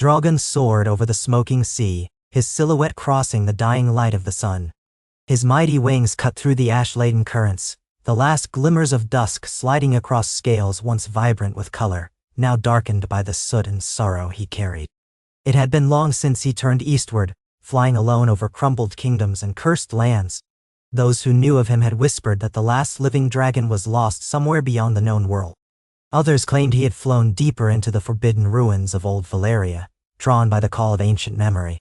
Drogon soared over the smoking sea, his silhouette crossing the dying light of the sun. His mighty wings cut through the ash-laden currents, the last glimmers of dusk sliding across scales once vibrant with color, now darkened by the soot and sorrow he carried. It had been long since he turned eastward, flying alone over crumbled kingdoms and cursed lands. Those who knew of him had whispered that the last living dragon was lost somewhere beyond the known world. Others claimed he had flown deeper into the forbidden ruins of old Valyria, drawn by the call of ancient memory.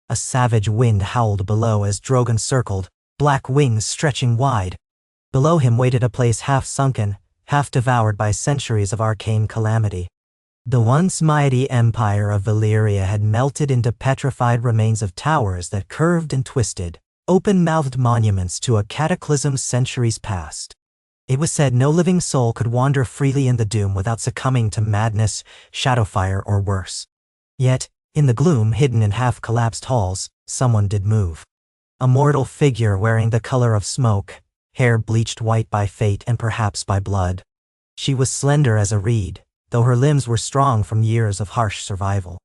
A savage wind howled below as Drogon circled, black wings stretching wide. Below him waited a place half sunken, half devoured by centuries of arcane calamity. The once mighty empire of Valyria had melted into petrified remains of towers that curved and twisted, open-mouthed monuments to a cataclysm centuries past. It was said no living soul could wander freely in the doom without succumbing to madness, shadowfire, or worse. Yet, in the gloom hidden in half-collapsed halls, someone did move. A mortal figure wearing the color of smoke, hair bleached white by fate and perhaps by blood. She was slender as a reed, though her limbs were strong from years of harsh survival.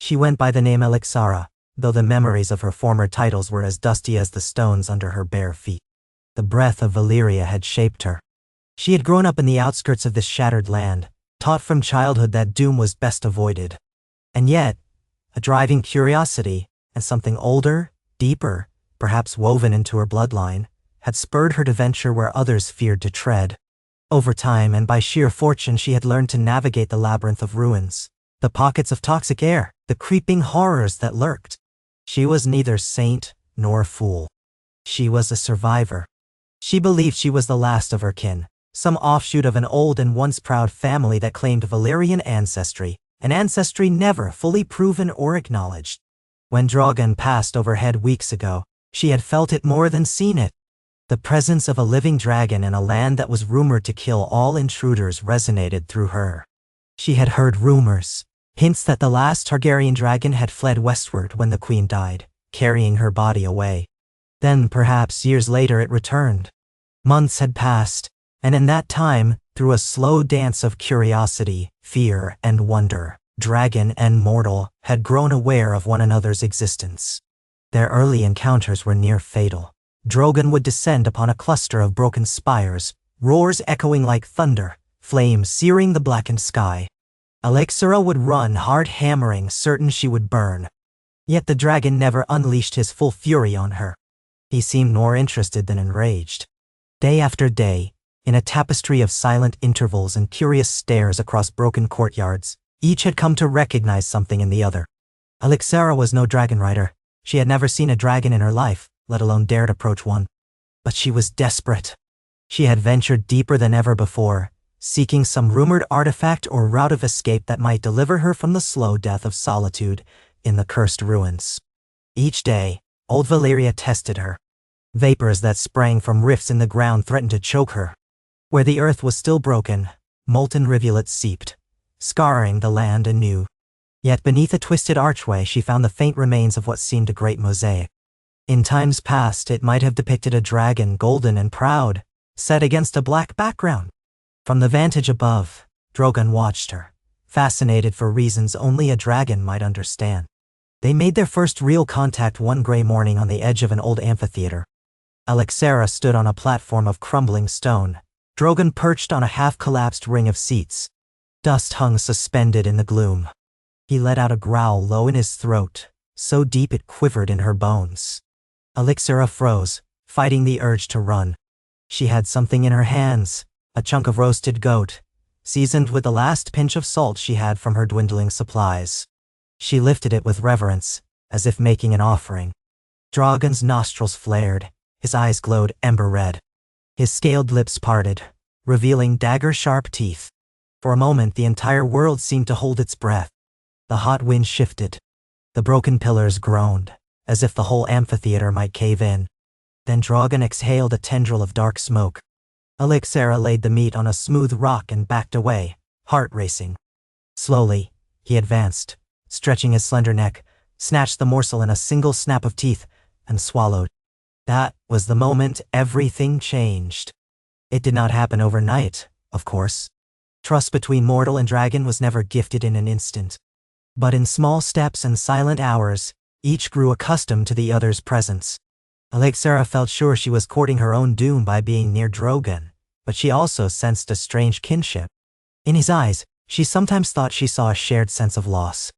She went by the name Elixara, though the memories of her former titles were as dusty as the stones under her bare feet. The breath of Valyria had shaped her. She had grown up in the outskirts of this shattered land, taught from childhood that doom was best avoided. And yet, a driving curiosity, and something older, deeper, perhaps woven into her bloodline, had spurred her to venture where others feared to tread. Over time and by sheer fortune she had learned to navigate the labyrinth of ruins, the pockets of toxic air, the creeping horrors that lurked. She was neither saint nor fool. She was a survivor. She believed she was the last of her kin, some offshoot of an old and once proud family that claimed Valyrian ancestry, an ancestry never fully proven or acknowledged. When Drogon passed overhead weeks ago, she had felt it more than seen it. The presence of a living dragon in a land that was rumored to kill all intruders resonated through her. She had heard rumors, hints that the last Targaryen dragon had fled westward when the queen died, carrying her body away. Then, perhaps years later, it returned. Months had passed, and in that time, through a slow dance of curiosity, fear, and wonder, dragon and mortal had grown aware of one another's existence. Their early encounters were near fatal. Drogon would descend upon a cluster of broken spires, roars echoing like thunder, flames searing the blackened sky. Elixara would run, heart hammering, certain she would burn. Yet the dragon never unleashed his full fury on her. He seemed more interested than enraged. Day after day, in a tapestry of silent intervals and curious stares across broken courtyards, each had come to recognize something in the other. Elixara was no dragon rider. She had never seen a dragon in her life, let alone dared approach one. But she was desperate. She had ventured deeper than ever before, seeking some rumored artifact or route of escape that might deliver her from the slow death of solitude in the cursed ruins. Each day, old Valyria tested her. Vapors that sprang from rifts in the ground threatened to choke her. Where the earth was still broken, molten rivulets seeped, scarring the land anew. Yet beneath a twisted archway she found the faint remains of what seemed a great mosaic. In times past it might have depicted a dragon, golden and proud, set against a black background. From the vantage above, Drogon watched her, fascinated for reasons only a dragon might understand. They made their first real contact one gray morning on the edge of an old amphitheater. Elixara stood on a platform of crumbling stone. Drogon perched on a half-collapsed ring of seats. Dust hung suspended in the gloom. He let out a growl low in his throat, so deep it quivered in her bones. Elixara froze, fighting the urge to run. She had something in her hands, a chunk of roasted goat, seasoned with the last pinch of salt she had from her dwindling supplies. She lifted it with reverence, as if making an offering. Drogon's nostrils flared, his eyes glowed ember red. His scaled lips parted, revealing dagger-sharp teeth. For a moment the entire world seemed to hold its breath. The hot wind shifted. The broken pillars groaned, as if the whole amphitheater might cave in. Then Drogon exhaled a tendril of dark smoke. Elixara laid the meat on a smooth rock and backed away, heart racing. Slowly, he advanced, stretching his slender neck, snatched the morsel in a single snap of teeth, and swallowed. That was the moment everything changed. It did not happen overnight, of course. Trust between mortal and dragon was never gifted in an instant. But in small steps and silent hours, each grew accustomed to the other's presence. Alexera felt sure she was courting her own doom by being near Drogon, but she also sensed a strange kinship. In his eyes, she sometimes thought she saw a shared sense of loss.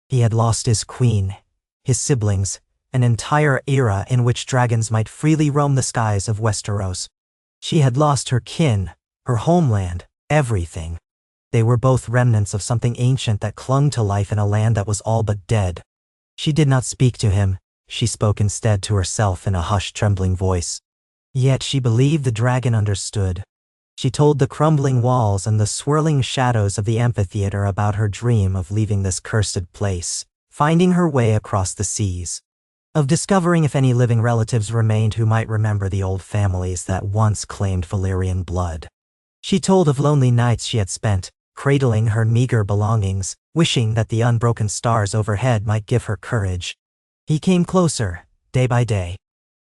He had lost his queen, his siblings, an entire era in which dragons might freely roam the skies of Westeros. She had lost her kin, her homeland, everything. They were both remnants of something ancient that clung to life in a land that was all but dead. She did not speak to him, she spoke instead to herself in a hushed, trembling voice. Yet she believed the dragon understood. She told the crumbling walls and the swirling shadows of the amphitheater about her dream of leaving this cursed place, finding her way across the seas, of discovering if any living relatives remained who might remember the old families that once claimed Valyrian blood. She told of lonely nights she had spent, cradling her meager belongings, wishing that the unbroken stars overhead might give her courage. He came closer, day by day.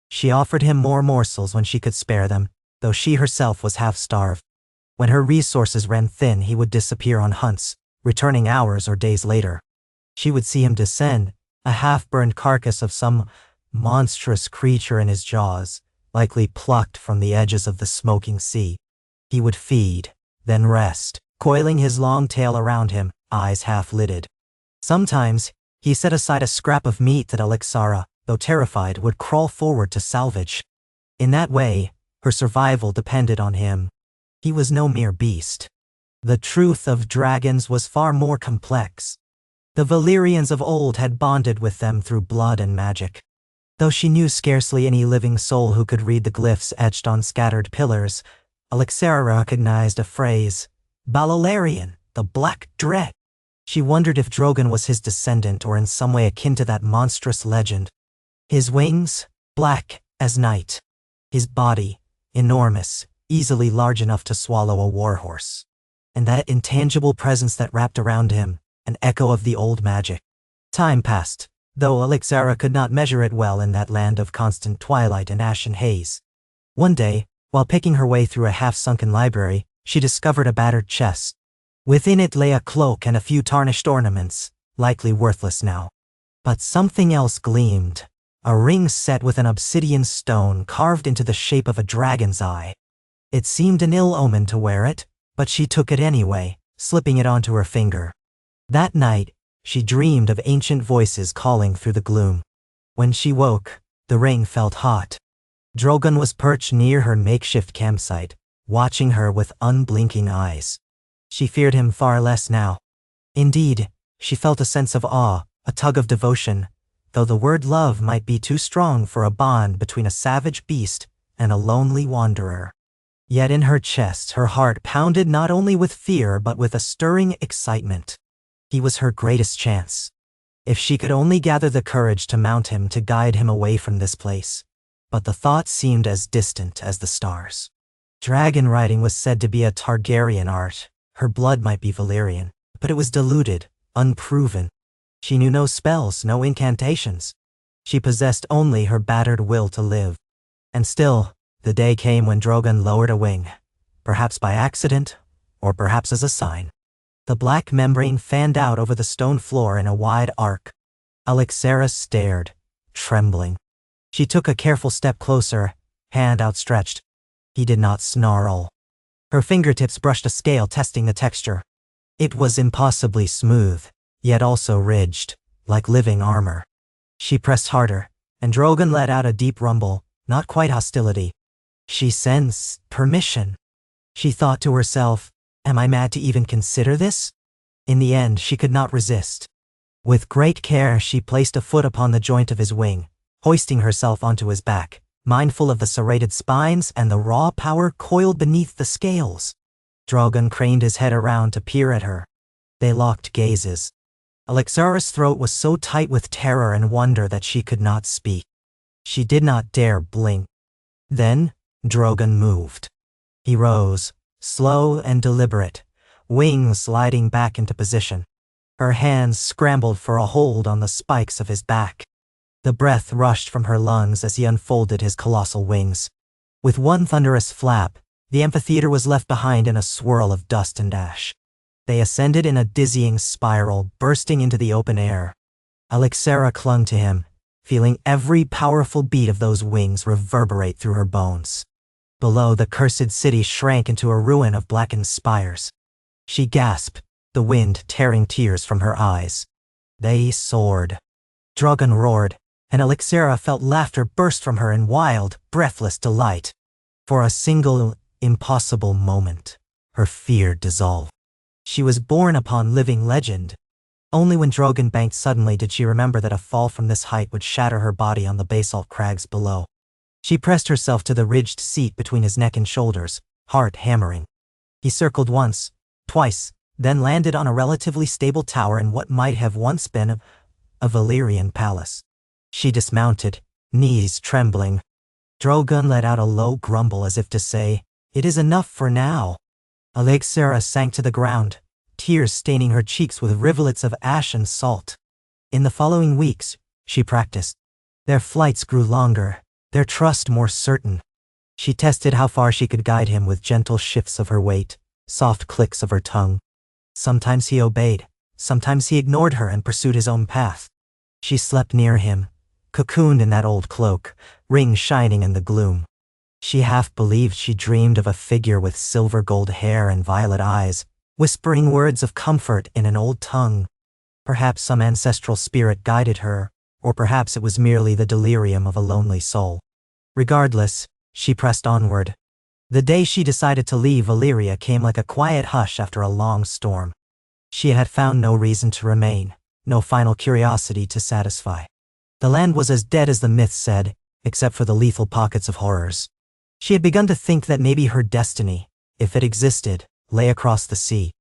She offered him more morsels when she could spare them, though she herself was half-starved. When her resources ran thin, he would disappear on hunts, returning hours or days later. She would see him descend, a half-burned carcass of some monstrous creature in his jaws, likely plucked from the edges of the smoking sea. He would feed, then rest, coiling his long tail around him, eyes half-lidded. Sometimes, he set aside a scrap of meat that Alexera, though terrified, would crawl forward to salvage. In that way, her survival depended on him. He was no mere beast. The truth of dragons was far more complex. The Valyrians of old had bonded with them through blood and magic. Though she knew scarcely any living soul who could read the glyphs etched on scattered pillars, Alexera recognized a phrase, Balolarian, the Black Dread. She wondered if Drogon was his descendant or in some way akin to that monstrous legend. His wings, black as night. His body, enormous, easily large enough to swallow a warhorse. And that intangible presence that wrapped around him, an echo of the old magic. Time passed, though Alexera could not measure it well in that land of constant twilight and ashen haze. One day, while picking her way through a half-sunken library, she discovered a battered chest. Within it lay a cloak and a few tarnished ornaments, likely worthless now. But something else gleamed, a ring set with an obsidian stone carved into the shape of a dragon's eye. It seemed an ill omen to wear it, but she took it anyway, slipping it onto her finger. That night, she dreamed of ancient voices calling through the gloom. When she woke, the ring felt hot. Drogon was perched near her makeshift campsite, watching her with unblinking eyes. She feared him far less now. Indeed, she felt a sense of awe, a tug of devotion, though the word love might be too strong for a bond between a savage beast and a lonely wanderer. Yet in her chest, her heart pounded not only with fear but with a stirring excitement. He was her greatest chance. If she could only gather the courage to mount him to guide him away from this place. But the thought seemed as distant as the stars. Dragon riding was said to be a Targaryen art. Her blood might be Valyrian, but it was diluted, unproven. She knew no spells, no incantations. She possessed only her battered will to live. And still, the day came when Drogon lowered a wing, perhaps by accident, or perhaps as a sign. The black membrane fanned out over the stone floor in a wide arc. Alexera stared, trembling. She took a careful step closer, hand outstretched. He did not snarl. Her fingertips brushed a scale, testing the texture. It was impossibly smooth, yet also ridged, like living armor. She pressed harder, and Drogon let out a deep rumble, not quite hostility. She sensed permission. She thought to herself, am I mad to even consider this? In the end, she could not resist. With great care, she placed a foot upon the joint of his wing, hoisting herself onto his back, mindful of the serrated spines and the raw power coiled beneath the scales. Drogon craned his head around to peer at her. They locked gazes. Alexera's throat was so tight with terror and wonder that she could not speak. She did not dare blink. Then, Drogon moved. He rose, slow and deliberate, wings sliding back into position. Her hands scrambled for a hold on the spikes of his back. The breath rushed from her lungs as he unfolded his colossal wings. With one thunderous flap, the amphitheater was left behind in a swirl of dust and ash. They ascended in a dizzying spiral, bursting into the open air. Alexera clung to him, feeling every powerful beat of those wings reverberate through her bones. Below, the cursed city shrank into a ruin of blackened spires. She gasped, the wind tearing tears from her eyes. They soared. Drogon roared, and Alexera felt laughter burst from her in wild, breathless delight. For a single, impossible moment, her fear dissolved. She was born upon living legend. Only when Drogon banked suddenly did she remember that a fall from this height would shatter her body on the basalt crags below. She pressed herself to the ridged seat between his neck and shoulders, heart hammering. He circled once, twice, then landed on a relatively stable tower in what might have once been a Valyrian palace. She dismounted, knees trembling. Drogon let out a low grumble as if to say, "It is enough for now." Alexera sank to the ground, tears staining her cheeks with rivulets of ash and salt. In the following weeks, she practiced. Their flights grew longer, their trust more certain. She tested how far she could guide him with gentle shifts of her weight, soft clicks of her tongue. Sometimes he obeyed, sometimes he ignored her and pursued his own path. She slept near him, cocooned in that old cloak, rings shining in the gloom. She half believed she dreamed of a figure with silver gold hair and violet eyes, whispering words of comfort in an old tongue. Perhaps some ancestral spirit guided her, or perhaps it was merely the delirium of a lonely soul. Regardless, she pressed onward. The day she decided to leave Valyria came like a quiet hush after a long storm. She had found no reason to remain, no final curiosity to satisfy. The land was as dead as the myths said, except for the lethal pockets of horrors. She had begun to think that maybe her destiny, if it existed, lay across the sea.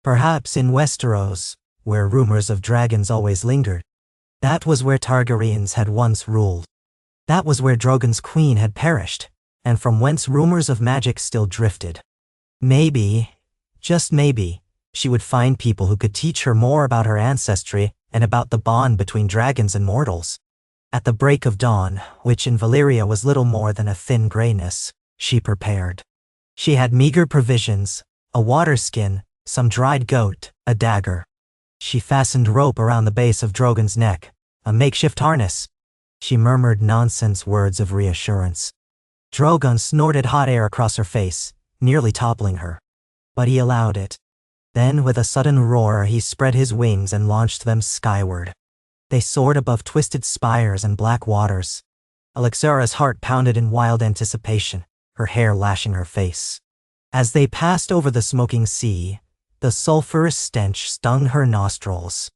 Perhaps in Westeros, where rumors of dragons always lingered. That was where Targaryens had once ruled. That was where Drogon's queen had perished, and from whence rumors of magic still drifted. Maybe, just maybe, she would find people who could teach her more about her ancestry and about the bond between dragons and mortals. At the break of dawn, which in Valyria was little more than a thin grayness, she prepared. She had meager provisions, a water skin, some dried goat, a dagger. She fastened rope around the base of Drogon's neck, a makeshift harness. She murmured nonsense words of reassurance. Drogon snorted hot air across her face, nearly toppling her. But he allowed it. Then, with a sudden roar, he spread his wings and launched them skyward. They soared above twisted spires and black waters. Alexera's heart pounded in wild anticipation, her hair lashing her face. As they passed over the smoking sea, the sulphurous stench stung her nostrils.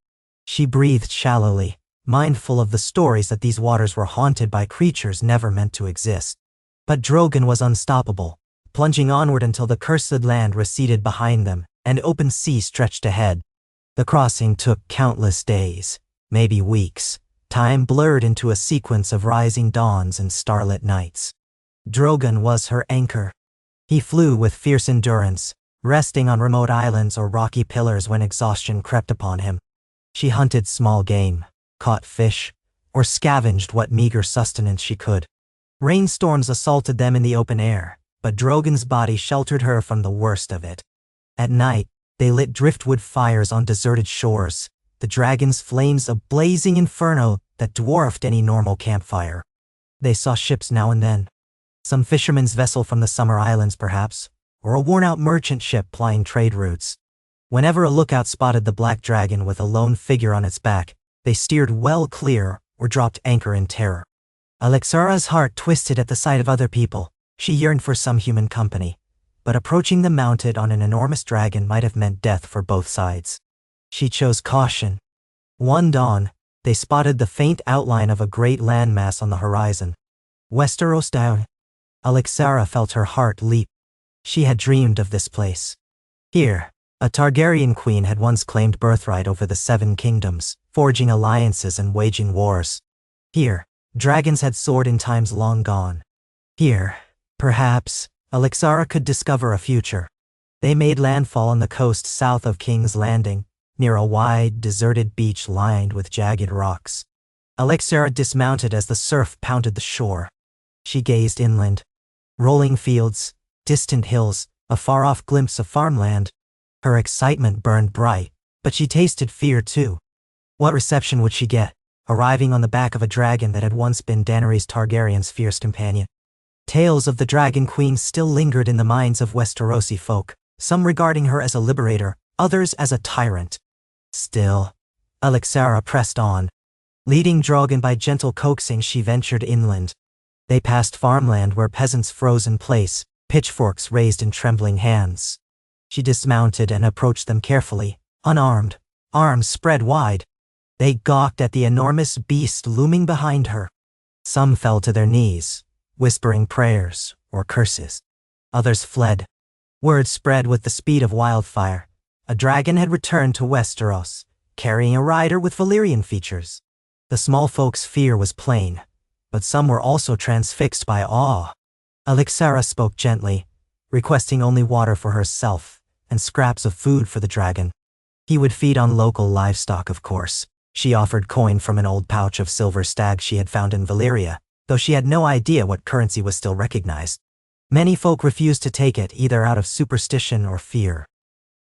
She breathed shallowly, mindful of the stories that these waters were haunted by creatures never meant to exist. But Drogon was unstoppable, plunging onward until the cursed land receded behind them, and open sea stretched ahead. The crossing took countless days, maybe weeks. Time blurred into a sequence of rising dawns and starlit nights. Drogon was her anchor. He flew with fierce endurance, resting on remote islands or rocky pillars when exhaustion crept upon him. She hunted small game, caught fish, or scavenged what meager sustenance she could. Rainstorms assaulted them in the open air, but Drogon's body sheltered her from the worst of it. At night, they lit driftwood fires on deserted shores, the dragon's flames a blazing inferno that dwarfed any normal campfire. They saw ships now and then. Some fisherman's vessel from the summer islands perhaps, or a worn-out merchant ship plying trade routes. Whenever a lookout spotted the black dragon with a lone figure on its back, they steered well clear or dropped anchor in terror. Alexera's heart twisted at the sight of other people. She yearned for some human company, but approaching them mounted on an enormous dragon might have meant death for both sides. She chose caution. One dawn, they spotted the faint outline of a great landmass on the horizon. Westeros down. Alexera felt her heart leap. She had dreamed of this place. Here, a Targaryen queen had once claimed birthright over the 7 kingdoms, forging alliances and waging wars. Here, dragons had soared in times long gone. Here, perhaps, Alexera could discover a future. They made landfall on the coast south of King's Landing, near a wide, deserted beach lined with jagged rocks. Alexera dismounted as the surf pounded the shore. She gazed inland. Rolling fields, distant hills, a far-off glimpse of farmland. Her excitement burned bright, but she tasted fear too. What reception would she get, arriving on the back of a dragon that had once been Daenerys Targaryen's fierce companion? Tales of the Dragon Queen still lingered in the minds of Westerosi folk, some regarding her as a liberator, others as a tyrant. Still, Alexara pressed on. Leading Drogon by gentle coaxing, she ventured inland. They passed farmland where peasants froze in place, pitchforks raised in trembling hands. She dismounted and approached them carefully, unarmed, arms spread wide. They gawked at the enormous beast looming behind her. Some fell to their knees, whispering prayers or curses. Others fled. Word spread with the speed of wildfire. A dragon had returned to Westeros, carrying a rider with Valyrian features. The small folk's fear was plain, but some were also transfixed by awe. Alexara spoke gently, requesting only water for herself and scraps of food for the dragon. He would feed on local livestock, of course. She offered coin from an old pouch of silver stag she had found in Valyria, though she had no idea what currency was still recognized. Many folk refused to take it, either out of superstition or fear.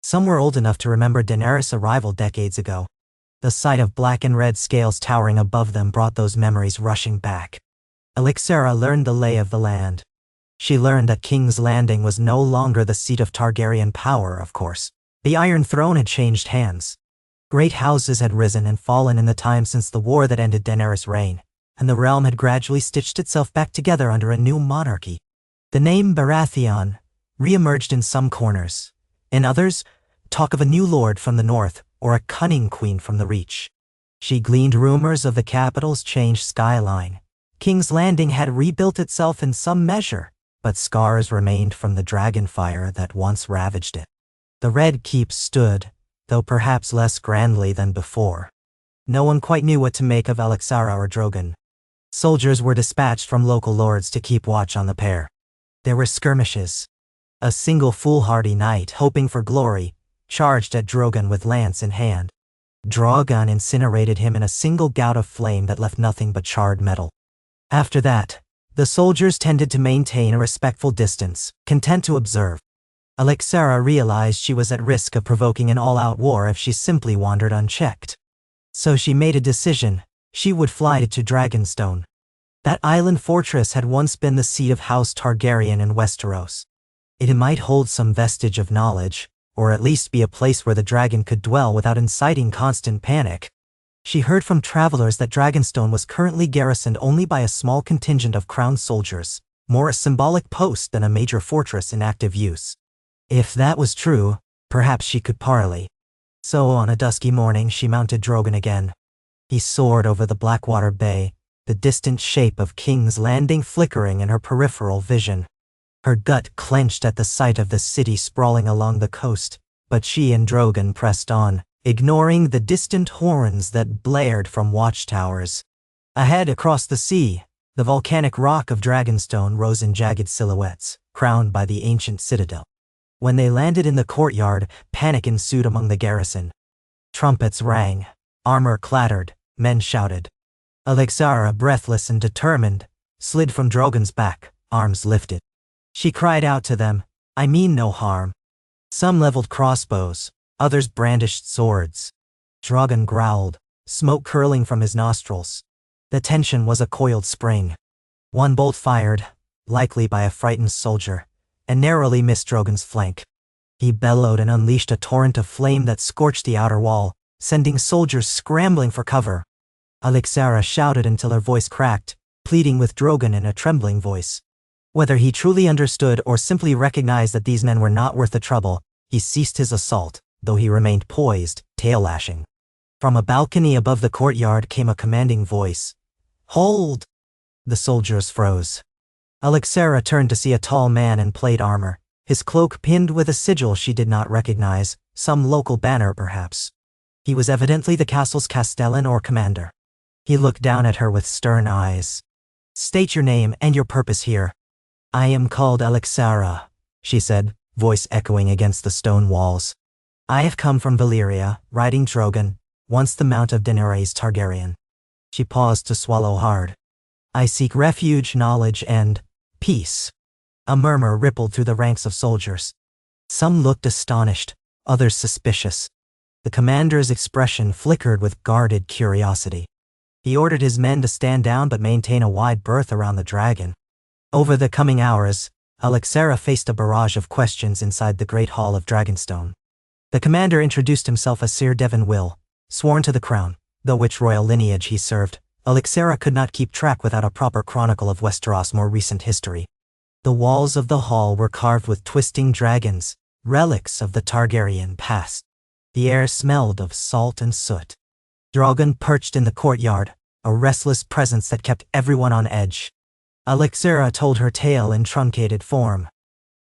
Some were old enough to remember Daenerys' arrival decades ago. The sight of black and red scales towering above them brought those memories rushing back. Alexara learned the lay of the land. She learned that King's Landing was no longer the seat of Targaryen power, of course. The Iron Throne had changed hands. Great houses had risen and fallen in the time since the war that ended Daenerys' reign, and the realm had gradually stitched itself back together under a new monarchy. The name Baratheon re-emerged in some corners. In others, talk of a new lord from the north or a cunning queen from the Reach. She gleaned rumors of the capital's changed skyline. King's Landing had rebuilt itself in some measure, but scars remained from the dragon fire that once ravaged it. The Red Keep stood, though perhaps less grandly than before. No one quite knew what to make of Alexara or Drogon. Soldiers were dispatched from local lords to keep watch on the pair. There were skirmishes. A single foolhardy knight, hoping for glory, charged at Drogon with lance in hand. Drogon incinerated him in a single gout of flame that left nothing but charred metal. After that, the soldiers tended to maintain a respectful distance, content to observe. Alexara realized she was at risk of provoking an all-out war if she simply wandered unchecked. So she made a decision. She would fly to Dragonstone. That island fortress had once been the seat of House Targaryen in Westeros. It might hold some vestige of knowledge, or at least be a place where the dragon could dwell without inciting constant panic. She heard from travelers that Dragonstone was currently garrisoned only by a small contingent of crowned soldiers, more a symbolic post than a major fortress in active use. If that was true, perhaps she could parley. So on a dusky morning she mounted Drogon again. He soared over the Blackwater Bay, the distant shape of King's Landing flickering in her peripheral vision. Her gut clenched at the sight of the city sprawling along the coast, but she and Drogon pressed on, ignoring the distant horns that blared from watchtowers. Ahead across the sea, the volcanic rock of Dragonstone rose in jagged silhouettes, crowned by the ancient citadel. When they landed in the courtyard, panic ensued among the garrison. Trumpets rang, armor clattered, men shouted. Alexara, breathless and determined, slid from Drogon's back, arms lifted. She cried out to them, "I mean no harm." Some leveled crossbows, others brandished swords. Drogon growled, smoke curling from his nostrils. The tension was a coiled spring. One bolt fired, likely by a frightened soldier, and narrowly missed Drogon's flank. He bellowed and unleashed a torrent of flame that scorched the outer wall, sending soldiers scrambling for cover. Alexara shouted until her voice cracked, pleading with Drogon in a trembling voice. Whether he truly understood or simply recognized that these men were not worth the trouble, he ceased his assault, though he remained poised, tail-lashing. From a balcony above the courtyard came a commanding voice. "Hold!" The soldiers froze. Alexara turned to see a tall man in plate armor, his cloak pinned with a sigil she did not recognize, some local banner perhaps. He was evidently the castle's castellan or commander. He looked down at her with stern eyes. "State your name and your purpose here." "I am called Alexara," she said, voice echoing against the stone walls. "I have come from Valyria, riding Drogon, once the mount of Daenerys Targaryen." She paused to swallow hard. "I seek refuge, knowledge, and peace." A murmur rippled through the ranks of soldiers. Some looked astonished, others suspicious. The commander's expression flickered with guarded curiosity. He ordered his men to stand down but maintain a wide berth around the dragon. Over the coming hours, Alexera faced a barrage of questions inside the Great Hall of Dragonstone. The commander introduced himself as Sir Devon Will, sworn to the crown, though which royal lineage he served. Alexera could not keep track without a proper chronicle of Westeros' more recent history. The walls of the hall were carved with twisting dragons, relics of the Targaryen past. The air smelled of salt and soot. Drogon perched in the courtyard, a restless presence that kept everyone on edge. Alexera told her tale in truncated form.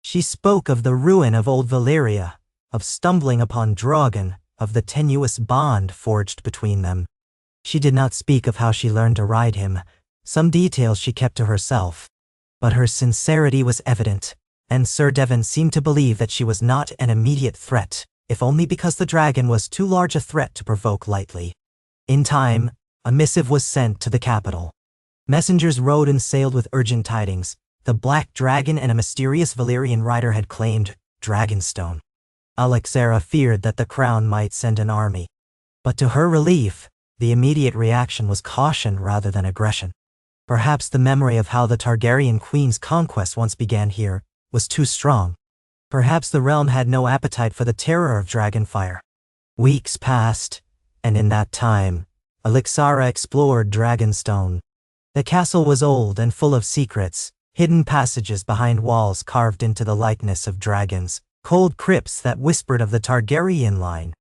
She spoke of the ruin of old Valyria, of stumbling upon Drogon, of the tenuous bond forged between them. She did not speak of how she learned to ride him. Some details she kept to herself. But her sincerity was evident, and Sir Devon seemed to believe that she was not an immediate threat, if only because the dragon was too large a threat to provoke lightly. In time, a missive was sent to the capital. Messengers rode and sailed with urgent tidings. The Black Dragon and a mysterious Valyrian rider had claimed Dragonstone. Alexera feared that the crown might send an army. But to her relief, the immediate reaction was caution rather than aggression. Perhaps the memory of how the Targaryen queen's conquest once began here was too strong. Perhaps the realm had no appetite for the terror of dragonfire. Weeks passed, and in that time, Alexera explored Dragonstone. The castle was old and full of secrets, hidden passages behind walls carved into the likeness of dragons, cold crypts that whispered of the Targaryen line.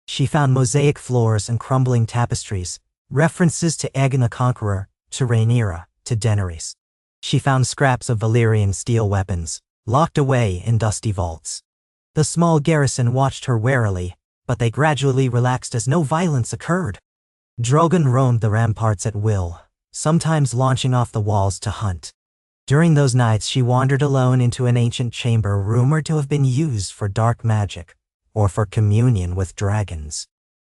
She found mosaic floors and crumbling tapestries, references to Aegon the Conqueror, to Rhaenyra, to Daenerys. She found scraps of Valyrian steel weapons, locked away in dusty vaults. The small garrison watched her warily, but they gradually relaxed as no violence occurred. Drogon roamed the ramparts at will, sometimes launching off the walls to hunt. During those nights she wandered alone into an ancient chamber rumored to have been used for dark magic, or for communion with dragons.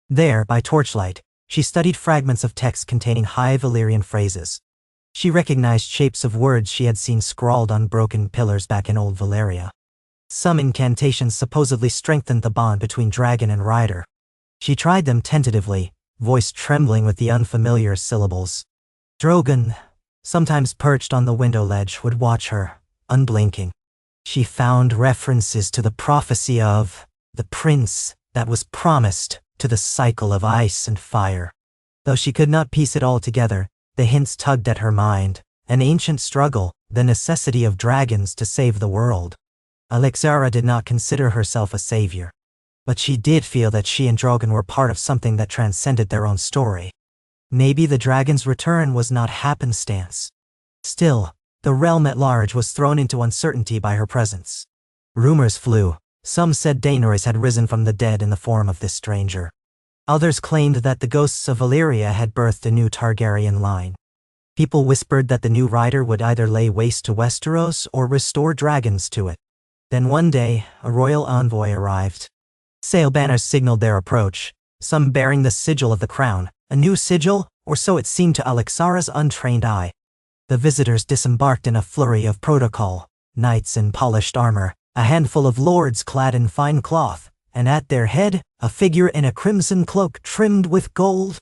There, by torchlight, she studied fragments of text containing high Valyrian phrases. She recognized shapes of words she had seen scrawled on broken pillars back in old Valyria. Some incantations supposedly strengthened the bond between dragon and rider. She tried them tentatively, voice trembling with the unfamiliar syllables. Drogon, sometimes perched on the window ledge, would watch her, unblinking. She found references to the prophecy of the prince that was promised, to the cycle of ice and fire. Though she could not piece it all together, the hints tugged at her mind, an ancient struggle, the necessity of dragons to save the world. Alexera did not consider herself a savior, but she did feel that she and Drogon were part of something that transcended their own story. Maybe the dragon's return was not happenstance. Still, the realm at large was thrown into uncertainty by her presence. Rumors flew. Some said Daenerys had risen from the dead in the form of this stranger. Others claimed that the ghosts of Valyria had birthed a new Targaryen line. People whispered that the new rider would either lay waste to Westeros or restore dragons to it. Then one day, a royal envoy arrived. Sail banners signaled their approach, some bearing the sigil of the crown, a new sigil, or so it seemed to Alexera's untrained eye. The visitors disembarked in a flurry of protocol, knights in polished armor, a handful of lords clad in fine cloth, and at their head, a figure in a crimson cloak trimmed with gold.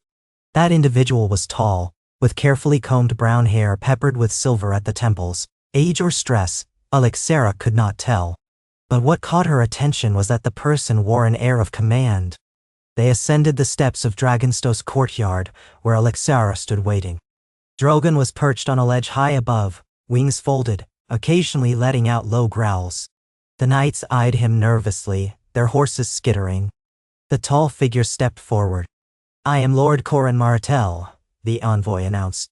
That individual was tall, with carefully combed brown hair peppered with silver at the temples. Age or stress, Alexera could not tell. But what caught her attention was that the person wore an air of command. They ascended the steps of Dragonstone's courtyard, where Alexera stood waiting. Drogon was perched on a ledge high above, wings folded, occasionally letting out low growls. The knights eyed him nervously, their horses skittering. The tall figure stepped forward. "I am Lord Corran Martell," the envoy announced.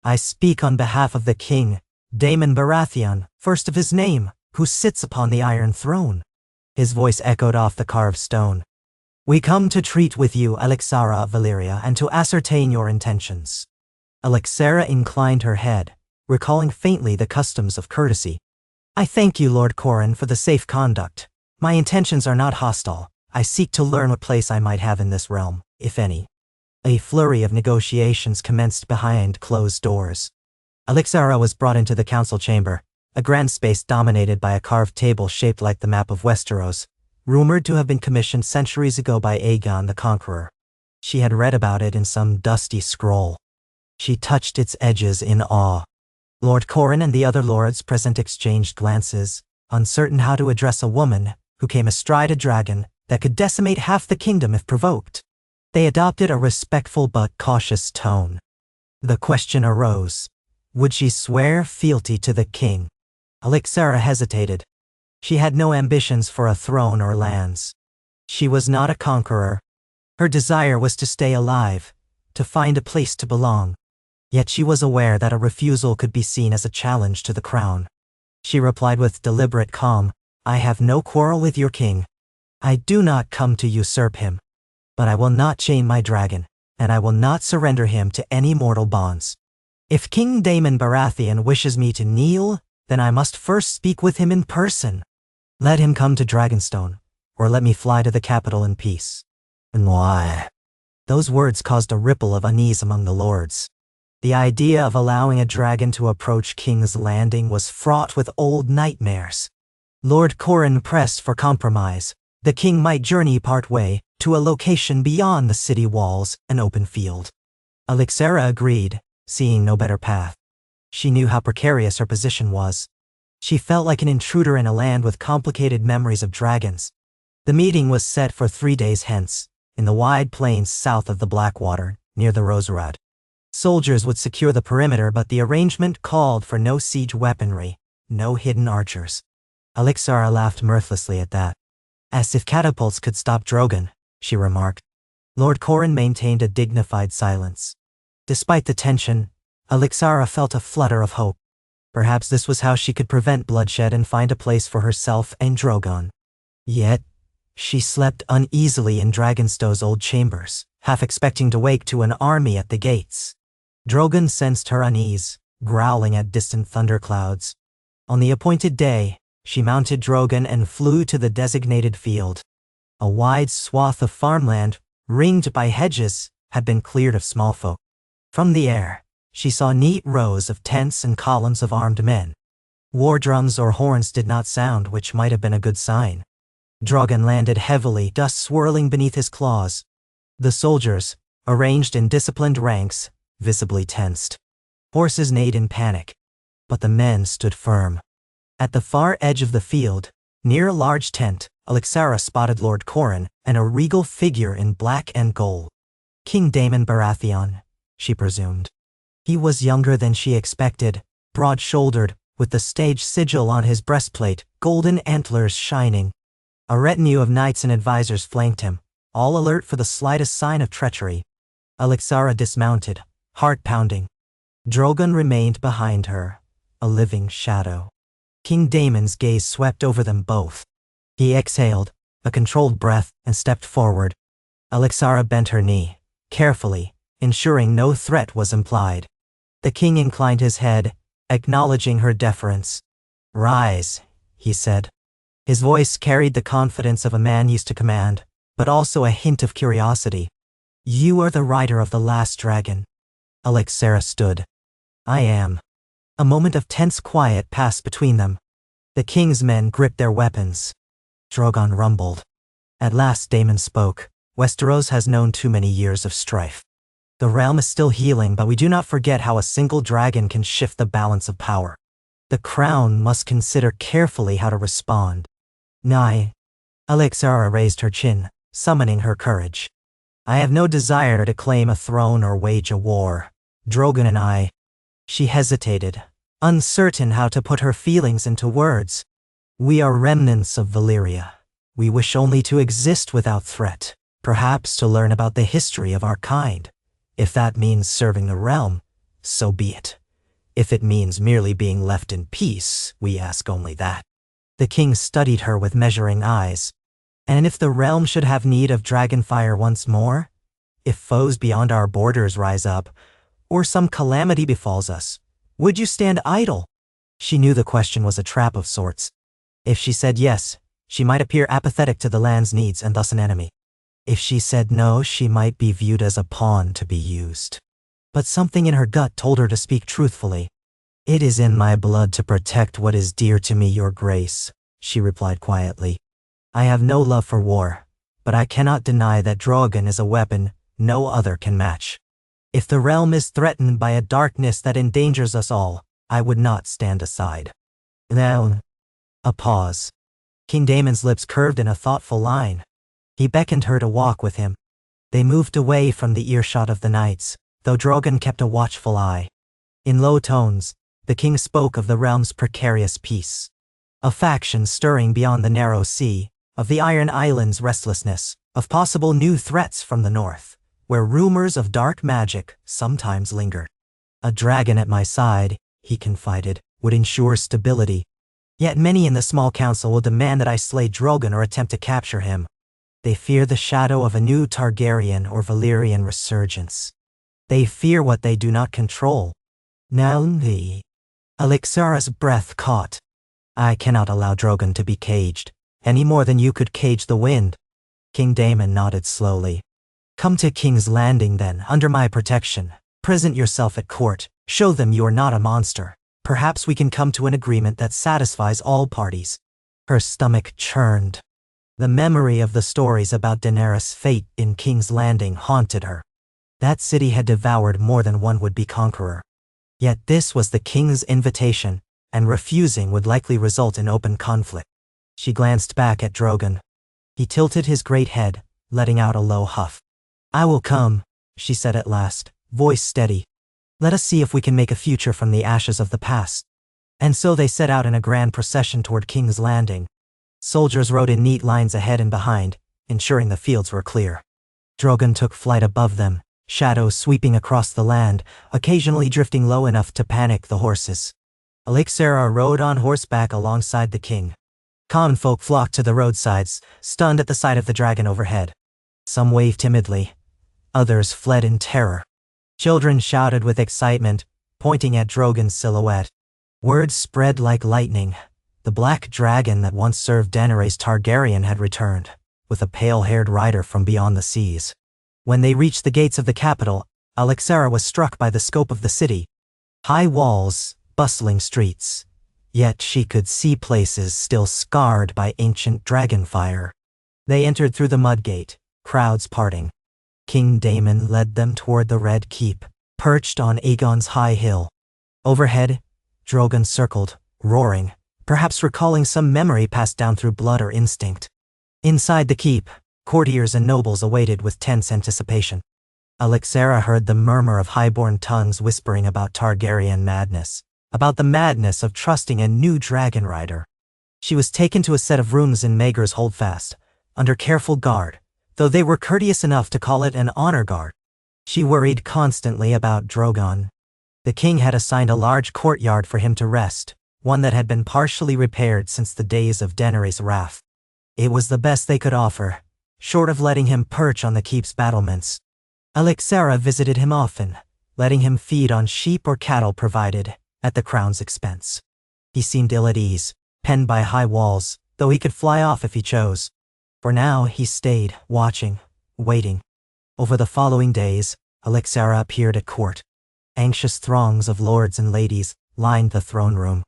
"I speak on behalf of the king, Daemon Baratheon, first of his name, who sits upon the Iron Throne." His voice echoed off the carved stone. "We come to treat with you, Alexera of Valyria, and to ascertain your intentions." Alexera inclined her head, recalling faintly the customs of courtesy. "I thank you, Lord Corran, for the safe conduct. My intentions are not hostile. I seek to learn what place I might have in this realm, if any." A flurry of negotiations commenced behind closed doors. Alexera was brought into the council chamber, a grand space dominated by a carved table shaped like the map of Westeros, rumored to have been commissioned centuries ago by Aegon the Conqueror. She had read about it in some dusty scroll. She touched its edges in awe. Lord Corran and the other lords present exchanged glances, uncertain how to address a woman who came astride a dragon that could decimate half the kingdom if provoked. They adopted a respectful but cautious tone. The question arose, would she swear fealty to the king? Alixara hesitated. She had no ambitions for a throne or lands. She was not a conqueror. Her desire was to stay alive, to find a place to belong. Yet she was aware that a refusal could be seen as a challenge to the crown. She replied with deliberate calm, I have no quarrel with your king. I do not come to usurp him. But I will not chain my dragon, and I will not surrender him to any mortal bonds. If King Daemon Baratheon wishes me to kneel, then I must first speak with him in person. Let him come to Dragonstone, or let me fly to the capital in peace. Why? Those words caused a ripple of unease among the lords. The idea of allowing a dragon to approach King's Landing was fraught with old nightmares. Lord Corran pressed for compromise. The king might journey part way to a location beyond the city walls, an open field. Alixara agreed, seeing no better path. She knew how precarious her position was. She felt like an intruder in a land with complicated memories of dragons. The meeting was set for 3 days hence, in the wide plains south of the Blackwater, near the Roserad. Soldiers would secure the perimeter, but the arrangement called for no siege weaponry, no hidden archers. Alixara laughed mirthlessly at that. As if catapults could stop Drogon, she remarked. Lord Corran maintained a dignified silence. Despite the tension, Alixara felt a flutter of hope. Perhaps this was how she could prevent bloodshed and find a place for herself and Drogon. Yet, she slept uneasily in Dragonstow's old chambers, half expecting to wake to an army at the gates. Drogon sensed her unease, growling at distant thunderclouds. On the appointed day, she mounted Drogon and flew to the designated field. A wide swath of farmland, ringed by hedges, had been cleared of small folk. From the air, she saw neat rows of tents and columns of armed men. War drums or horns did not sound, which might have been a good sign. Drogon landed heavily, dust swirling beneath his claws. The soldiers, arranged in disciplined ranks, visibly tensed. Horses neighed in panic, but the men stood firm. At the far edge of the field, near a large tent, Alixara spotted Lord Corran and a regal figure in black and gold. King Daemon Baratheon, she presumed. He was younger than she expected, broad-shouldered, with the stage sigil on his breastplate, golden antlers shining. A retinue of knights and advisors flanked him, all alert for the slightest sign of treachery. Alixara dismounted, heart pounding. Drogon remained behind her, a living shadow. King Daemon's gaze swept over them both. He exhaled, a controlled breath, and stepped forward. Alixara bent her knee, carefully, ensuring no threat was implied. The king inclined his head, acknowledging her deference. "Rise," he said. His voice carried the confidence of a man used to command, but also a hint of curiosity. "You are the rider of the last dragon." Alixara stood. "I am." A moment of tense quiet passed between them. The king's men gripped their weapons. Drogon rumbled. At last Daemon spoke. "Westeros has known too many years of strife. The realm is still healing, but we do not forget how a single dragon can shift the balance of power. The crown must consider carefully how to respond." "Nay." Alixara raised her chin, summoning her courage. "I have no desire to claim a throne or wage a war. Drogon and I—" She hesitated, uncertain how to put her feelings into words. "We are remnants of Valyria. We wish only to exist without threat, perhaps to learn about the history of our kind. If that means serving the realm, so be it. If it means merely being left in peace, we ask only that." The king studied her with measuring eyes. "And if the realm should have need of dragonfire once more? If foes beyond our borders rise up, or some calamity befalls us, would you stand idle?" She knew the question was a trap of sorts. If she said yes, she might appear apathetic to the land's needs and thus an enemy. If she said no, she might be viewed as a pawn to be used. But something in her gut told her to speak truthfully. "It is in my blood to protect what is dear to me, your grace," she replied quietly. I have no love for war, but I cannot deny that Drogon is a weapon no other can match. If the realm is threatened by a darkness that endangers us all, I would not stand aside. Now, a pause. King Daemon's lips curved in a thoughtful line. He beckoned her to walk with him. They moved away from the earshot of the knights, though Drogon kept a watchful eye. In low tones, the king spoke of the realm's precarious peace. Of factions stirring beyond the narrow sea, of the Iron Islands' restlessness, of possible new threats from the north, where rumors of dark magic sometimes linger. A dragon at my side, he confided, would ensure stability. Yet many in the small council will demand that I slay Drogon or attempt to capture him. They fear the shadow of a new Targaryen or Valyrian resurgence. They fear what they do not control. Now the Alixara's breath caught. I cannot allow Drogon to be caged, any more than you could cage the wind. King Daemon nodded slowly. Come to King's Landing then, under my protection. Present yourself at court. Show them you are not a monster. Perhaps we can come to an agreement that satisfies all parties. Her stomach churned. The memory of the stories about Daenerys' fate in King's Landing haunted her. That city had devoured more than one would-be conqueror. Yet this was the king's invitation, and refusing would likely result in open conflict. She glanced back at Drogon. He tilted his great head, letting out a low huff. I will come, she said at last, voice steady. Let us see if we can make a future from the ashes of the past. And so they set out in a grand procession toward King's Landing. Soldiers rode in neat lines ahead and behind, ensuring the fields were clear. Drogon took flight above them, shadows sweeping across the land, occasionally drifting low enough to panic the horses. Alixara rode on horseback alongside the king. Common folk flocked to the roadsides, stunned at the sight of the dragon overhead. Some waved timidly. Others fled in terror. Children shouted with excitement, pointing at Drogon's silhouette. Word spread like lightning. The black dragon that once served Daenerys Targaryen had returned, with a pale-haired rider from beyond the seas. When they reached the gates of the capital, Alixara was struck by the scope of the city. High walls, bustling streets. Yet she could see places still scarred by ancient dragon fire. They entered through the mud gate, crowds parting. King Daemon led them toward the Red Keep, perched on Aegon's high hill. Overhead, Drogon circled, roaring, perhaps recalling some memory passed down through blood or instinct. Inside the keep, courtiers and nobles awaited with tense anticipation. Alixara heard the murmur of high-born tongues whispering about Targaryen madness, about the madness of trusting a new dragon rider. She was taken to a set of rooms in Maegor's holdfast, under careful guard, though they were courteous enough to call it an honor guard. She worried constantly about Drogon. The king had assigned a large courtyard for him to rest, one that had been partially repaired since the days of Daenerys' wrath. It was the best they could offer, short of letting him perch on the keep's battlements. Alixara visited him often, letting him feed on sheep or cattle provided, at the crown's expense. He seemed ill at ease, penned by high walls, though he could fly off if he chose. For now, he stayed, watching, waiting. Over the following days, Alixara appeared at court. Anxious throngs of lords and ladies lined the throne room.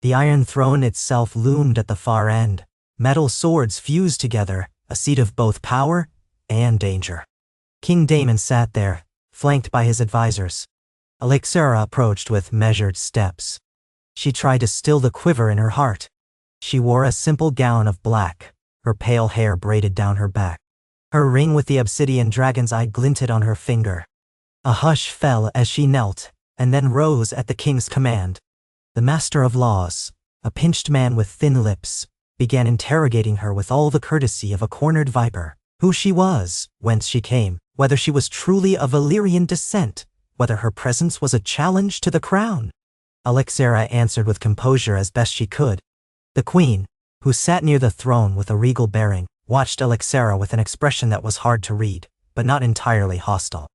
The Iron Throne itself loomed at the far end. Metal swords fused together, a seat of both power and danger. King Daemon sat there, flanked by his advisors. Alixara approached with measured steps. She tried to still the quiver in her heart. She wore a simple gown of black, her pale hair braided down her back. Her ring with the obsidian dragon's eye glinted on her finger. A hush fell as she knelt, and then rose at the king's command. The master of laws, a pinched man with thin lips, began interrogating her with all the courtesy of a cornered viper. Who she was, whence she came, whether she was truly of Valyrian descent, whether her presence was a challenge to the crown. Alixara answered with composure as best she could. The queen, who sat near the throne with a regal bearing, watched Alixara with an expression that was hard to read, but not entirely hostile.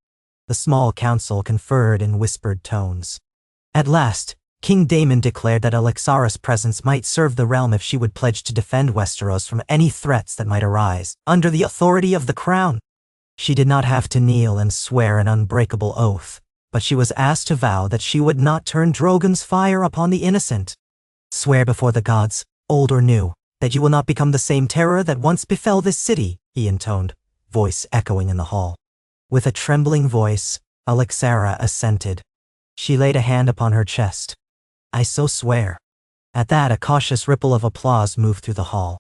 The small council conferred in whispered tones. At last, King Daemon declared that Alixara's presence might serve the realm if she would pledge to defend Westeros from any threats that might arise, under the authority of the crown. She did not have to kneel and swear an unbreakable oath, but she was asked to vow that she would not turn Drogon's fire upon the innocent. Swear before the gods, old or new, That you will not become the same terror that once befell this city, he intoned, voice echoing in the hall. With a trembling voice, Alexara assented. She laid a hand upon her chest. I so swear. At that, a cautious ripple of applause moved through the hall.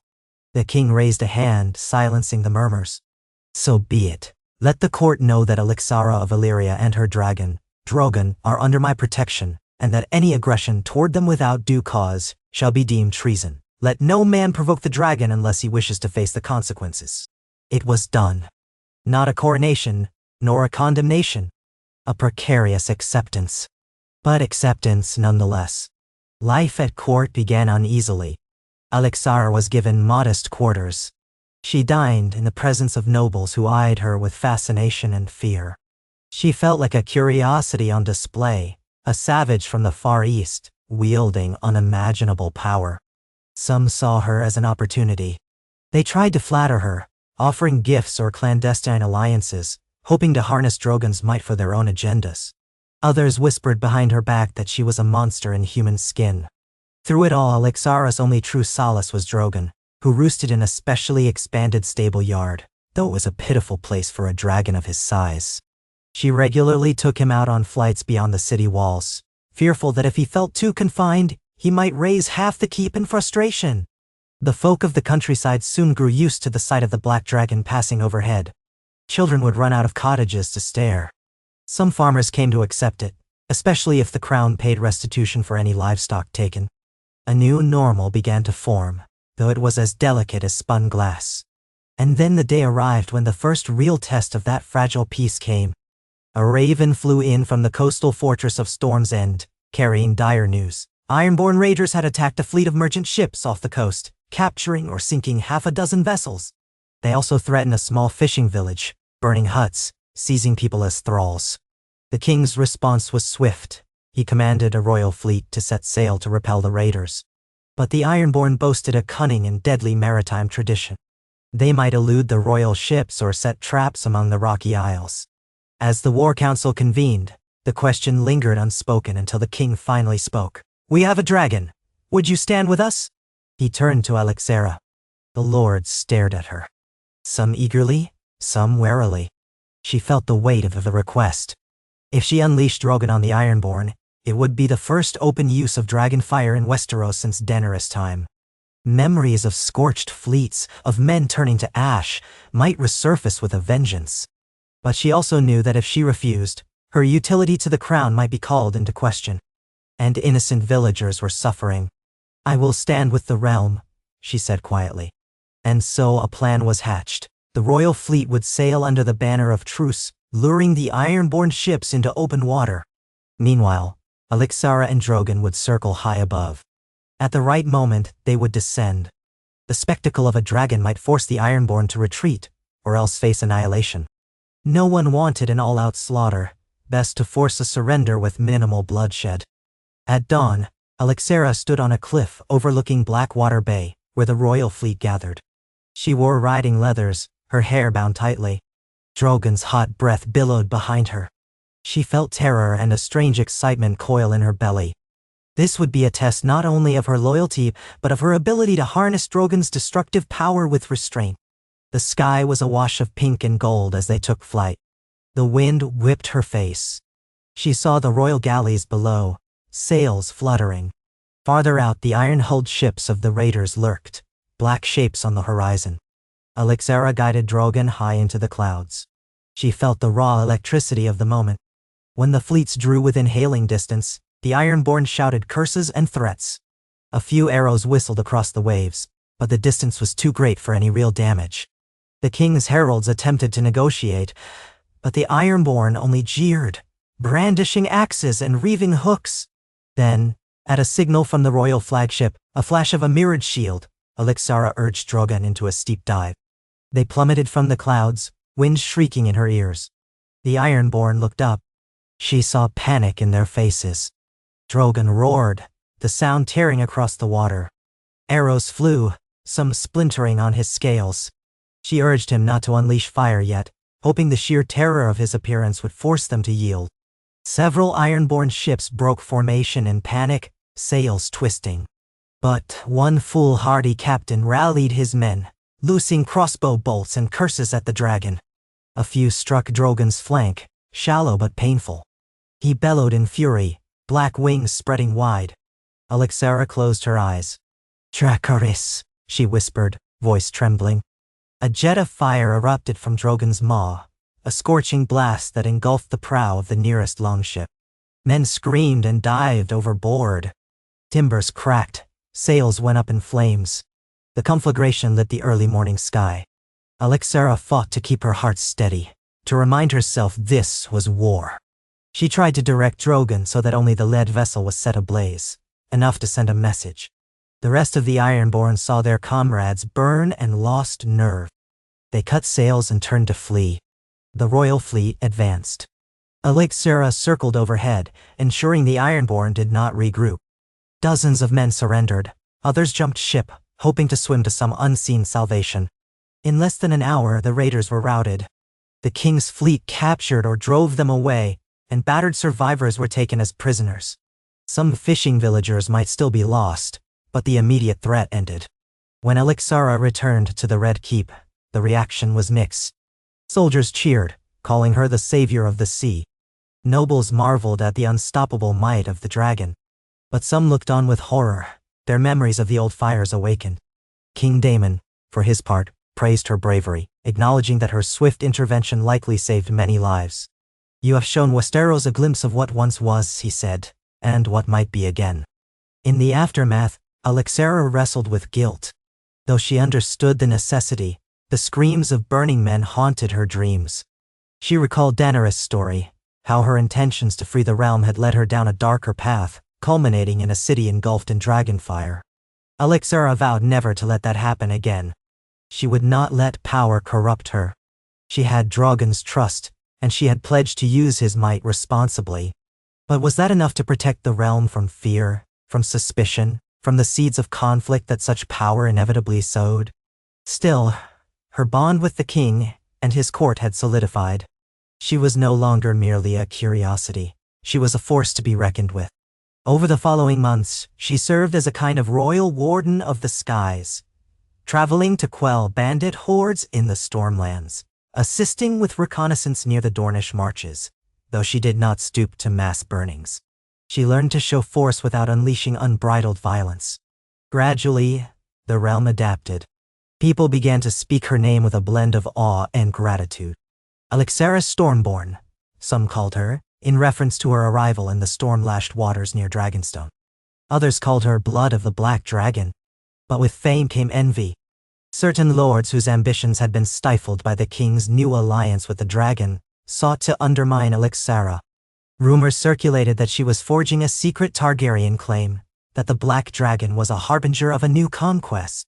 The king raised a hand, silencing the murmurs. So be it. Let the court know that Alexara of Valyria and her dragon, Drogon, are under my protection, and that any aggression toward them without due cause shall be deemed treason. Let no man provoke the dragon unless he wishes to face the consequences. It was done. Not a coronation, nor a condemnation. A precarious acceptance. But acceptance nonetheless. Life at court began uneasily. Alexara was given modest quarters. She dined in the presence of nobles who eyed her with fascination and fear. She felt like a curiosity on display, a savage from the Far East, wielding unimaginable power. Some saw her as an opportunity. They tried to flatter her, offering gifts or clandestine alliances, hoping to harness Drogon's might for their own agendas. Others whispered behind her back that she was a monster in human skin. Through it all, Alexara's only true solace was Drogon, who roosted in a specially expanded stable yard, though it was a pitiful place for a dragon of his size. She regularly took him out on flights beyond the city walls, fearful that if he felt too confined, he might raise half the keep in frustration. The folk of the countryside soon grew used to the sight of the black dragon passing overhead. Children would run out of cottages to stare. Some farmers came to accept it, especially if the crown paid restitution for any livestock taken. A new normal began to form, though it was as delicate as spun glass. And then the day arrived when the first real test of that fragile peace came. A raven flew in from the coastal fortress of Storm's End, carrying dire news. Ironborn raiders had attacked a fleet of merchant ships off the coast, capturing or sinking half a dozen vessels. They also threatened a small fishing village, burning huts, seizing people as thralls. The king's response was swift. He commanded a royal fleet to set sail to repel the raiders. But the Ironborn boasted a cunning and deadly maritime tradition. They might elude the royal ships or set traps among the rocky isles. As the war council convened, the question lingered unspoken until the king finally spoke. We have a dragon. Would you stand with us? He turned to Alexara. The lords stared at her. Some eagerly, some warily. She felt the weight of the request. If she unleashed Drogon on the Ironborn, it would be the first open use of dragon fire in Westeros since Daenerys' time. Memories of scorched fleets, of men turning to ash, might resurface with a vengeance. But she also knew that if she refused, her utility to the crown might be called into question. And innocent villagers were suffering. I will stand with the realm, she said quietly. And so a plan was hatched. The royal fleet would sail under the banner of truce, luring the Ironborn ships into open water. Meanwhile, Alexara and Drogon would circle high above. At the right moment, they would descend. The spectacle of a dragon might force the Ironborn to retreat, or else face annihilation. No one wanted an all-out slaughter, best to force a surrender with minimal bloodshed. At dawn, Alexara stood on a cliff overlooking Blackwater Bay, where the royal fleet gathered. She wore riding leathers, her hair bound tightly. Drogon's hot breath billowed behind her. She felt terror and a strange excitement coil in her belly. This would be a test not only of her loyalty, but of her ability to harness Drogon's destructive power with restraint. The sky was awash of pink and gold as they took flight. The wind whipped her face. She saw the royal galleys below, sails fluttering. Farther out, the iron-hulled ships of the raiders lurked, black shapes on the horizon. Alexara guided Drogon high into the clouds. She felt the raw electricity of the moment. When the fleets drew within hailing distance, the Ironborn shouted curses and threats. A few arrows whistled across the waves, but the distance was too great for any real damage. The king's heralds attempted to negotiate, but the Ironborn only jeered, brandishing axes and reeving hooks. Then, at a signal from the royal flagship, a flash of a mirrored shield, Alexara urged Drogon into a steep dive. They plummeted from the clouds, wind shrieking in her ears. The Ironborn looked up. She saw panic in their faces. Drogon roared, the sound tearing across the water. Arrows flew, some splintering on his scales. She urged him not to unleash fire yet, hoping the sheer terror of his appearance would force them to yield. Several Ironborn ships broke formation in panic, sails twisting. But one foolhardy captain rallied his men, loosing crossbow bolts and curses at the dragon. A few struck Drogon's flank, shallow but painful. He bellowed in fury, black wings spreading wide. Alexera closed her eyes. "Dracarys," she whispered, voice trembling. A jet of fire erupted from Drogon's maw, a scorching blast that engulfed the prow of the nearest longship. Men screamed and dived overboard. Timbers cracked, sails went up in flames. The conflagration lit the early morning sky. Alexera fought to keep her heart steady, to remind herself this was war. She tried to direct Drogon so that only the lead vessel was set ablaze, enough to send a message. The rest of the Ironborn saw their comrades burn and lost nerve. They cut sails and turned to flee. The royal fleet advanced. Alexera circled overhead, ensuring the Ironborn did not regroup. Dozens of men surrendered. Others jumped ship, hoping to swim to some unseen salvation. In less than an hour, the raiders were routed. The king's fleet captured or drove them away, and battered survivors were taken as prisoners. Some fishing villagers might still be lost, but the immediate threat ended. When Alexera returned to the Red Keep, the reaction was mixed. Soldiers cheered, calling her the savior of the sea. Nobles marveled at the unstoppable might of the dragon. But some looked on with horror, their memories of the old fires awakened. King Daemon, for his part, praised her bravery, acknowledging that her swift intervention likely saved many lives. "You have shown Westeros a glimpse of what once was," he said, "and what might be again." In the aftermath, Alexera wrestled with guilt. Though she understood the necessity, the screams of burning men haunted her dreams. She recalled Daenerys' story, how her intentions to free the realm had led her down a darker path, culminating in a city engulfed in dragonfire. Alexera vowed never to let that happen again. She would not let power corrupt her. She had Drogon's trust, and she had pledged to use his might responsibly. But was that enough to protect the realm from fear, from suspicion, from the seeds of conflict that such power inevitably sowed? Still, her bond with the king and his court had solidified. She was no longer merely a curiosity. She was a force to be reckoned with. Over the following months, she served as a kind of royal warden of the skies, traveling to quell bandit hordes in the Stormlands, assisting with reconnaissance near the Dornish marches, though she did not stoop to mass burnings. She learned to show force without unleashing unbridled violence. Gradually, the realm adapted. People began to speak her name with a blend of awe and gratitude. Alexera Stormborn, some called her, in reference to her arrival in the storm-lashed waters near Dragonstone. Others called her Blood of the Black Dragon. But with fame came envy. Certain lords whose ambitions had been stifled by the king's new alliance with the dragon sought to undermine Alexera. Rumors circulated that she was forging a secret Targaryen claim, that the Black Dragon was a harbinger of a new conquest.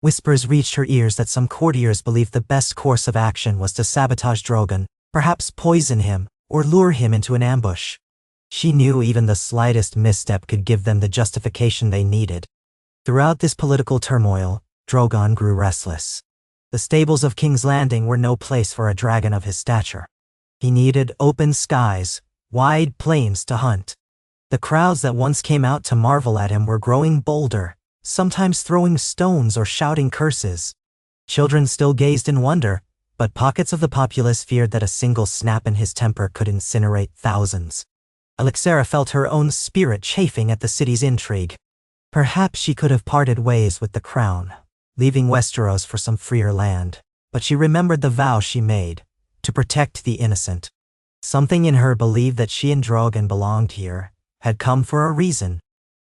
Whispers reached her ears that some courtiers believed the best course of action was to sabotage Drogon, perhaps poison him, or lure him into an ambush. She knew even the slightest misstep could give them the justification they needed. Throughout this political turmoil, Drogon grew restless. The stables of King's Landing were no place for a dragon of his stature. He needed open skies, wide plains to hunt. The crowds that once came out to marvel at him were growing bolder, sometimes throwing stones or shouting curses. Children still gazed in wonder, but pockets of the populace feared that a single snap in his temper could incinerate thousands. Alexera felt her own spirit chafing at the city's intrigue. Perhaps she could have parted ways with the crown, leaving Westeros for some freer land, but she remembered the vow she made, to protect the innocent. Something in her believed that she and Drogon belonged here, had come for a reason.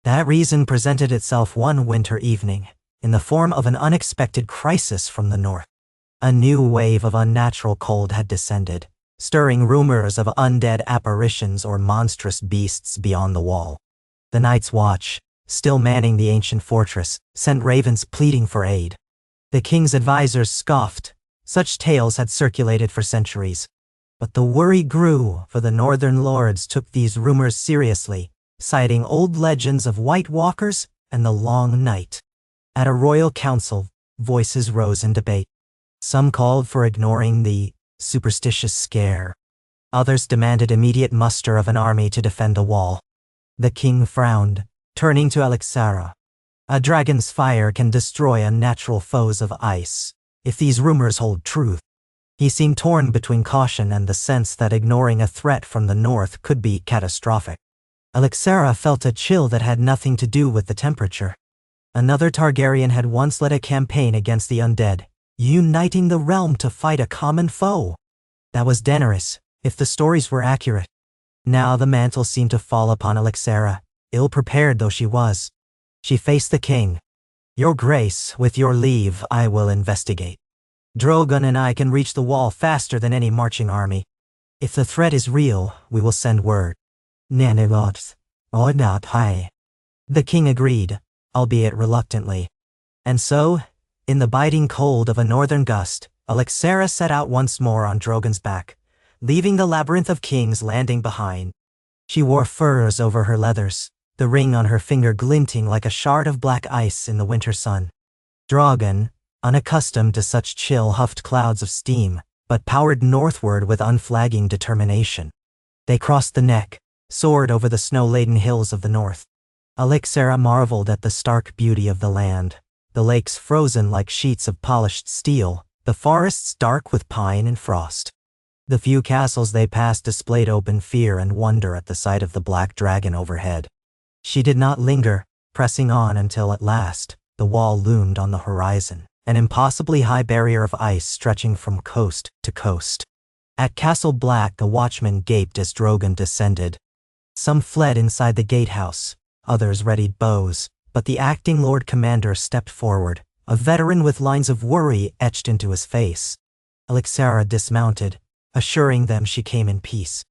That reason presented itself one winter evening, in the form of an unexpected crisis from the north. A new wave of unnatural cold had descended, stirring rumors of undead apparitions or monstrous beasts beyond the wall. The Night's Watch, still manning the ancient fortress, sent ravens pleading for aid. The king's advisors scoffed. Such tales had circulated for centuries. But the worry grew, for the northern lords took these rumors seriously, citing old legends of White Walkers and the Long Night. At a royal council, voices rose in debate. Some called for ignoring the superstitious scare. Others demanded immediate muster of an army to defend the wall. The king frowned, turning to Alexera. A dragon's fire can destroy unnatural foes of ice, if these rumors hold truth. He seemed torn between caution and the sense that ignoring a threat from the north could be catastrophic. Alexera felt a chill that had nothing to do with the temperature. Another Targaryen had once led a campaign against the undead, uniting the realm to fight a common foe. That was Daenerys, if the stories were accurate. Now the mantle seemed to fall upon Alexera, ill-prepared though she was. She faced the king. "Your grace, with your leave, I will investigate. Drogon and I can reach the wall faster than any marching army. If the threat is real, we will send word." The king agreed, albeit reluctantly. And so, in the biting cold of a northern gust, Alexera set out once more on Drogon's back, leaving the labyrinth of kings landing behind. She wore furs over her leathers, the ring on her finger glinting like a shard of black ice in the winter sun. Drogon, unaccustomed to such chill, huffed clouds of steam, but powered northward with unflagging determination. They crossed the neck, soared over the snow-laden hills of the north. Alexera marveled at the stark beauty of the land, the lakes frozen like sheets of polished steel, the forests dark with pine and frost. The few castles they passed displayed open fear and wonder at the sight of the black dragon overhead. She did not linger, pressing on until at last, the wall loomed on the horizon, an impossibly high barrier of ice stretching from coast to coast. At Castle Black, the watchmen gaped as Drogon descended. Some fled inside the gatehouse, others readied bows, but the acting Lord Commander stepped forward, a veteran with lines of worry etched into his face. Alexera dismounted, assuring them she came in peace.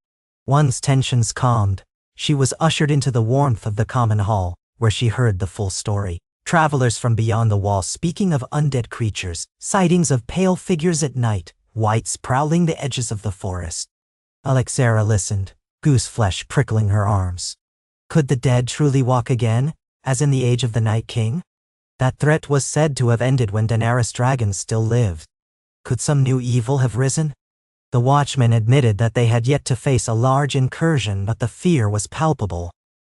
Once tensions calmed, she was ushered into the warmth of the common hall, where she heard the full story. Travelers from beyond the wall speaking of undead creatures, sightings of pale figures at night, whites prowling the edges of the forest. Alexera listened, goose flesh prickling her arms. Could the dead truly walk again, as in the age of the Night King? That threat was said to have ended when Daenerys' dragons still lived. Could some new evil have risen? The watchmen admitted that they had yet to face a large incursion, but the fear was palpable.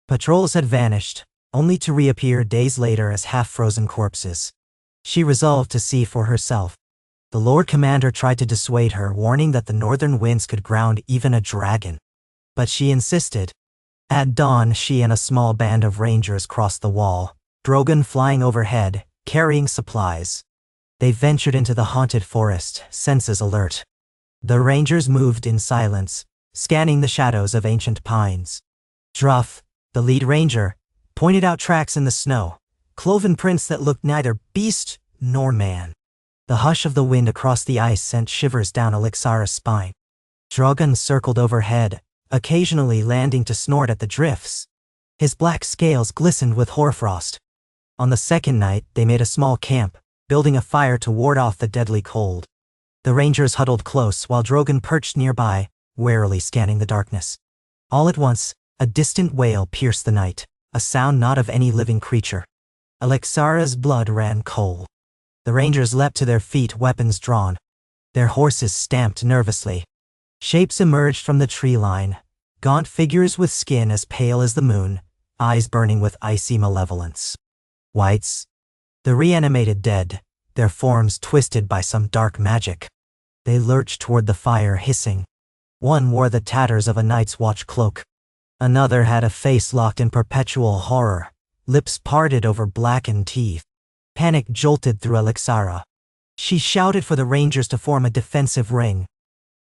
Patrols had vanished, only to reappear days later as half-frozen corpses. She resolved to see for herself. The Lord Commander tried to dissuade her, warning that the northern winds could ground even a dragon. But she insisted. At dawn, she and a small band of rangers crossed the wall, Drogon flying overhead, carrying supplies. They ventured into the haunted forest, senses alert. The rangers moved in silence, scanning the shadows of ancient pines. Druff, the lead ranger, pointed out tracks in the snow, cloven prints that looked neither beast nor man. The hush of the wind across the ice sent shivers down Alexera's spine. Drogon circled overhead, occasionally landing to snort at the drifts. His black scales glistened with hoarfrost. On the second night, they made a small camp, building a fire to ward off the deadly cold. The rangers huddled close while Drogon perched nearby, warily scanning the darkness. All at once, a distant wail pierced the night, a sound not of any living creature. Alexera's blood ran cold. The rangers leapt to their feet, weapons drawn. Their horses stamped nervously. Shapes emerged from the tree line, gaunt figures with skin as pale as the moon, eyes burning with icy malevolence. Whites, the reanimated dead, their forms twisted by some dark magic. They lurched toward the fire, hissing. One wore the tatters of a night's watch cloak. Another had a face locked in perpetual horror, lips parted over blackened teeth. Panic jolted through Alexera. She shouted for the rangers to form a defensive ring.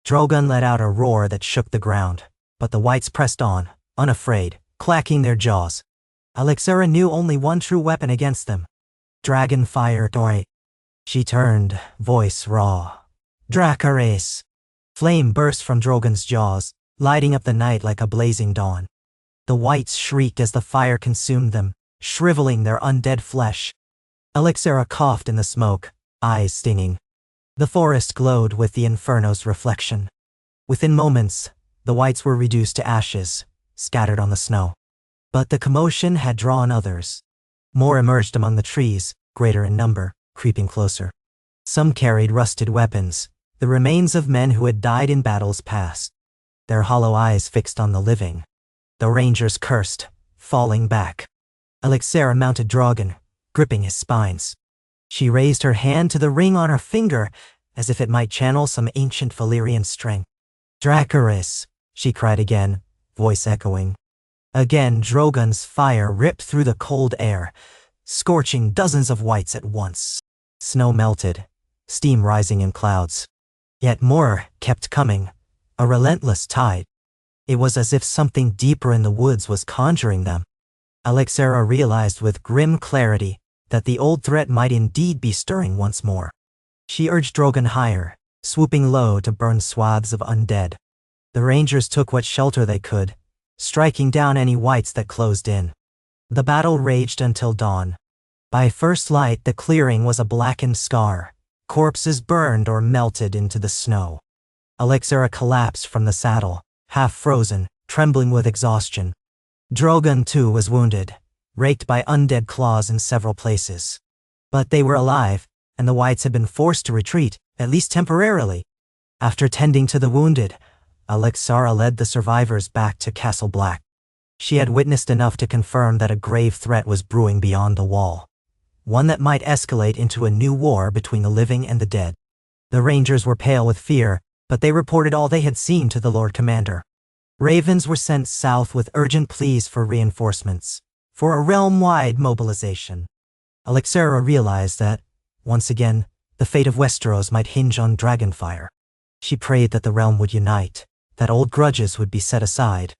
Drogon let out a roar that shook the ground, but the whites pressed on, unafraid, clacking their jaws. Alexera knew only one true weapon against them. Dragon fire. She turned, voice raw. Dracarys. Flame burst from Drogon's jaws, lighting up the night like a blazing dawn. The whites shrieked as the fire consumed them, shriveling their undead flesh. Alexera coughed in the smoke, eyes stinging. The forest glowed with the inferno's reflection. Within moments, the whites were reduced to ashes, scattered on the snow. But the commotion had drawn others. More emerged among the trees, greater in number, creeping closer. Some carried rusted weapons, the remains of men who had died in battles past. Their hollow eyes fixed on the living. The rangers cursed, falling back. Alexera mounted Drogon, gripping his spines. She raised her hand to the ring on her finger, as if it might channel some ancient Valyrian strength. "Dracarys," she cried again, voice echoing. Again, Drogon's fire ripped through the cold air, scorching dozens of wights at once. Snow melted, steam rising in clouds. Yet more kept coming, a relentless tide. It was as if something deeper in the woods was conjuring them. Alexera realized with grim clarity that the old threat might indeed be stirring once more. She urged Drogon higher, swooping low to burn swaths of undead. The Rangers took what shelter they could, striking down any wights that closed in. The battle raged until dawn. By first light, the clearing was a blackened scar. Corpses burned or melted into the snow. Alexera collapsed from the saddle, half frozen, trembling with exhaustion. Drogon, too, was wounded, raked by undead claws in several places. But they were alive, and the wights had been forced to retreat, at least temporarily. After tending to the wounded, Alexera led the survivors back to Castle Black. She had witnessed enough to confirm that a grave threat was brewing beyond the wall, one that might escalate into a new war between the living and the dead. The Rangers were pale with fear, but they reported all they had seen to the Lord Commander. Ravens were sent south with urgent pleas for reinforcements, for a realm-wide mobilization. Alexera realized that, once again, the fate of Westeros might hinge on dragonfire. She prayed that the realm would unite, that old grudges would be set aside.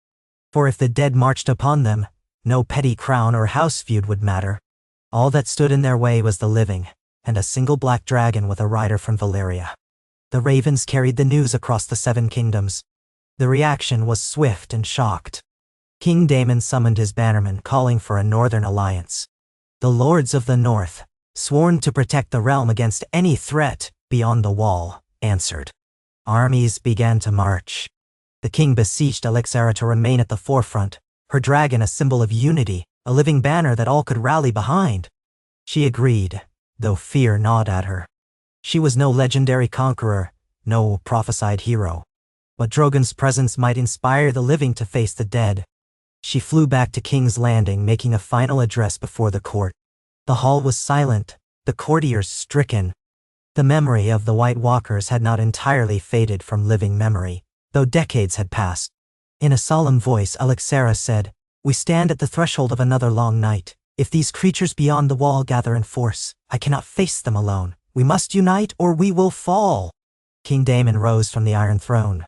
For if the dead marched upon them, no petty crown or house feud would matter. All that stood in their way was the living, and a single black dragon with a rider from Valyria. The ravens carried the news across the 7 kingdoms. The reaction was swift and shocked. King Daemon summoned his bannermen, calling for a northern alliance. The lords of the north, sworn to protect the realm against any threat beyond the wall, answered. Armies began to march. The king beseeched Alexera to remain at the forefront, her dragon a symbol of unity, a living banner that all could rally behind. She agreed, though fear gnawed at her. She was no legendary conqueror, no prophesied hero. But Drogon's presence might inspire the living to face the dead. She flew back to King's Landing, making a final address before the court. The hall was silent, the courtiers stricken. The memory of the White Walkers had not entirely faded from living memory, though decades had passed. In a solemn voice, Alexera said, "We stand at the threshold of another long night. If these creatures beyond the wall gather in force, I cannot face them alone. We must unite or we will fall." King Daemon rose from the Iron Throne.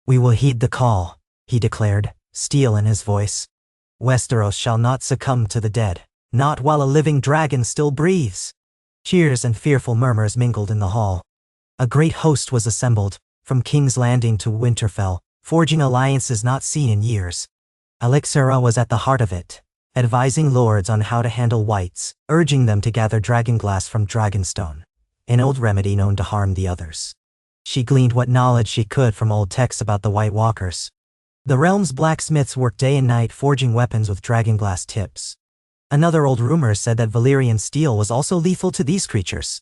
"We will heed the call," he declared, steel in his voice. "Westeros shall not succumb to the dead, not while a living dragon still breathes." Cheers and fearful murmurs mingled in the hall. A great host was assembled, from King's Landing to Winterfell, forging alliances not seen in years. Alexera was at the heart of it, advising lords on how to handle wights, urging them to gather dragonglass from Dragonstone, an old remedy known to harm the others. She gleaned what knowledge she could from old texts about the White Walkers. The realm's blacksmiths worked day and night forging weapons with dragonglass tips. Another old rumor said that Valyrian steel was also lethal to these creatures.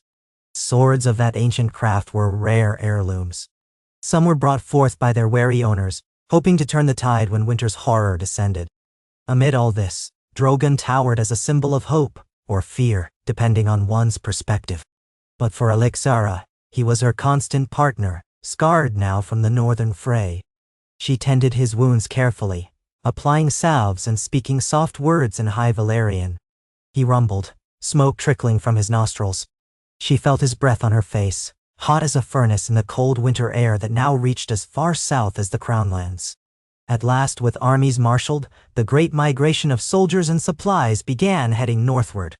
Swords of that ancient craft were rare heirlooms. Some were brought forth by their wary owners, hoping to turn the tide when winter's horror descended. Amid all this, Drogon towered as a symbol of hope, or fear, depending on one's perspective. But for Alexera, he was her constant partner, scarred now from the northern fray. She tended his wounds carefully, applying salves and speaking soft words in High Valyrian. He rumbled, smoke trickling from his nostrils. She felt his breath on her face, hot as a furnace in the cold winter air that now reached as far south as the Crownlands. At last, with armies marshaled, the great migration of soldiers and supplies began heading northward.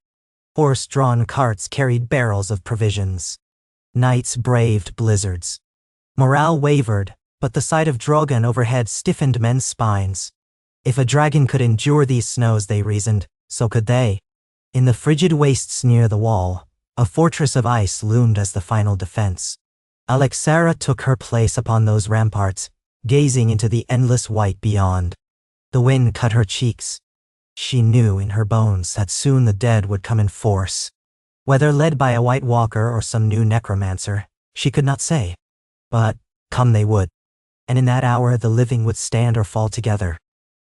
Horse-drawn carts carried barrels of provisions. Knights braved blizzards. Morale wavered, but the sight of Drogon overhead stiffened men's spines. If a dragon could endure these snows, they reasoned, so could they. In the frigid wastes near the wall, a fortress of ice loomed as the final defense. Alexera took her place upon those ramparts, gazing into the endless white beyond. The wind cut her cheeks. She knew in her bones that soon the dead would come in force. Whether led by a White Walker or some new necromancer, she could not say. But come they would. And in that hour the living would stand or fall together.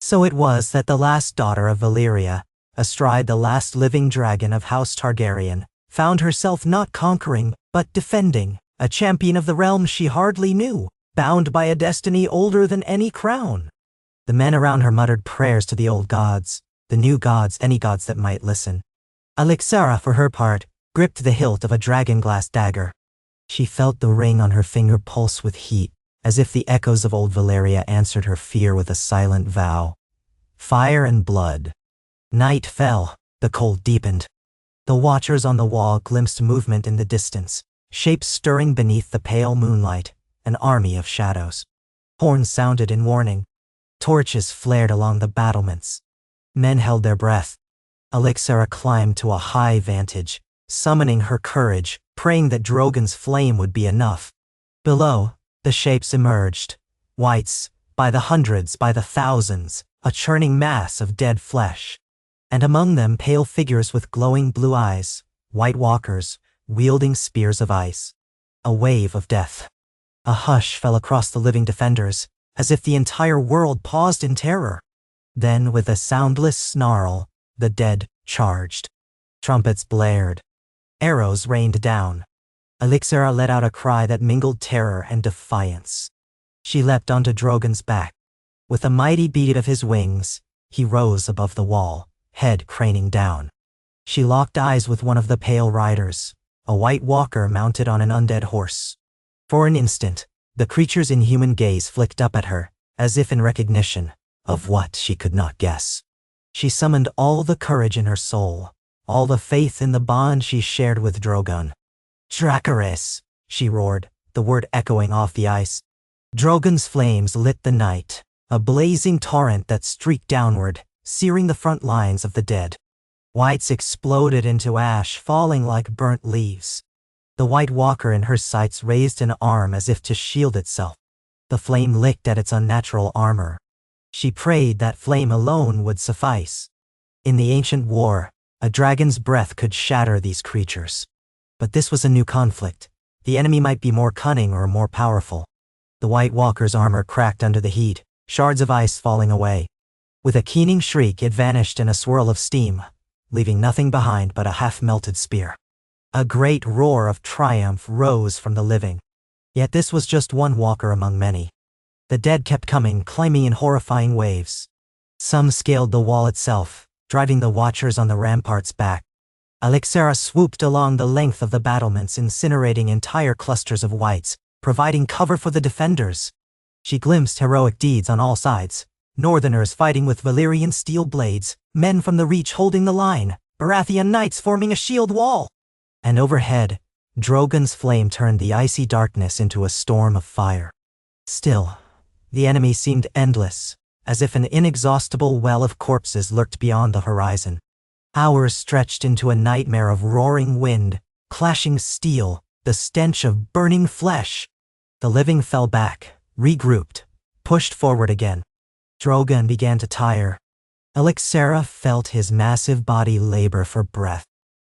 So it was that the last daughter of Valyria, astride the last living dragon of House Targaryen, found herself not conquering, but defending, a champion of the realm she hardly knew, bound by a destiny older than any crown. The men around her muttered prayers to the old gods, the new gods, any gods that might listen. Alixara, for her part, gripped the hilt of a dragonglass dagger. She felt the ring on her finger pulse with heat, as if the echoes of old Valyria answered her fear with a silent vow. Fire and blood. Night fell, the cold deepened. The watchers on the wall glimpsed movement in the distance, shapes stirring beneath the pale moonlight, an army of shadows. Horns sounded in warning. Torches flared along the battlements. Men held their breath. Alixara climbed to a high vantage, summoning her courage, praying that Drogon's flame would be enough. Below, the shapes emerged. Whites, by the hundreds, by the thousands, a churning mass of dead flesh. And among them pale figures with glowing blue eyes, white walkers, wielding spears of ice. A wave of death. A hush fell across the living defenders, as if the entire world paused in terror. Then, with a soundless snarl, the dead charged. Trumpets blared. Arrows rained down. Alixara let out a cry that mingled terror and defiance. She leapt onto Drogon's back. With a mighty beat of his wings, he rose above the wall, head craning down. She locked eyes with one of the pale riders, a white walker mounted on an undead horse. For an instant, the creature's inhuman gaze flicked up at her, as if in recognition of what she could not guess. She summoned all the courage in her soul, all the faith in the bond she shared with Drogon. Dracarys, she roared, the word echoing off the ice. Drogon's flames lit the night, a blazing torrent that streaked downward, searing the front lines of the dead. Whites exploded into ash, falling like burnt leaves. The White Walker in her sights raised an arm as if to shield itself. The flame licked at its unnatural armor. She prayed that flame alone would suffice. In the ancient war, a dragon's breath could shatter these creatures. But this was a new conflict. The enemy might be more cunning or more powerful. The White Walker's armor cracked under the heat, shards of ice falling away. With a keening shriek, it vanished in a swirl of steam, leaving nothing behind but a half-melted spear. A great roar of triumph rose from the living. Yet this was just one walker among many. The dead kept coming, climbing in horrifying waves. Some scaled the wall itself, driving the watchers on the ramparts back. Alixara swooped along the length of the battlements, incinerating entire clusters of whites, providing cover for the defenders. She glimpsed heroic deeds on all sides. Northerners fighting with Valyrian steel blades, men from the Reach holding the line, Baratheon knights forming a shield wall. And overhead, Drogon's flame turned the icy darkness into a storm of fire. Still, the enemy seemed endless, as if an inexhaustible well of corpses lurked beyond the horizon. Hours stretched into a nightmare of roaring wind, clashing steel, the stench of burning flesh. The living fell back, regrouped, pushed forward again. Drogon began to tire. Alixara felt his massive body labor for breath.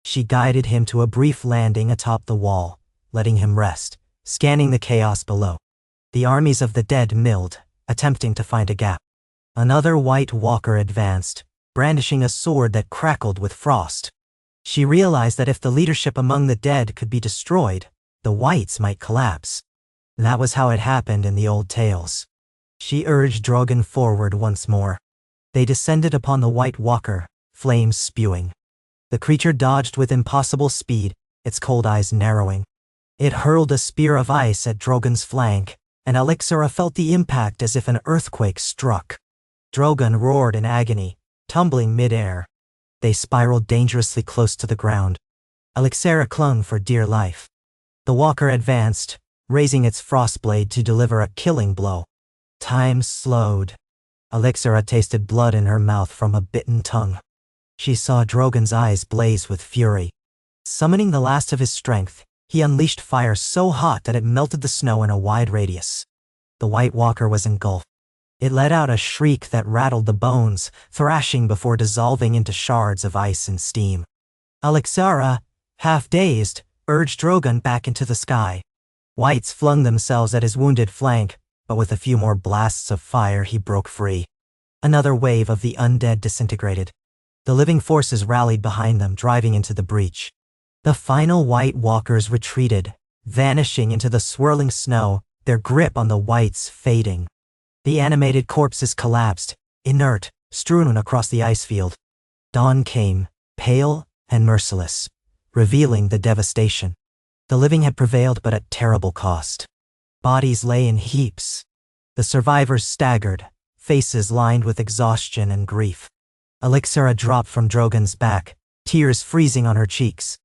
She guided him to a brief landing atop the wall, letting him rest, scanning the chaos below. The armies of the dead milled, attempting to find a gap. Another White Walker advanced, brandishing a sword that crackled with frost. She realized that if the leadership among the dead could be destroyed, the Whites might collapse. That was how it happened in the old tales. She urged Drogon forward once more. They descended upon the White Walker, flames spewing. The creature dodged with impossible speed, its cold eyes narrowing. It hurled a spear of ice at Drogon's flank, and Alixara felt the impact as if an earthquake struck. Drogon roared in agony, tumbling mid-air. They spiraled dangerously close to the ground. Alixara clung for dear life. The walker advanced, raising its frostblade to deliver a killing blow. Time slowed. Alixara tasted blood in her mouth from a bitten tongue. She saw Drogon's eyes blaze with fury. Summoning the last of his strength, he unleashed fire so hot that it melted the snow in a wide radius. The White Walker was engulfed. It let out a shriek that rattled the bones, thrashing before dissolving into shards of ice and steam. Alixara, half-dazed, urged Drogon back into the sky. Whites flung themselves at his wounded flank, but with a few more blasts of fire he broke free. Another wave of the undead disintegrated. The living forces rallied behind them, driving into the breach. The final White Walkers retreated, vanishing into the swirling snow, their grip on the whites fading. The animated corpses collapsed, inert, strewn across the ice field. Dawn came, pale and merciless, revealing the devastation. The living had prevailed, but at terrible cost. Bodies lay in heaps. The survivors staggered, faces lined with exhaustion and grief. Elixira dropped from Drogon's back, tears freezing on her cheeks.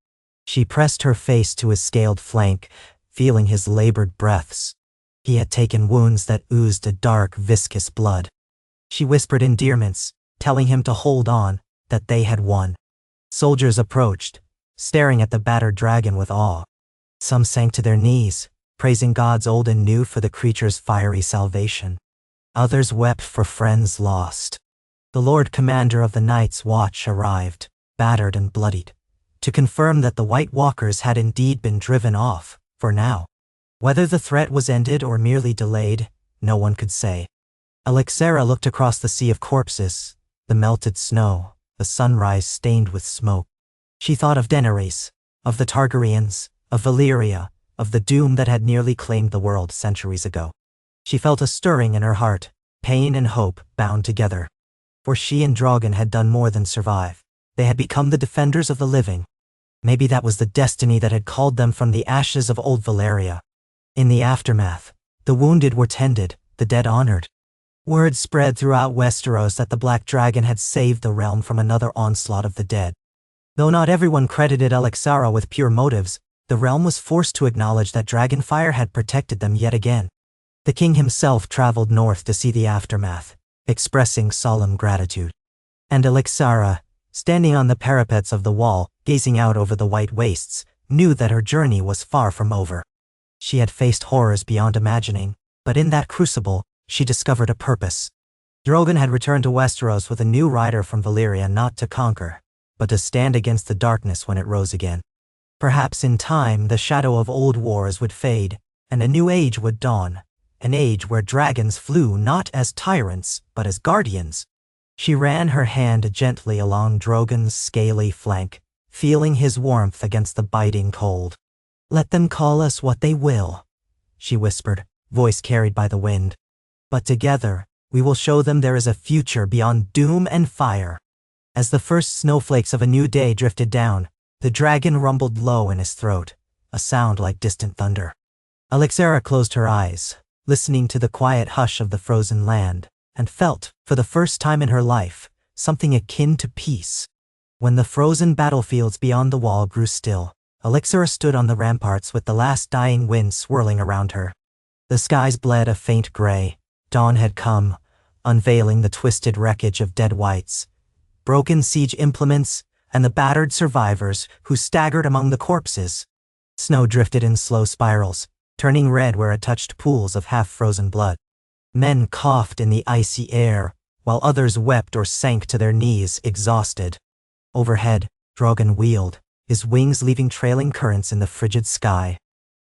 She pressed her face to his scaled flank, feeling his labored breaths. He had taken wounds that oozed a dark, viscous blood. She whispered endearments, telling him to hold on, that they had won. Soldiers approached, staring at the battered dragon with awe. Some sank to their knees, praising gods old and new for the creature's fiery salvation. Others wept for friends lost. The Lord Commander of the Night's Watch arrived, battered and bloodied, to confirm that the White Walkers had indeed been driven off, for now. Whether the threat was ended or merely delayed, no one could say. Elixira looked across the sea of corpses, the melted snow, the sunrise stained with smoke. She thought of Daenerys, of the Targaryens, of Valyria, of the doom that had nearly claimed the world centuries ago. She felt a stirring in her heart, pain and hope bound together. For she and Drogon had done more than survive. They had become the defenders of the living. Maybe that was the destiny that had called them from the ashes of old Valyria. In the aftermath, the wounded were tended, the dead honored. Word spread throughout Westeros that the Black Dragon had saved the realm from another onslaught of the dead. Though not everyone credited Elixira with pure motives, the realm was forced to acknowledge that Dragonfire had protected them yet again. The king himself traveled north to see the aftermath, expressing solemn gratitude. And Elixira, standing on the parapets of the wall, gazing out over the white wastes, knew that her journey was far from over. She had faced horrors beyond imagining, but in that crucible, she discovered a purpose. Drogon had returned to Westeros with a new rider from Valyria, not to conquer, but to stand against the darkness when it rose again. Perhaps in time the shadow of old wars would fade, and a new age would dawn, an age where dragons flew not as tyrants, but as guardians. She ran her hand gently along Drogon's scaly flank, feeling his warmth against the biting cold. "Let them call us what they will," she whispered, voice carried by the wind. "But together, we will show them there is a future beyond doom and fire." As the first snowflakes of a new day drifted down, the dragon rumbled low in his throat, a sound like distant thunder. Elixira closed her eyes, listening to the quiet hush of the frozen land, and felt, for the first time in her life, something akin to peace. When the frozen battlefields beyond the wall grew still, Elixira stood on the ramparts with the last dying wind swirling around her. The skies bled a faint gray. Dawn had come, unveiling the twisted wreckage of dead whites, broken siege implements, and the battered survivors who staggered among the corpses. Snow drifted in slow spirals, turning red where it touched pools of half-frozen blood. Men coughed in the icy air, while others wept or sank to their knees, exhausted. Overhead, Drogon wheeled, his wings leaving trailing currents in the frigid sky.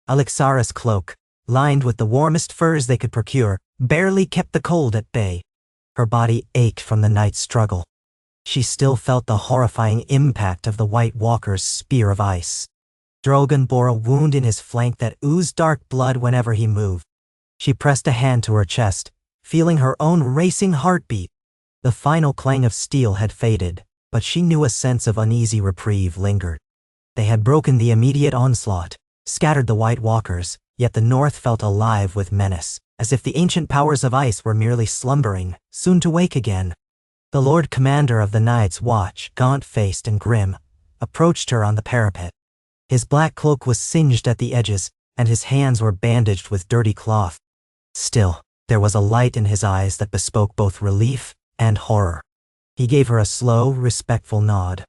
Elixira's cloak, lined with the warmest furs they could procure, barely kept the cold at bay. Her body ached from the night's struggle. She still felt the horrifying impact of the White Walker's spear of ice. Drogon bore a wound in his flank that oozed dark blood whenever he moved. She pressed a hand to her chest, feeling her own racing heartbeat. The final clang of steel had faded, but she knew a sense of uneasy reprieve lingered. They had broken the immediate onslaught, scattered the White Walkers, yet the north felt alive with menace, as if the ancient powers of ice were merely slumbering, soon to wake again. The Lord Commander of the Night's Watch, gaunt-faced and grim, approached her on the parapet. His black cloak was singed at the edges, and his hands were bandaged with dirty cloth. Still, there was a light in his eyes that bespoke both relief and horror. He gave her a slow, respectful nod.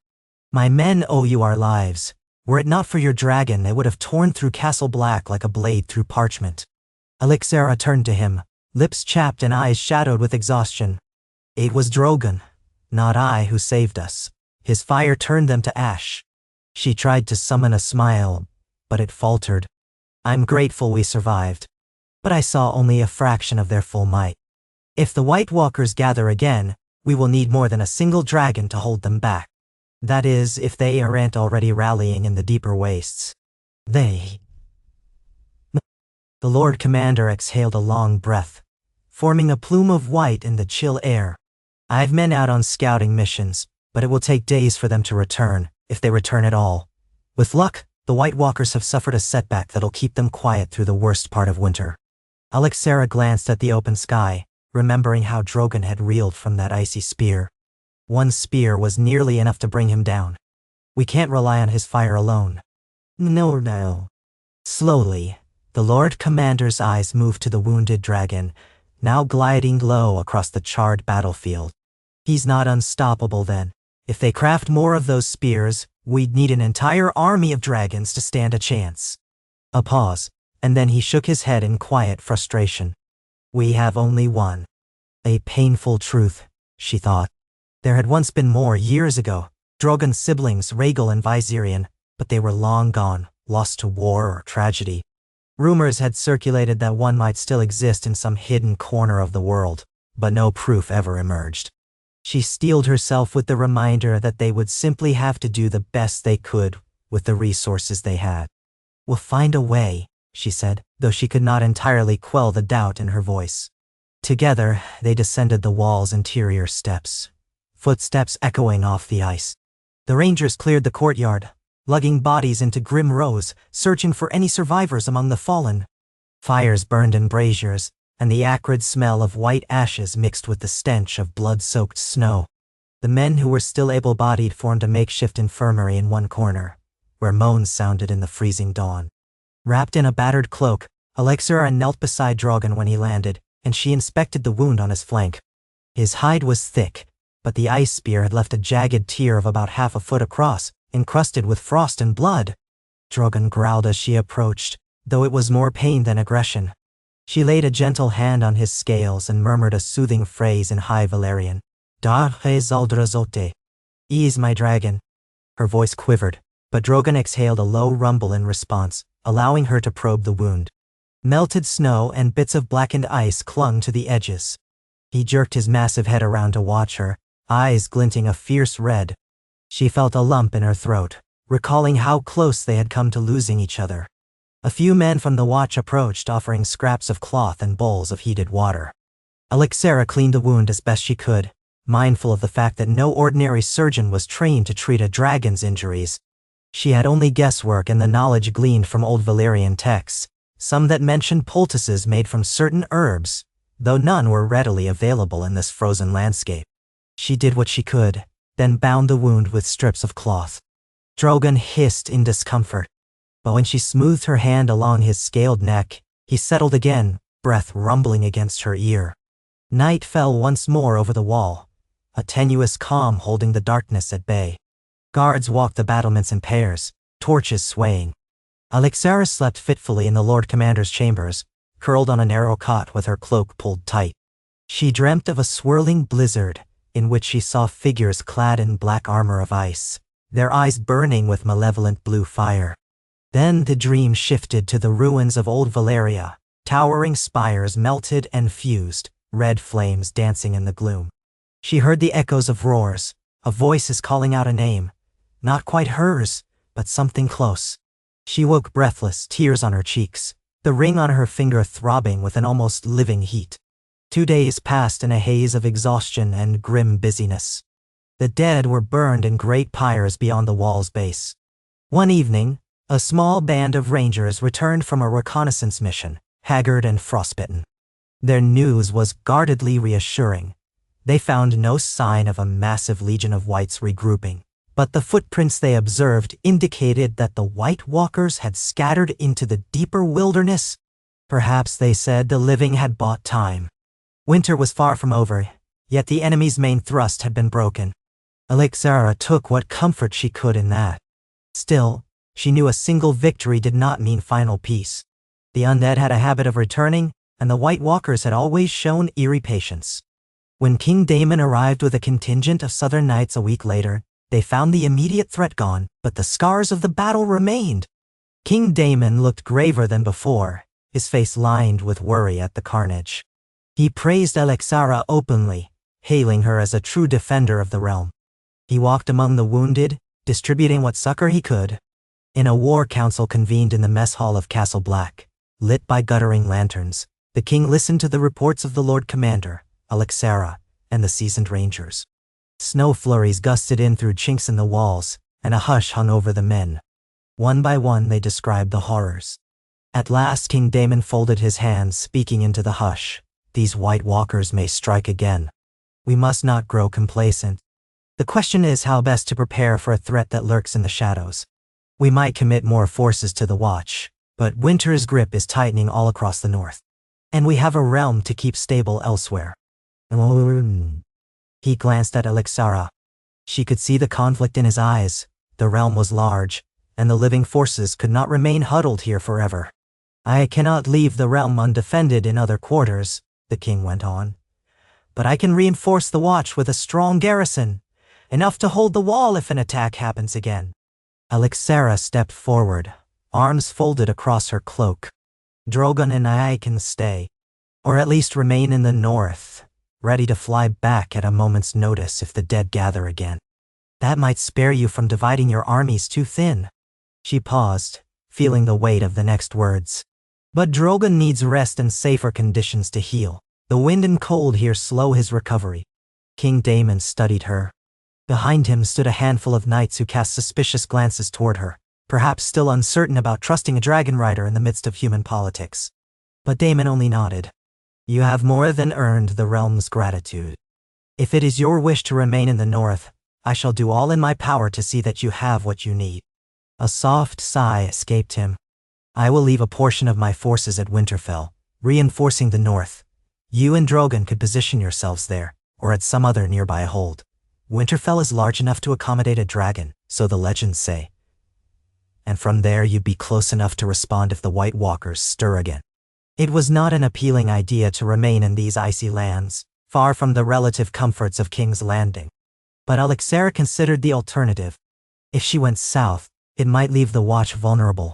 "My men owe you our lives. Were it not for your dragon, it would have torn through Castle Black like a blade through parchment." Elixira turned to him, lips chapped and eyes shadowed with exhaustion. "It was Drogon, not I, who saved us. His fire turned them to ash." She tried to summon a smile, but it faltered. "I'm grateful we survived, but I saw only a fraction of their full might. If the White Walkers gather again, We will need more than a single dragon to hold them back. That is, if they aren't already rallying in the deeper wastes. The Lord Commander exhaled a long breath, forming a plume of white in the chill air. I've men out on scouting missions, but it will take days for them to return, if they return at all. With luck, the White Walkers have suffered a setback that'll keep them quiet through the worst part of winter. Alexera glanced at the open sky, remembering how Drogon had reeled from that icy spear. One spear was nearly enough to bring him down. We can't rely on his fire alone. No. Slowly, the Lord Commander's eyes moved to the wounded dragon, now gliding low across the charred battlefield. He's not unstoppable then. If they craft more of those spears, we'd need an entire army of dragons to stand a chance. A pause, and then he shook his head in quiet frustration. We have only one. A painful truth, she thought. There had once been more years ago, Drogon's siblings Rhaegal and Viserion, but they were long gone, lost to war or tragedy. Rumors had circulated that one might still exist in some hidden corner of the world, but no proof ever emerged. She steeled herself with the reminder that they would simply have to do the best they could with the resources they had. We'll find a way, she said, though she could not entirely quell the doubt in her voice. Together, they descended the wall's interior steps, footsteps echoing off the ice. The rangers cleared the courtyard, lugging bodies into grim rows, searching for any survivors among the fallen. Fires burned in braziers, and the acrid smell of white ashes mixed with the stench of blood-soaked snow. The men who were still able-bodied formed a makeshift infirmary in one corner, where moans sounded in the freezing dawn. Wrapped in a battered cloak, Alexera knelt beside Drogon when he landed, and she inspected the wound on his flank. His hide was thick, but the ice spear had left a jagged tear of about half a foot across, encrusted with frost and blood. Drogon growled as she approached, though it was more pain than aggression. She laid a gentle hand on his scales and murmured a soothing phrase in High Valyrian. Zaldrazote. Ease, my dragon. Her voice quivered, but Drogon exhaled a low rumble in response, allowing her to probe the wound. Melted snow and bits of blackened ice clung to the edges. He jerked his massive head around to watch her, eyes glinting a fierce red. She felt a lump in her throat, recalling how close they had come to losing each other. A few men from the watch approached, offering scraps of cloth and bowls of heated water. Alexera cleaned the wound as best she could, mindful of the fact that no ordinary surgeon was trained to treat a dragon's injuries. She had only guesswork and the knowledge gleaned from old Valyrian texts, some that mentioned poultices made from certain herbs, though none were readily available in this frozen landscape. She did what she could, then bound the wound with strips of cloth. Drogon hissed in discomfort, but when she smoothed her hand along his scaled neck, he settled again, breath rumbling against her ear. Night fell once more over the wall, a tenuous calm holding the darkness at bay. Guards walked the battlements in pairs, torches swaying. Alexera slept fitfully in the Lord Commander's chambers, curled on a narrow cot with her cloak pulled tight. She dreamt of a swirling blizzard, in which she saw figures clad in black armor of ice, their eyes burning with malevolent blue fire. Then the dream shifted to the ruins of old Valyria, towering spires melted and fused, red flames dancing in the gloom. She heard the echoes of roars, of voices calling out a name, not quite hers, but something close. She woke breathless, tears on her cheeks, the ring on her finger throbbing with an almost living heat. 2 days passed in a haze of exhaustion and grim busyness. The dead were burned in great pyres beyond the wall's base. One evening, a small band of rangers returned from a reconnaissance mission, haggard and frostbitten. Their news was guardedly reassuring. They found no sign of a massive legion of whites regrouping, but the footprints they observed indicated that the White Walkers had scattered into the deeper wilderness. Perhaps, they said, the living had bought time. Winter was far from over, yet the enemy's main thrust had been broken. Alexera took what comfort she could in that. Still, she knew a single victory did not mean final peace. The undead had a habit of returning, and the White Walkers had always shown eerie patience. When King Daemon arrived with a contingent of southern knights a week later, they found the immediate threat gone, but the scars of the battle remained. King Daemon looked graver than before, his face lined with worry at the carnage. He praised Alexera openly, hailing her as a true defender of the realm. He walked among the wounded, distributing what succor he could. In a war council convened in the mess hall of Castle Black, lit by guttering lanterns, the king listened to the reports of the Lord Commander, Alexera, and the seasoned rangers. Snow flurries gusted in through chinks in the walls, and a hush hung over the men. One by one they described the horrors. At last King Daemon folded his hands, speaking into the hush. These White Walkers may strike again. We must not grow complacent. The question is how best to prepare for a threat that lurks in the shadows. We might commit more forces to the watch, but winter's grip is tightening all across the north. And we have a realm to keep stable elsewhere. He glanced at Alexera. She could see the conflict in his eyes. The realm was large, and the living forces could not remain huddled here forever. I cannot leave the realm undefended in other quarters, the king went on. But I can reinforce the watch with a strong garrison, enough to hold the wall if an attack happens again. Alexera stepped forward, arms folded across her cloak. Drogon and I can stay, or at least remain in the north, ready to fly back at a moment's notice if the dead gather again. That might spare you from dividing your armies too thin. She paused, feeling the weight of the next words. But Drogon needs rest and safer conditions to heal. The wind and cold here slow his recovery. King Daemon studied her. Behind him stood a handful of knights who cast suspicious glances toward her, perhaps still uncertain about trusting a dragon rider in the midst of human politics. But Daemon only nodded. You have more than earned the realm's gratitude. If it is your wish to remain in the north, I shall do all in my power to see that you have what you need. A soft sigh escaped him. I will leave a portion of my forces at Winterfell, reinforcing the north. You and Drogon could position yourselves there, or at some other nearby hold. Winterfell is large enough to accommodate a dragon, so the legends say. And from there you'd be close enough to respond if the White Walkers stir again. It was not an appealing idea to remain in these icy lands, far from the relative comforts of King's Landing. But Alexera considered the alternative. If she went south, it might leave the watch vulnerable.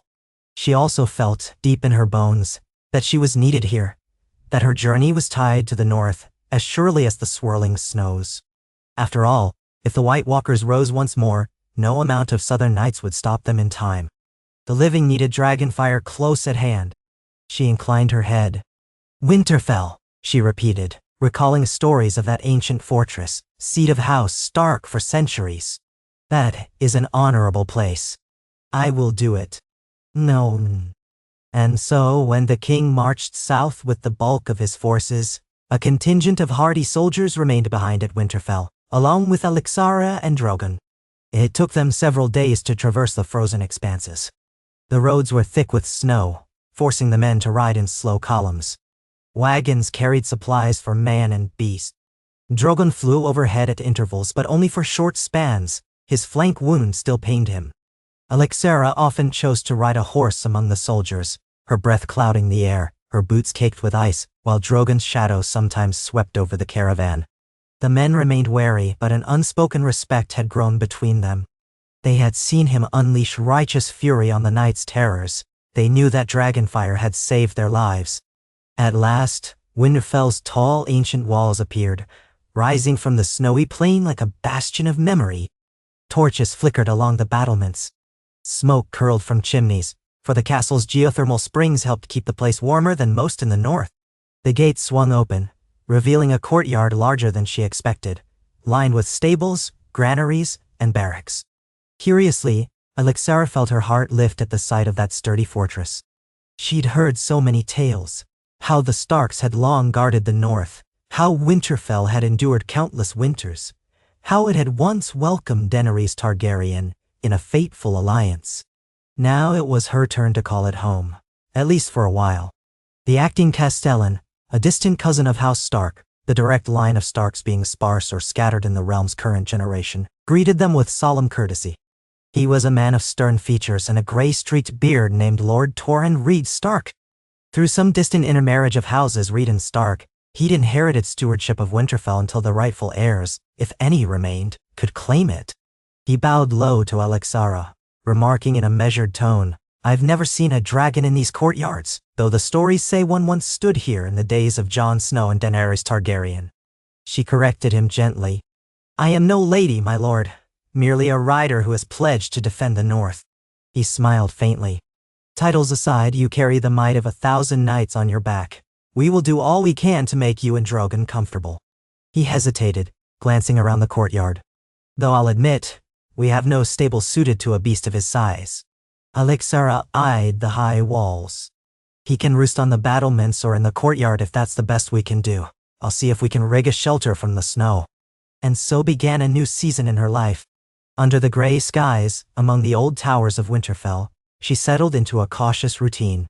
She also felt, deep in her bones, that she was needed here, that her journey was tied to the north, as surely as the swirling snows. After all, if the White Walkers rose once more, no amount of southern nights would stop them in time. The living needed dragonfire close at hand. She inclined her head. Winterfell, she repeated, recalling stories of that ancient fortress, seat of House Stark for centuries. That is an honorable place. I will do it. No. And so when the king marched south with the bulk of his forces, a contingent of hardy soldiers remained behind at Winterfell, along with Alexera and Drogon. It took them several days to traverse the frozen expanses. The roads were thick with snow, forcing the men to ride in slow columns. Wagons carried supplies for man and beast. Drogon flew overhead at intervals, but only for short spans. His flank wound still pained him. Alexera often chose to ride a horse among the soldiers, her breath clouding the air, her boots caked with ice, while Drogon's shadow sometimes swept over the caravan. The men remained wary, but an unspoken respect had grown between them. They had seen him unleash righteous fury on the night's terrors. They knew that dragonfire had saved their lives. At last, Winterfell's tall ancient walls appeared, rising from the snowy plain like a bastion of memory. Torches flickered along the battlements. Smoke curled from chimneys, for the castle's geothermal springs helped keep the place warmer than most in the north. The gates swung open, revealing a courtyard larger than she expected, lined with stables, granaries, and barracks. Curiously, Alexera felt her heart lift at the sight of that sturdy fortress. She'd heard so many tales, how the Starks had long guarded the north, how Winterfell had endured countless winters, how it had once welcomed Daenerys Targaryen in a fateful alliance. Now it was her turn to call it home, at least for a while. The acting Castellan, a distant cousin of House Stark, the direct line of Starks being sparse or scattered in the realm's current generation, greeted them with solemn courtesy. He was a man of stern features and a gray-streaked beard named Lord Torrhen Reed Stark. Through some distant intermarriage of houses Reed and Stark, he'd inherited stewardship of Winterfell until the rightful heirs, if any remained, could claim it. He bowed low to Alexera, remarking in a measured tone, I've never seen a dragon in these courtyards, though the stories say one once stood here in the days of Jon Snow and Daenerys Targaryen. She corrected him gently. I am no lady, my lord, merely a rider who has pledged to defend the North. He smiled faintly. Titles aside, you carry the might of 1,000 knights on your back. We will do all we can to make you and Drogon comfortable. He hesitated, glancing around the courtyard. Though I'll admit, we have no stable suited to a beast of his size. Alexara eyed the high walls. He can roost on the battlements or in the courtyard if that's the best we can do. I'll see if we can rig a shelter from the snow. And so began a new season in her life. Under the gray skies, among the old towers of Winterfell, she settled into a cautious routine.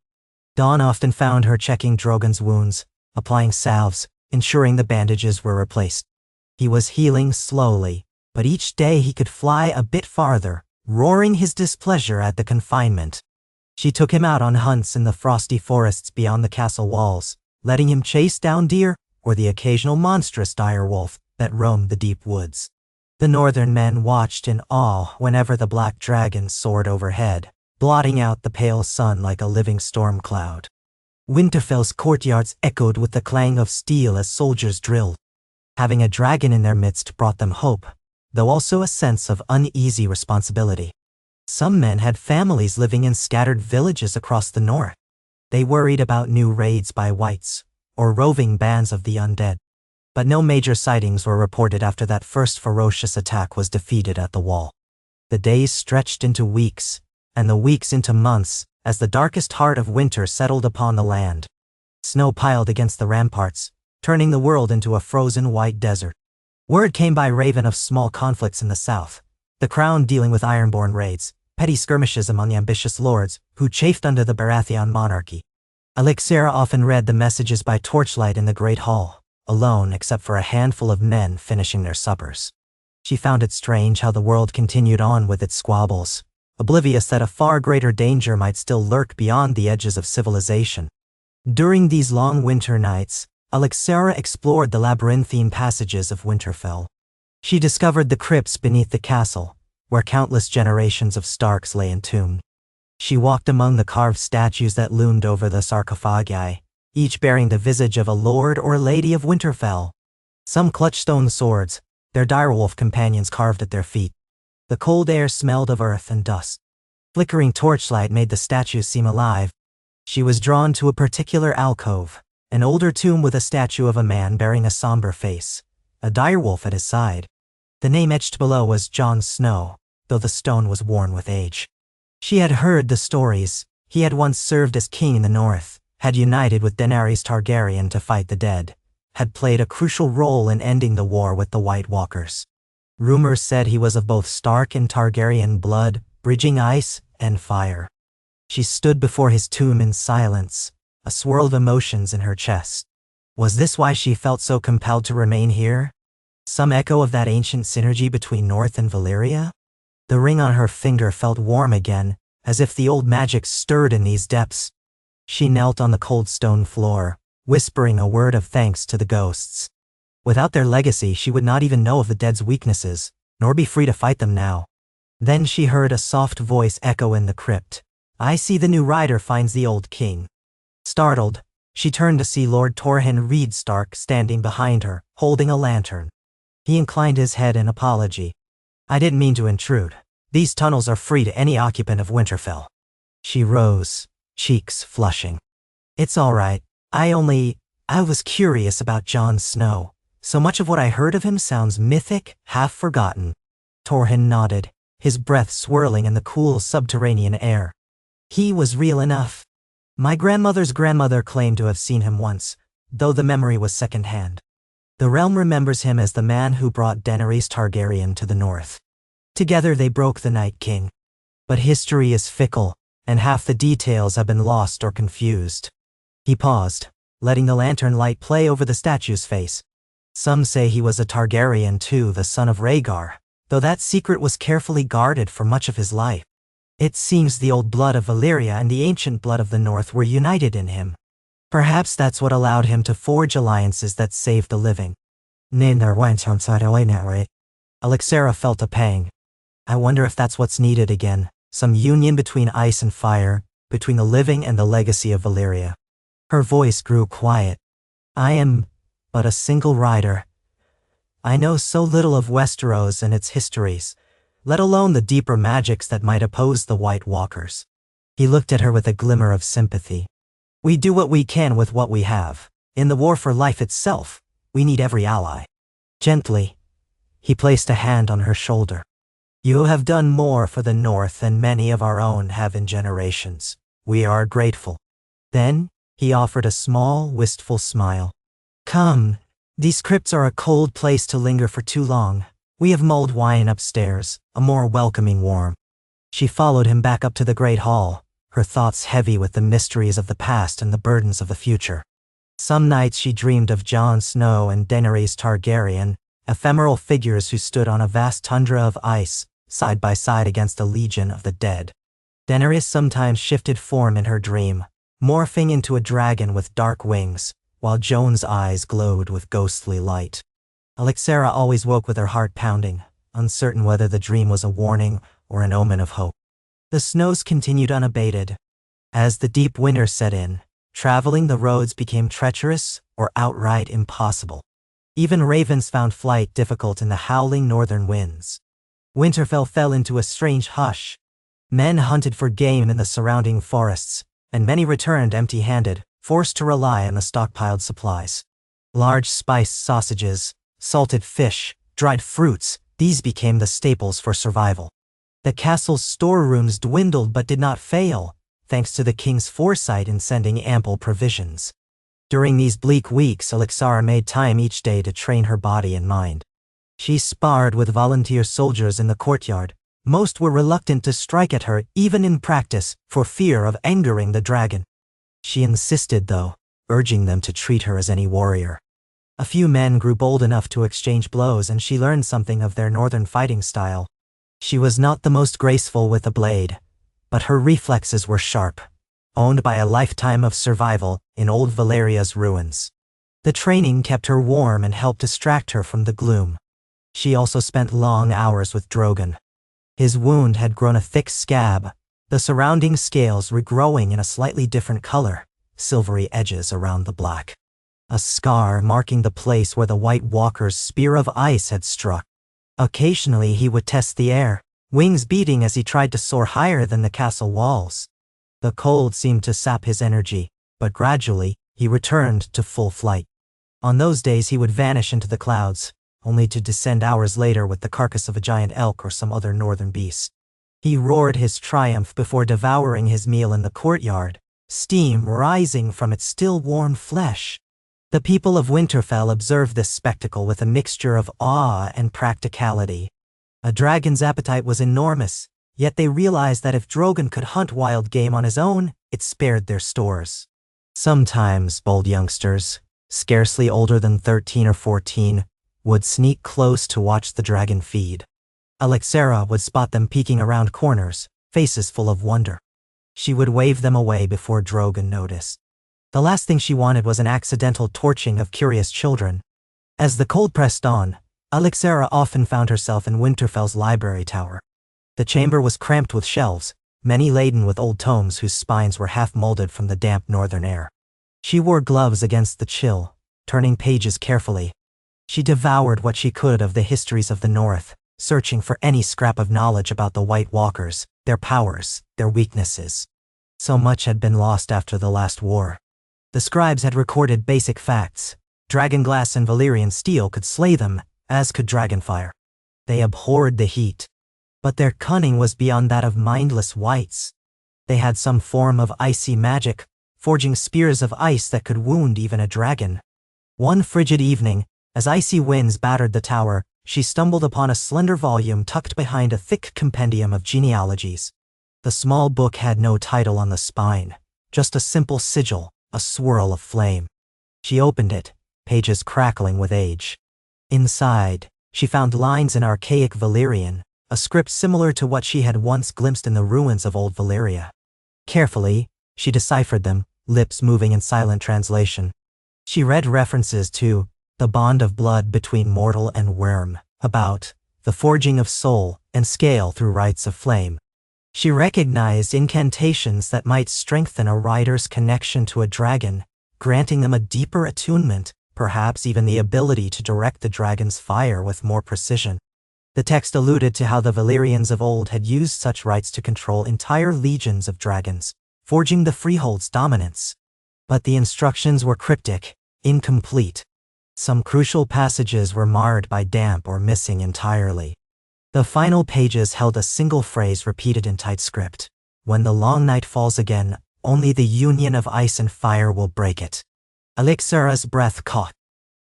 Dawn often found her checking Drogon's wounds, applying salves, ensuring the bandages were replaced. He was healing slowly, but each day he could fly a bit farther, roaring his displeasure at the confinement. She took him out on hunts in the frosty forests beyond the castle walls, letting him chase down deer or the occasional monstrous direwolf that roamed the deep woods. The northern men watched in awe whenever the black dragon soared overhead, blotting out the pale sun like a living storm cloud. Winterfell's courtyards echoed with the clang of steel as soldiers drilled. Having a dragon in their midst brought them hope, though also a sense of uneasy responsibility. Some men had families living in scattered villages across the north. They worried about new raids by whites, or roving bands of the undead. But no major sightings were reported after that first ferocious attack was defeated at the wall. The days stretched into weeks, and the weeks into months, as the darkest heart of winter settled upon the land. Snow piled against the ramparts, turning the world into a frozen white desert. Word came by Raven of small conflicts in the south, the crown dealing with Ironborn raids, petty skirmishes among ambitious lords who chafed under the Baratheon monarchy. Alexera often read the messages by torchlight in the Great Hall, alone except for a handful of men finishing their suppers. She found it strange how the world continued on with its squabbles, oblivious that a far greater danger might still lurk beyond the edges of civilization. During these long winter nights, Alexera explored the labyrinthine passages of Winterfell. She discovered the crypts beneath the castle, where countless generations of Starks lay entombed. She walked among the carved statues that loomed over the sarcophagi, each bearing the visage of a lord or lady of Winterfell. Some clutched stone swords, their direwolf companions carved at their feet. The cold air smelled of earth and dust. Flickering torchlight made the statues seem alive. She was drawn to a particular alcove, an older tomb with a statue of a man bearing a somber face, a direwolf at his side. The name etched below was Jon Snow, though the stone was worn with age. She had heard the stories. He had once served as king in the north, had united with Daenerys Targaryen to fight the dead, had played a crucial role in ending the war with the White Walkers. Rumors said he was of both Stark and Targaryen blood, bridging ice and fire. She stood before his tomb in silence, a swirl of emotions in her chest. Was this why she felt so compelled to remain here? Some echo of that ancient synergy between North and Valyria? The ring on her finger felt warm again, as if the old magic stirred in these depths. She knelt on the cold stone floor, whispering a word of thanks to the ghosts. Without their legacy, she would not even know of the dead's weaknesses, nor be free to fight them now. Then she heard a soft voice echo in the crypt. I see the new rider finds the old king. Startled, she turned to see Lord Torrhen Reed Stark standing behind her, holding a lantern. He inclined his head in apology. I didn't mean to intrude. These tunnels are free to any occupant of Winterfell. She rose, cheeks flushing. It's all right. I was curious about Jon Snow. So much of what I heard of him sounds mythic, half forgotten. Torrhen nodded, his breath swirling in the cool subterranean air. He was real enough. My grandmother's grandmother claimed to have seen him once, though the memory was second-hand. The realm remembers him as the man who brought Daenerys Targaryen to the north. Together they broke the Night King. But history is fickle, and half the details have been lost or confused. He paused, letting the lantern light play over the statue's face. Some say he was a Targaryen too, the son of Rhaegar, though that secret was carefully guarded for much of his life. It seems the old blood of Valyria and the ancient blood of the north were united in him. Perhaps that's what allowed him to forge alliances that saved the living. Alexera felt a pang. I wonder if that's what's needed again, some union between ice and fire, between the living and the legacy of Valyria. Her voice grew quiet. I am but a single rider, I know so little of Westeros and its histories, let alone the deeper magics that might oppose the White Walkers. He looked at her with a glimmer of sympathy. We do what we can with what we have. In the war for life itself, we need every ally. Gently, he placed a hand on her shoulder. You have done more for the North than many of our own have in generations. We are grateful. Then, he offered a small, wistful smile. Come, these crypts are a cold place to linger for too long. We have mulled wine upstairs, a more welcoming warmth. She followed him back up to the great hall, her thoughts heavy with the mysteries of the past and the burdens of the future. Some nights she dreamed of Jon Snow and Daenerys Targaryen, ephemeral figures who stood on a vast tundra of ice, side by side against a legion of the dead. Daenerys sometimes shifted form in her dream, morphing into a dragon with dark wings, while Jon's eyes glowed with ghostly light. Alexera always woke with her heart pounding, uncertain whether the dream was a warning or an omen of hope. The snows continued unabated. As the deep winter set in, traveling the roads became treacherous or outright impossible. Even ravens found flight difficult in the howling northern winds. Winterfell fell into a strange hush. Men hunted for game in the surrounding forests, and many returned empty-handed, forced to rely on the stockpiled supplies. Large spiced sausages, salted fish, dried fruits, these became the staples for survival. The castle's storerooms dwindled but did not fail, thanks to the king's foresight in sending ample provisions. During these bleak weeks, Alexara made time each day to train her body and mind. She sparred with volunteer soldiers in the courtyard. Most were reluctant to strike at her, even in practice, for fear of angering the dragon. She insisted, though, urging them to treat her as any warrior. A few men grew bold enough to exchange blows, and she learned something of their northern fighting style. She was not the most graceful with a blade, but her reflexes were sharp, owned by a lifetime of survival in old Valyria's ruins. The training kept her warm and helped distract her from the gloom. She also spent long hours with Drogon. His wound had grown a thick scab, the surrounding scales regrowing in a slightly different color, silvery edges around the black. A scar marking the place where the White Walker's spear of ice had struck. Occasionally he would test the air, wings beating as he tried to soar higher than the castle walls. The cold seemed to sap his energy, but gradually, he returned to full flight. On those days he would vanish into the clouds, only to descend hours later with the carcass of a giant elk or some other northern beast. He roared his triumph before devouring his meal in the courtyard, steam rising from its still warm flesh. The people of Winterfell observed this spectacle with a mixture of awe and practicality. A dragon's appetite was enormous, yet they realized that if Drogon could hunt wild game on his own, it spared their stores. Sometimes bold youngsters, scarcely older than 13 or 14, would sneak close to watch the dragon feed. Alexera would spot them peeking around corners, faces full of wonder. She would wave them away before Drogon noticed. The last thing she wanted was an accidental torching of curious children. As the cold pressed on, Alexera often found herself in Winterfell's library tower. The chamber was cramped with shelves, many laden with old tomes whose spines were half molded from the damp northern air. She wore gloves against the chill, turning pages carefully. She devoured what she could of the histories of the North, searching for any scrap of knowledge about the White Walkers, their powers, their weaknesses. So much had been lost after the last war. The scribes had recorded basic facts. Dragonglass and Valyrian steel could slay them, as could dragonfire. They abhorred the heat. But their cunning was beyond that of mindless wights. They had some form of icy magic, forging spears of ice that could wound even a dragon. One frigid evening, as icy winds battered the tower, she stumbled upon a slender volume tucked behind a thick compendium of genealogies. The small book had no title on the spine, just a simple sigil, a swirl of flame. She opened it, pages crackling with age. Inside, she found lines in archaic Valyrian, a script similar to what she had once glimpsed in the ruins of old Valyria. Carefully, she deciphered them, lips moving in silent translation. She read references to the bond of blood between mortal and worm, about the forging of soul and scale through rites of flame. She recognized incantations that might strengthen a rider's connection to a dragon, granting them a deeper attunement, perhaps even the ability to direct the dragon's fire with more precision. The text alluded to how the Valyrians of old had used such rites to control entire legions of dragons, forging the freehold's dominance. But the instructions were cryptic, incomplete. Some crucial passages were marred by damp or missing entirely. The final pages held a single phrase repeated in tight script. When the long night falls again, only the union of ice and fire will break it. Alixara's breath caught.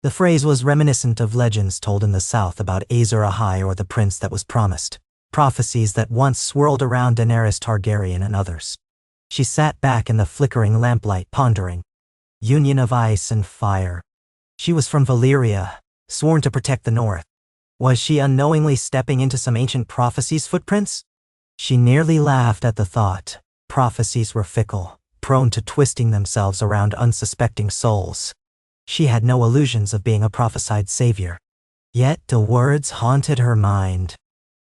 The phrase was reminiscent of legends told in the south about Azor Ahai or the prince that was promised, prophecies that once swirled around Daenerys Targaryen and others. She sat back in the flickering lamplight pondering. Union of ice and fire. She was from Valyria, sworn to protect the north. Was she unknowingly stepping into some ancient prophecy's footprints? She nearly laughed at the thought. Prophecies were fickle, prone to twisting themselves around unsuspecting souls. She had no illusions of being a prophesied savior. Yet the words haunted her mind.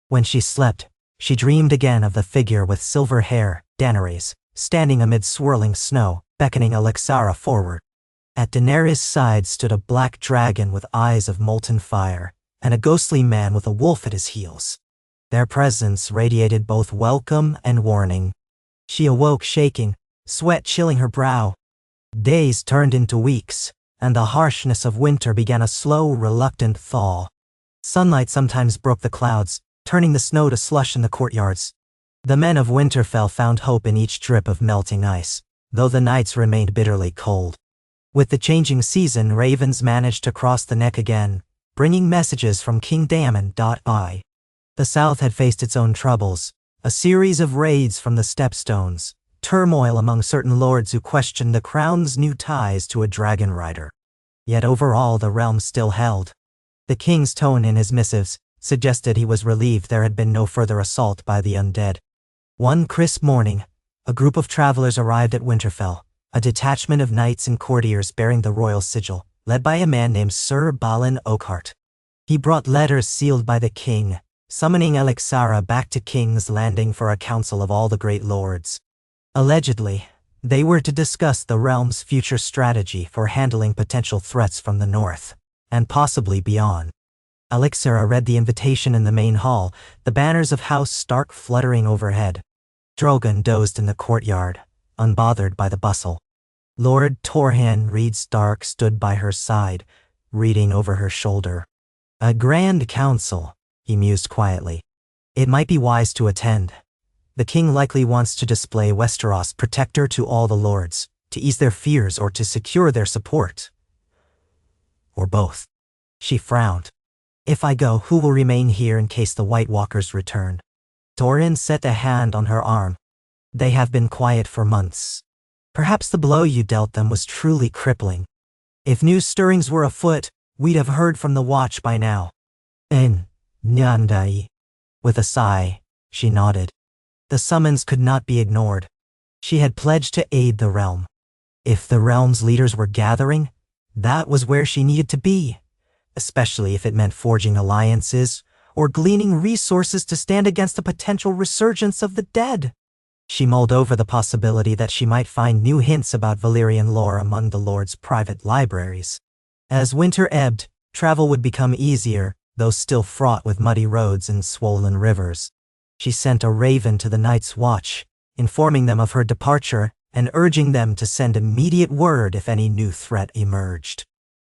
When she slept, she dreamed again of the figure with silver hair, Daenerys, standing amid swirling snow, beckoning Alixara forward. At Daenerys' side stood a black dragon with eyes of molten fire, and a ghostly man with a wolf at his heels. Their presence radiated both welcome and warning. She awoke shaking, sweat chilling her brow. Days turned into weeks, and the harshness of winter began a slow, reluctant thaw. Sunlight sometimes broke the clouds, turning the snow to slush in the courtyards. The men of Winterfell found hope in each drip of melting ice, though the nights remained bitterly cold. With the changing season, ravens managed to cross the neck again, bringing messages from King Daemon.I. The south had faced its own troubles, a series of raids from the Stepstones, turmoil among certain lords who questioned the crown's new ties to a dragon rider. Yet overall the realm still held. The king's tone in his missives suggested he was relieved there had been no further assault by the undead. One crisp morning, a group of travelers arrived at Winterfell, a detachment of knights and courtiers bearing the royal sigil, led by a man named Sir Balin Oakheart. He brought letters sealed by the king, summoning Alixara back to King's Landing for a council of all the great lords. Allegedly, they were to discuss the realm's future strategy for handling potential threats from the north, and possibly beyond. Alixara read the invitation in the main hall, the banners of House Stark fluttering overhead. Drogon dozed in the courtyard, unbothered by the bustle. Lord Torhan Reed Stark stood by her side, reading over her shoulder. A grand council, he mused quietly. It might be wise to attend. The king likely wants to display Westeros' protector to all the lords, to ease their fears or to secure their support. Or both. She frowned. If I go, who will remain here in case the White Walkers return? Torrin set a hand on her arm. They have been quiet for months. Perhaps the blow you dealt them was truly crippling. If new stirrings were afoot, we'd have heard from the Watch by now. Nyandai. With a sigh, she nodded. The summons could not be ignored. She had pledged to aid the realm. If the realm's leaders were gathering, that was where she needed to be, especially if it meant forging alliances or gleaning resources to stand against the potential resurgence of the dead. She mulled over the possibility that she might find new hints about Valyrian lore among the Lord's private libraries. As winter ebbed, travel would become easier, though still fraught with muddy roads and swollen rivers. She sent a raven to the Night's Watch, informing them of her departure and urging them to send immediate word if any new threat emerged.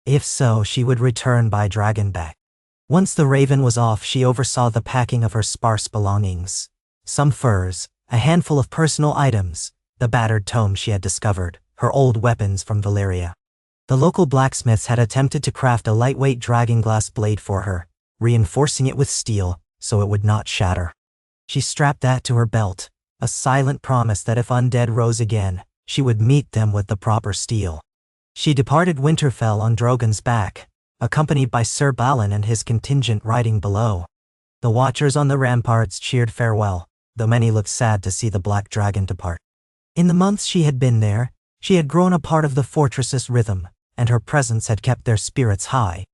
If so, she would return by dragonback. Once the raven was off, she oversaw the packing of her sparse belongings. Some furs, a handful of personal items, the battered tome she had discovered, her old weapons from Valyria. The local blacksmiths had attempted to craft a lightweight dragonglass blade for her, reinforcing it with steel so it would not shatter. She strapped that to her belt, a silent promise that if undead rose again, she would meet them with the proper steel. She departed Winterfell on Drogon's back, accompanied by Sir Balin and his contingent riding below. The watchers on the ramparts cheered farewell, though many looked sad to see the black dragon depart. In the months she had been there, she had grown a part of the fortress's rhythm, and her presence had kept their spirits high.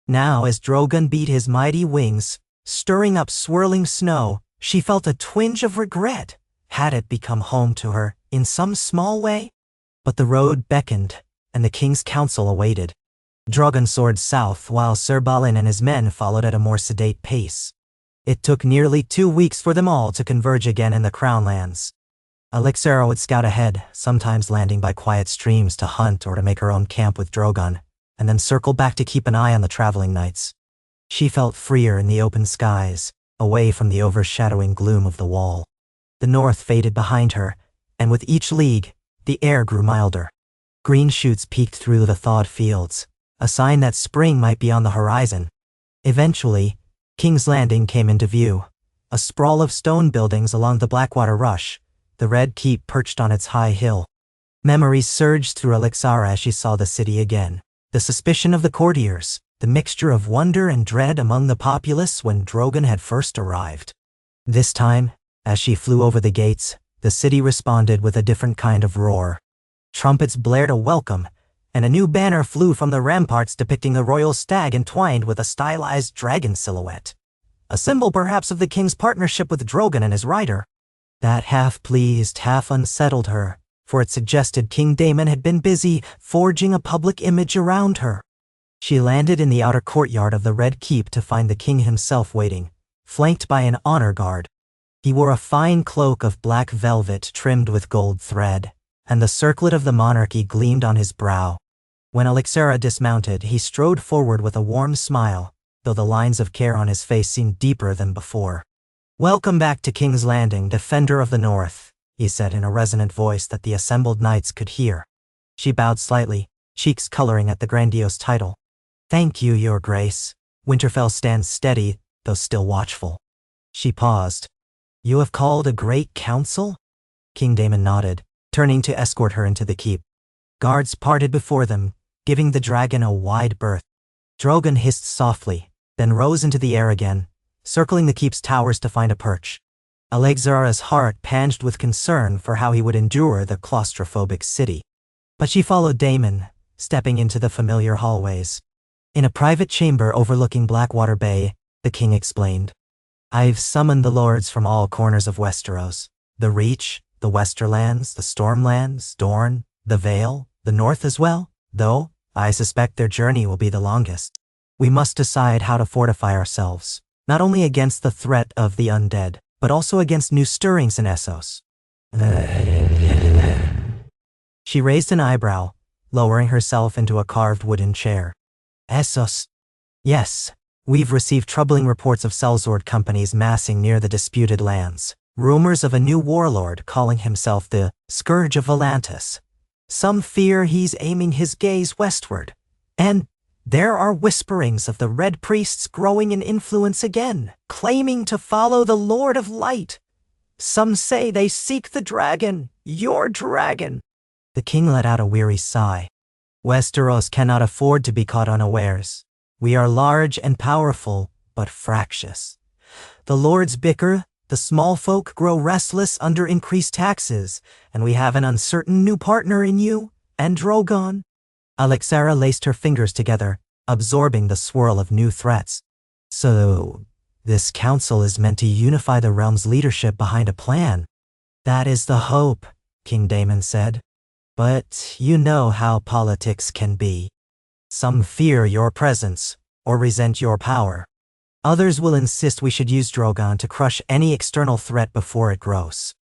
Now, as Drogon beat his mighty wings, stirring up swirling snow, she felt a twinge of regret. Had it become home to her, in some small way? But the road beckoned, and the king's counsel awaited. Drogon soared south while Sir Balin and his men followed at a more sedate pace. It took nearly 2 weeks for them all to converge again in the Crown Lands. Elixir would scout ahead, sometimes landing by quiet streams to hunt or to make her own camp with Drogon, and then circle back to keep an eye on the traveling knights. She felt freer in the open skies, away from the overshadowing gloom of the wall. The north faded behind her, and with each league, the air grew milder. Green shoots peeked through the thawed fields, a sign that spring might be on the horizon. Eventually, King's Landing came into view, a sprawl of stone buildings along the Blackwater Rush, the Red Keep perched on its high hill. Memories surged through Elixir as she saw the city again. The suspicion of the courtiers, the mixture of wonder and dread among the populace when Drogon had first arrived. This time, as she flew over the gates, the city responded with a different kind of roar. Trumpets blared a welcome, and a new banner flew from the ramparts depicting the royal stag entwined with a stylized dragon silhouette. A symbol perhaps of the king's partnership with Drogon and his rider. That half pleased, half unsettled her, for it suggested King Daemon had been busy forging a public image around her. She landed in the outer courtyard of the Red Keep to find the king himself waiting, flanked by an honor guard. He wore a fine cloak of black velvet trimmed with gold thread, and the circlet of the monarchy gleamed on his brow. When Elixir dismounted, he strode forward with a warm smile, though the lines of care on his face seemed deeper than before. "Welcome back to King's Landing, Defender of the North," he said in a resonant voice that the assembled knights could hear. She bowed slightly, cheeks coloring at the grandiose title. "Thank you, Your Grace." Winterfell stands steady, though still watchful. She paused. "You have called a great council?" King Daemon nodded, turning to escort her into the keep. Guards parted before them, giving the dragon a wide berth. Drogon hissed softly, then rose into the air again, circling the keep's towers to find a perch. Elixir's heart panged with concern for how he would endure the claustrophobic city. But she followed Daemon, stepping into the familiar hallways. In a private chamber overlooking Blackwater Bay, the king explained, "I've summoned the lords from all corners of Westeros. The Reach, the Westerlands, the Stormlands, Dorne, the Vale, the North as well, though I suspect their journey will be the longest. We must decide how to fortify ourselves, not only against the threat of the undead, but also against new stirrings in Essos." She raised an eyebrow, lowering herself into a carved wooden chair. "Essos? Yes, we've received troubling reports of sellsword companies massing near the disputed lands. Rumors of a new warlord calling himself the Scourge of Volantis. Some fear he's aiming his gaze westward. And there are whisperings of the Red Priests growing in influence again, claiming to follow the Lord of Light. Some say they seek the dragon, your dragon." The king let out a weary sigh. "Westeros cannot afford to be caught unawares. We are large and powerful, but fractious. The lords bicker, the small folk grow restless under increased taxes, and we have an uncertain new partner in you, and Drogon." Elixir laced her fingers together, absorbing the swirl of new threats. "So, this council is meant to unify the realm's leadership behind a plan." "That is the hope," King Daemon said. "But you know how politics can be. Some fear your presence, or resent your power. Others will insist we should use Drogon to crush any external threat before it grows.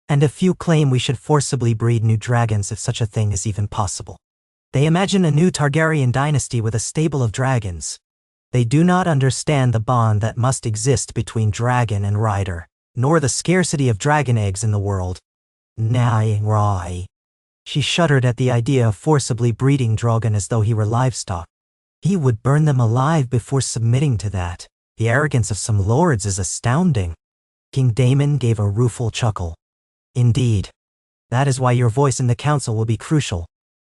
And a few claim we should forcibly breed new dragons if such a thing is even possible. They imagine a new Targaryen dynasty with a stable of dragons. They do not understand the bond that must exist between dragon and rider, nor the scarcity of dragon eggs in the world." "Nay, Rai." She shuddered at the idea of forcibly breeding Drogon as though he were livestock. He would burn them alive before submitting to that. The arrogance of some lords is astounding. King Daemon gave a rueful chuckle. "Indeed. That is why your voice in the council will be crucial.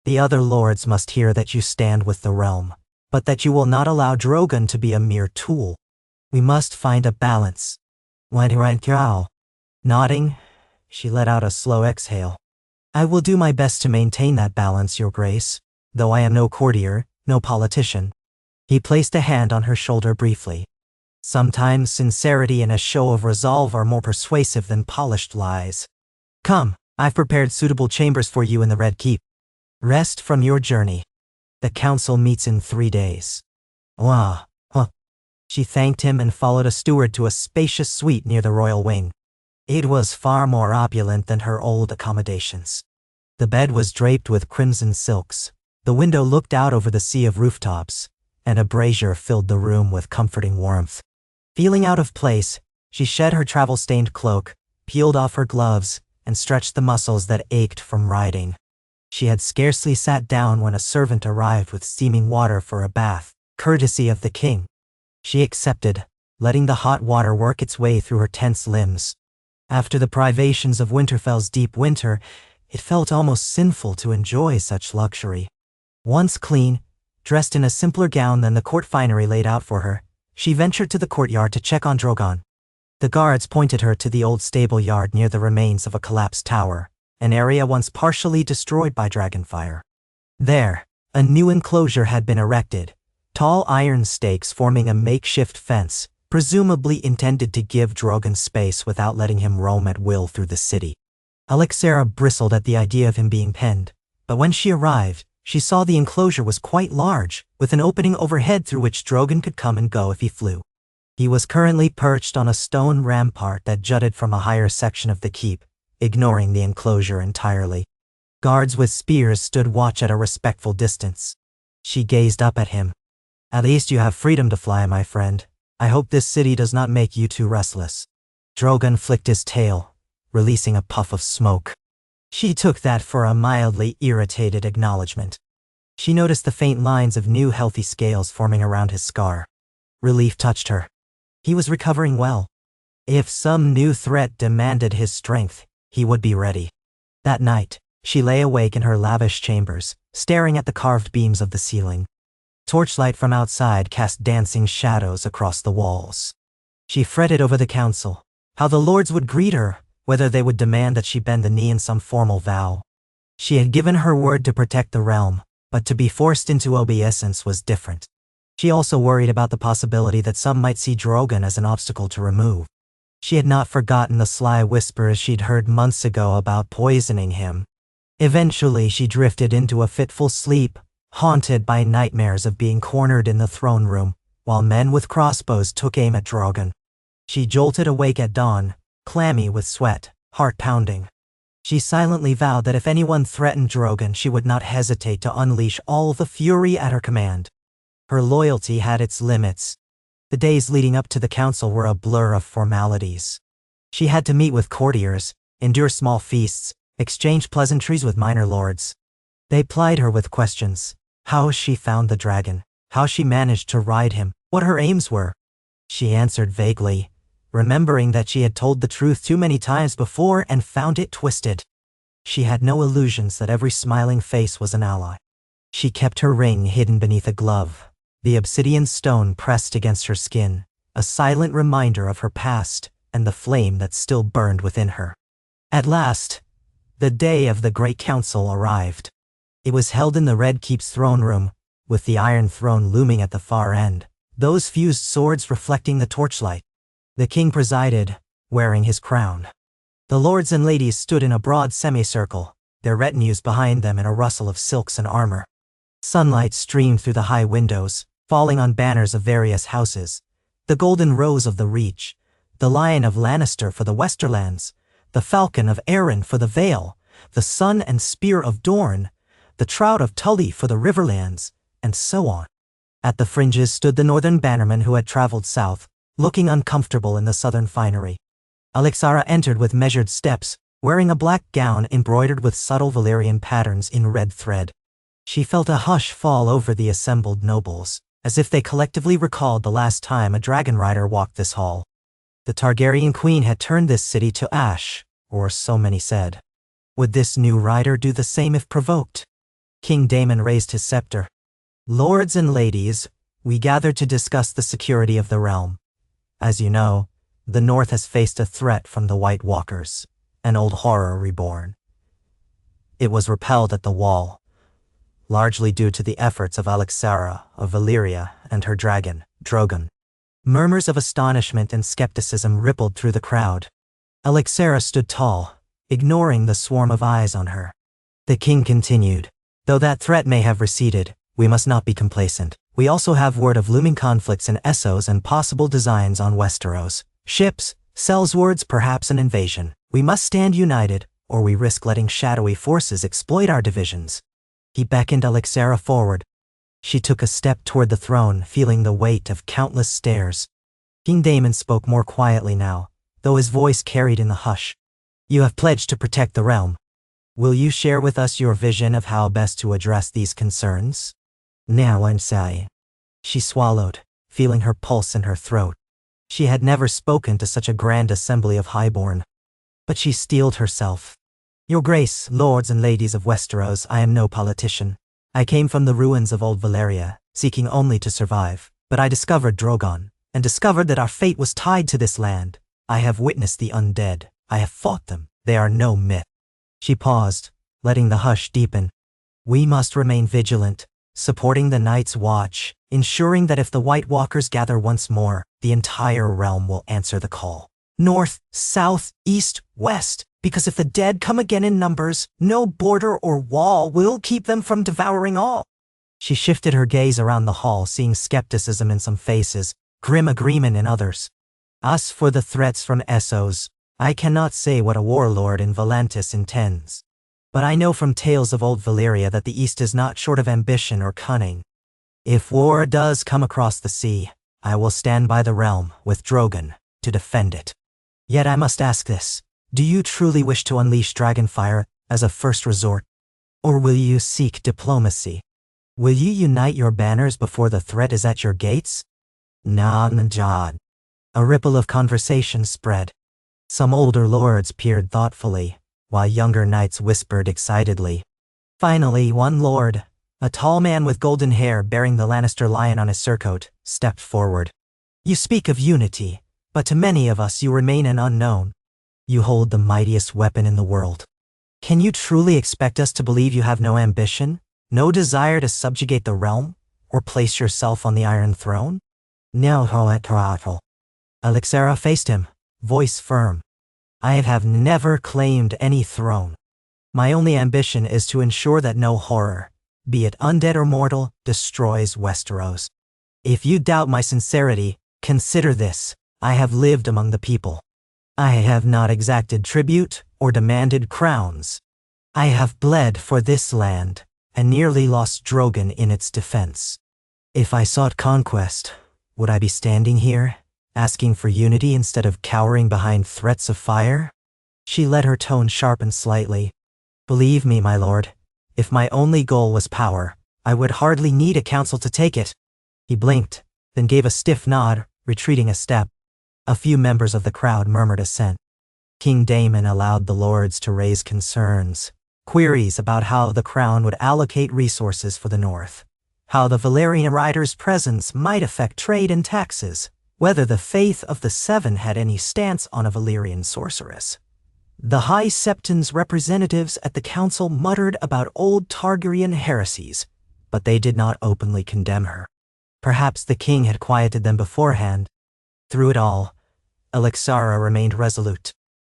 The other lords must hear that you stand with the realm, but that you will not allow Drogon to be a mere tool. We must find a balance." Nodding, she let out a slow exhale. "I will do my best to maintain that balance, Your Grace, though I am no courtier, no politician." He placed a hand on her shoulder briefly. "Sometimes sincerity and a show of resolve are more persuasive than polished lies. Come, I've prepared suitable chambers for you in the Red Keep. Rest from your journey." The council meets in 3 days. Wah, huh. She thanked him and followed a steward to a spacious suite near the royal wing. It was far more opulent than her old accommodations. The bed was draped with crimson silks, the window looked out over the sea of rooftops, and a brazier filled the room with comforting warmth. Feeling out of place, she shed her travel-stained cloak, peeled off her gloves, and stretched the muscles that ached from riding. She had scarcely sat down when a servant arrived with steaming water for a bath, courtesy of the king. She accepted, letting the hot water work its way through her tense limbs. After the privations of Winterfell's deep winter, it felt almost sinful to enjoy such luxury. Once clean, dressed in a simpler gown than the court finery laid out for her, she ventured to the courtyard to check on Drogon. The guards pointed her to the old stable yard near the remains of a collapsed tower, an area once partially destroyed by dragonfire. There, a new enclosure had been erected, tall iron stakes forming a makeshift fence, presumably intended to give Drogon space without letting him roam at will through the city. Alexera bristled at the idea of him being penned, but when she arrived, she saw the enclosure was quite large, with an opening overhead through which Drogon could come and go if he flew. He was currently perched on a stone rampart that jutted from a higher section of the keep, ignoring the enclosure entirely. Guards with spears stood watch at a respectful distance. She gazed up at him. "At least you have freedom to fly, my friend. I hope this city does not make you too restless." Drogon flicked his tail, releasing a puff of smoke. She took that for a mildly irritated acknowledgement. She noticed the faint lines of new healthy scales forming around his scar. Relief touched her. He was recovering well. If some new threat demanded his strength, he would be ready. That night, she lay awake in her lavish chambers, staring at the carved beams of the ceiling. Torchlight from outside cast dancing shadows across the walls. She fretted over the council, how the lords would greet her, whether they would demand that she bend the knee in some formal vow. She had given her word to protect the realm, but to be forced into obeisance was different. She also worried about the possibility that some might see Drogon as an obstacle to remove. She had not forgotten the sly whispers she'd heard months ago about poisoning him. Eventually, she drifted into a fitful sleep, haunted by nightmares of being cornered in the throne room, while men with crossbows took aim at Drogon. She jolted awake at dawn, clammy with sweat, heart pounding. She silently vowed that if anyone threatened Drogon, she would not hesitate to unleash all the fury at her command. Her loyalty had its limits. The days leading up to the council were a blur of formalities. She had to meet with courtiers, endure small feasts, exchange pleasantries with minor lords. They plied her with questions: how she found the dragon, how she managed to ride him, what her aims were. She answered vaguely, remembering that she had told the truth too many times before and found it twisted. She had no illusions that every smiling face was an ally. She kept her ring hidden beneath a glove, the obsidian stone pressed against her skin, a silent reminder of her past and the flame that still burned within her. At last, the day of the Great Council arrived. It was held in the Red Keep's throne room, with the Iron Throne looming at the far end, those fused swords reflecting the torchlight. The king presided, wearing his crown. The lords and ladies stood in a broad semicircle, their retinues behind them in a rustle of silks and armor. Sunlight streamed through the high windows, falling on banners of various houses: the Golden Rose of the Reach, the Lion of Lannister for the Westerlands, the Falcon of Arryn for the Vale, the Sun and Spear of Dorne, the Trout of Tully for the Riverlands, and so on. At the fringes stood the northern bannermen who had traveled south, looking uncomfortable in the southern finery. Alexera entered with measured steps, wearing a black gown embroidered with subtle Valyrian patterns in red thread. She felt a hush fall over the assembled nobles, as if they collectively recalled the last time a dragon rider walked this hall. The Targaryen queen had turned this city to ash, or so many said. Would this new rider do the same if provoked? King Daemon raised his scepter. "Lords and ladies, we gathered to discuss the security of the realm. As you know, the North has faced a threat from the White Walkers, an old horror reborn. It was repelled at the Wall, largely due to the efforts of Alexera of Valyria and her dragon, Drogon." Murmurs of astonishment and skepticism rippled through the crowd. Alexera stood tall, ignoring the swarm of eyes on her. The king continued, "Though that threat may have receded, we must not be complacent. We also have word of looming conflicts in Essos and possible designs on Westeros. Ships, sellswords, perhaps an invasion. We must stand united, or we risk letting shadowy forces exploit our divisions. He beckoned Alexera forward. She took a step toward the throne, feeling the weight of countless stares. King Daemon spoke more quietly now, though his voice carried in the hush. You have pledged to protect the realm. Will you share with us your vision of how best to address these concerns? Now I'm say. She swallowed, feeling her pulse in her throat. She had never spoken to such a grand assembly of highborn. But she steeled herself. Your Grace, lords and ladies of Westeros, I am no politician. I came from the ruins of old Valyria, seeking only to survive. But I discovered Drogon, and discovered that our fate was tied to this land. I have witnessed the undead. I have fought them. They are no myth. She paused, letting the hush deepen. We must remain vigilant, supporting the Night's Watch, ensuring that if the White Walkers gather once more, the entire realm will answer the call. North, south, east, west, because if the dead come again in numbers, no border or wall will keep them from devouring all. She shifted her gaze around the hall, seeing skepticism in some faces, grim agreement in others. As for the threats from Essos, I cannot say what a warlord in Volantis intends. But I know from tales of old Valyria that the East is not short of ambition or cunning. If war does come across the sea, I will stand by the realm with Drogon to defend it. Yet I must ask this, do you truly wish to unleash Dragonfire as a first resort? Or will you seek diplomacy? Will you unite your banners before the threat is at your gates? Najad. A ripple of conversation spread. Some older lords peered thoughtfully, while younger knights whispered excitedly. Finally, one lord, a tall man with golden hair bearing the Lannister lion on his surcoat, stepped forward. You speak of unity, but to many of us you remain an unknown. You hold the mightiest weapon in the world. Can you truly expect us to believe you have no ambition, no desire to subjugate the realm, or place yourself on the Iron Throne? No, Hoetratel. Alexera faced him, voice firm. I have never claimed any throne. My only ambition is to ensure that no horror, be it undead or mortal, destroys Westeros. If you doubt my sincerity, consider this. I have lived among the people. I have not exacted tribute or demanded crowns. I have bled for this land and nearly lost Drogon in its defense. If I sought conquest, would I be standing here, asking for unity instead of cowering behind threats of fire? She let her tone sharpen slightly. Believe me, my lord, if my only goal was power, I would hardly need a council to take it. He blinked, then gave a stiff nod, retreating a step. A few members of the crowd murmured assent. King Daemon allowed the lords to raise concerns, queries about how the crown would allocate resources for the north, how the Valyrian rider's presence might affect trade and taxes, whether the faith of the Seven had any stance on a Valyrian sorceress. The High Septon's representatives at the council muttered about old Targaryen heresies, but they did not openly condemn her. Perhaps the king had quieted them beforehand. Through it all, Alexera remained resolute.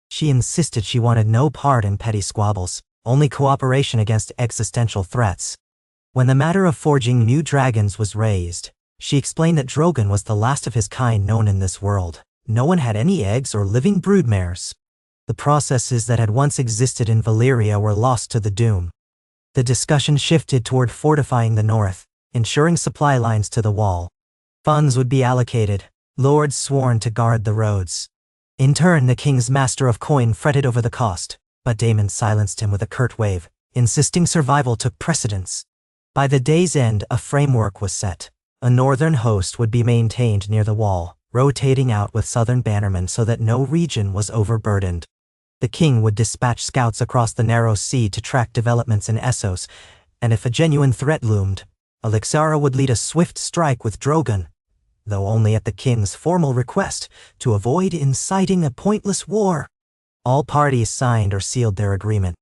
She insisted she wanted no part in petty squabbles, only cooperation against existential threats. When the matter of forging new dragons was raised, she explained that Drogon was the last of his kind known in this world. No one had any eggs or living broodmares. The processes that had once existed in Valyria were lost to the doom. The discussion shifted toward fortifying the north, ensuring supply lines to the wall. Funds would be allocated, lords sworn to guard the roads. In turn, the king's master of coin fretted over the cost, but Daemon silenced him with a curt wave, insisting survival took precedence. By the day's end, a framework was set. A northern host would be maintained near the wall, rotating out with southern bannermen so that no region was overburdened. The king would dispatch scouts across the narrow sea to track developments in Essos, and if a genuine threat loomed, Alexera would lead a swift strike with Drogon, though only at the king's formal request, to avoid inciting a pointless war. All parties signed or sealed their agreement.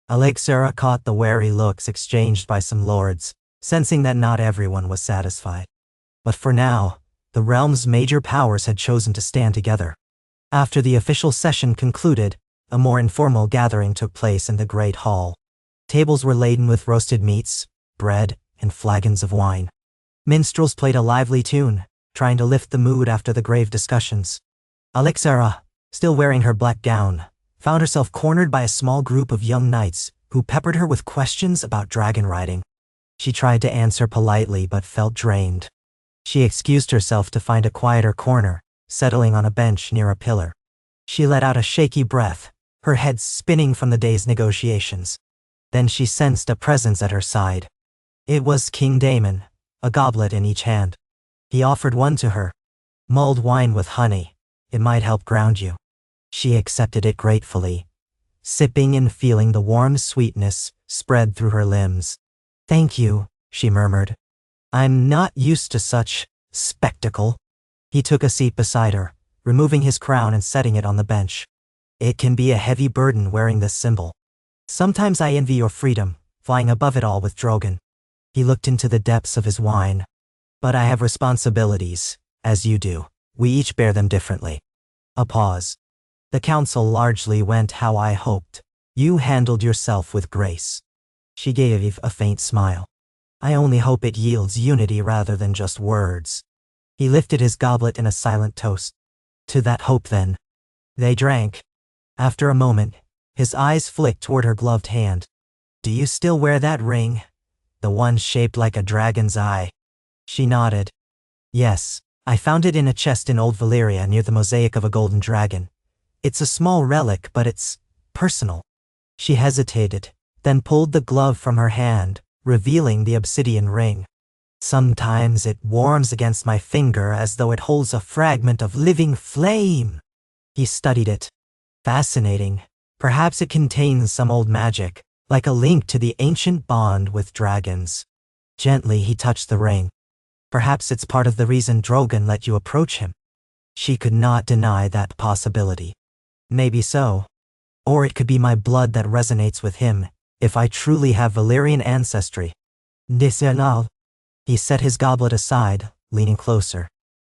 Alexera caught the wary looks exchanged by some lords, sensing that not everyone was satisfied. But for now, the realm's major powers had chosen to stand together. After the official session concluded, a more informal gathering took place in the Great Hall. Tables were laden with roasted meats, bread, and flagons of wine. Minstrels played a lively tune, trying to lift the mood after the grave discussions. Alexera, still wearing her black gown, found herself cornered by a small group of young knights who peppered her with questions about dragon riding. She tried to answer politely but felt drained. She excused herself to find a quieter corner, settling on a bench near a pillar. She let out a shaky breath, her head spinning from the day's negotiations. Then she sensed a presence at her side. It was King Daemon, a goblet in each hand. He offered one to her. Mulled wine with honey. It might help ground you. She accepted it gratefully, sipping and feeling the warm sweetness spread through her limbs. "Thank you," she murmured. "I'm not used to such spectacle." He took a seat beside her, removing his crown and setting it on the bench. "It can be a heavy burden wearing this symbol. Sometimes I envy your freedom, flying above it all with Drogon." He looked into the depths of his wine. "But I have responsibilities, as you do. We each bear them differently." A pause. "The council largely went how I hoped. You handled yourself with grace." She gave a faint smile. "I only hope it yields unity rather than just words." He lifted his goblet in a silent toast. "To that hope, then." They drank. After a moment, his eyes flicked toward her gloved hand. "Do you still wear that ring? The one shaped like a dragon's eye?" She nodded. "Yes, I found it in a chest in old Valyria near the mosaic of a golden dragon. It's a small relic, but it's personal." She hesitated, then pulled the glove from her hand, revealing the obsidian ring. "Sometimes it warms against my finger as though it holds a fragment of living flame." He studied it. "Fascinating. Perhaps it contains some old magic, like a link to the ancient bond with dragons." Gently he touched the ring. "Perhaps it's part of the reason Drogon let you approach him." She could not deny that possibility. "Maybe so. Or it could be my blood that resonates with him, if I truly have Valyrian ancestry." "Disernal." He set his goblet aside, leaning closer.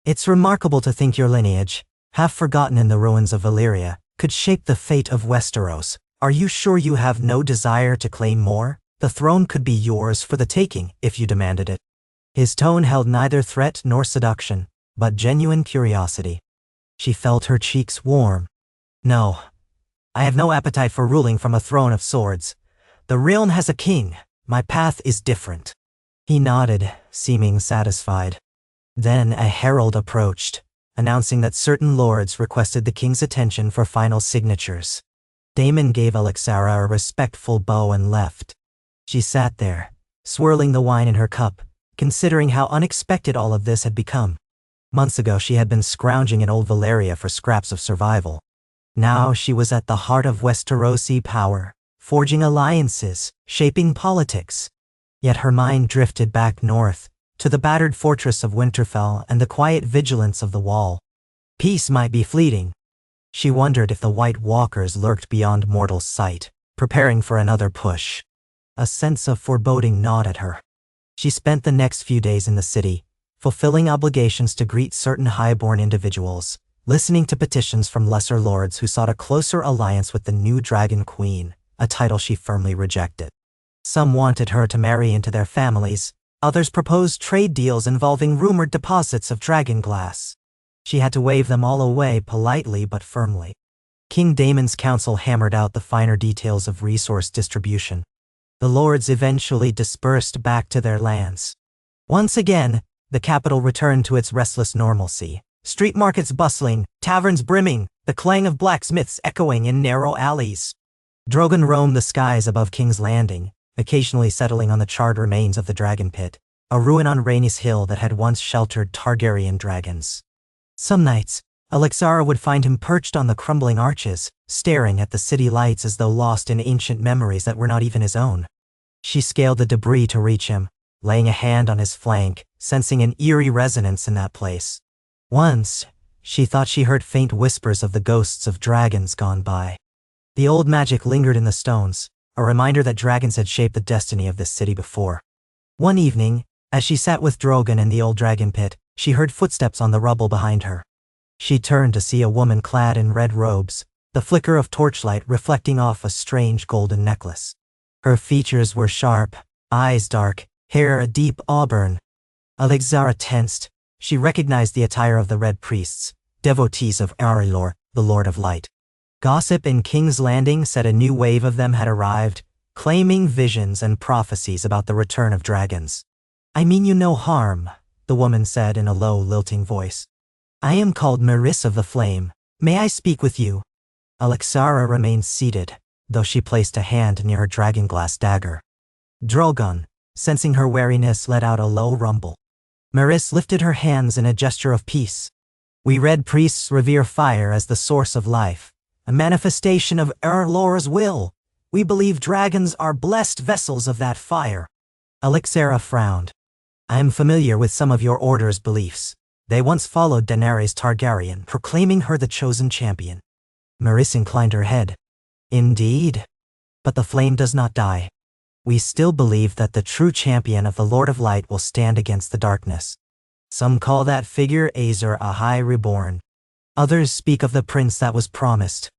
"It's remarkable to think your lineage, half forgotten in the ruins of Valyria, could shape the fate of Westeros. Are you sure you have no desire to claim more? The throne could be yours for the taking if you demanded it." His tone held neither threat nor seduction, but genuine curiosity. She felt her cheeks warm. "No. I have no appetite for ruling from a throne of swords. The realm has a king. My path is different." He nodded, seeming satisfied. Then a herald approached, announcing that certain lords requested the king's attention for final signatures. Daemon gave Alexera a respectful bow and left. She sat there, swirling the wine in her cup, considering how unexpected all of this had become. Months ago she had been scrounging in old Valyria for scraps of survival. Now she was at the heart of Westerosi power, forging alliances, shaping politics. Yet her mind drifted back north, to the battered fortress of Winterfell and the quiet vigilance of the wall. Peace might be fleeting. She wondered if the White Walkers lurked beyond mortal sight, preparing for another push. A sense of foreboding gnawed at her. She spent the next few days in the city, fulfilling obligations to greet certain highborn individuals, listening to petitions from lesser lords who sought a closer alliance with the new Dragon Queen, a title she firmly rejected. Some wanted her to marry into their families, others proposed trade deals involving rumored deposits of dragon glass. She had to wave them all away politely but firmly. King Daemon's council hammered out the finer details of resource distribution. The lords eventually dispersed back to their lands. Once again, the capital returned to its restless normalcy. Street markets bustling, taverns brimming, the clang of blacksmiths echoing in narrow alleys. Drogon roamed the skies above King's Landing, occasionally settling on the charred remains of the Dragon Pit, a ruin on Rhaenys Hill that had once sheltered Targaryen dragons. Some nights, Alexera would find him perched on the crumbling arches, staring at the city lights as though lost in ancient memories that were not even his own. She scaled the debris to reach him, laying a hand on his flank, sensing an eerie resonance in that place. Once, she thought she heard faint whispers of the ghosts of dragons gone by. The old magic lingered in the stones, a reminder that dragons had shaped the destiny of this city before. One evening, as she sat with Drogon in the old dragon pit, she heard footsteps on the rubble behind her. She turned to see a woman clad in red robes, the flicker of torchlight reflecting off a strange golden necklace. Her features were sharp, eyes dark, hair a deep auburn. Alexara tensed. She recognized the attire of the Red Priests, devotees of Arilor, the Lord of Light. Gossip in King's Landing said a new wave of them had arrived, claiming visions and prophecies about the return of dragons. I mean you no harm, the woman said in a low, lilting voice. I am called Maris of the Flame. May I speak with you? Alexara remained seated, though she placed a hand near her dragonglass dagger. Drogon, sensing her wariness, let out a low rumble. Maris lifted her hands in a gesture of peace. We Red Priests revere fire as the source of life, a manifestation of Arilor's will. We believe dragons are blessed vessels of that fire. Alexara frowned. I am familiar with some of your order's beliefs. They once followed Daenerys Targaryen, proclaiming her the chosen champion. Maris inclined her head. Indeed. But the flame does not die. We still believe that the true champion of the Lord of Light will stand against the darkness. Some call that figure Azor Ahai Reborn. Others speak of the prince that was promised.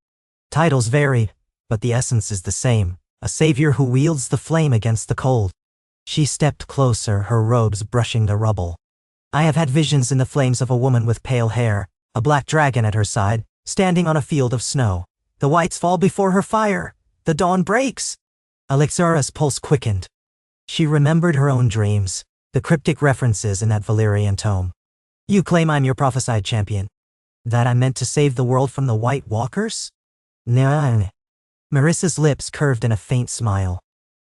Titles vary, but the essence is the same, a savior who wields the flame against the cold. She stepped closer, her robes brushing the rubble. I have had visions in the flames of a woman with pale hair, a black dragon at her side, standing on a field of snow. The whites fall before her fire. The dawn breaks. Alexara's pulse quickened. She remembered her own dreams, the cryptic references in that Valyrian tome. You claim I'm your prophesied champion. That I'm meant to save the world from the White Walkers? Nah. Marissa's lips curved in a faint smile.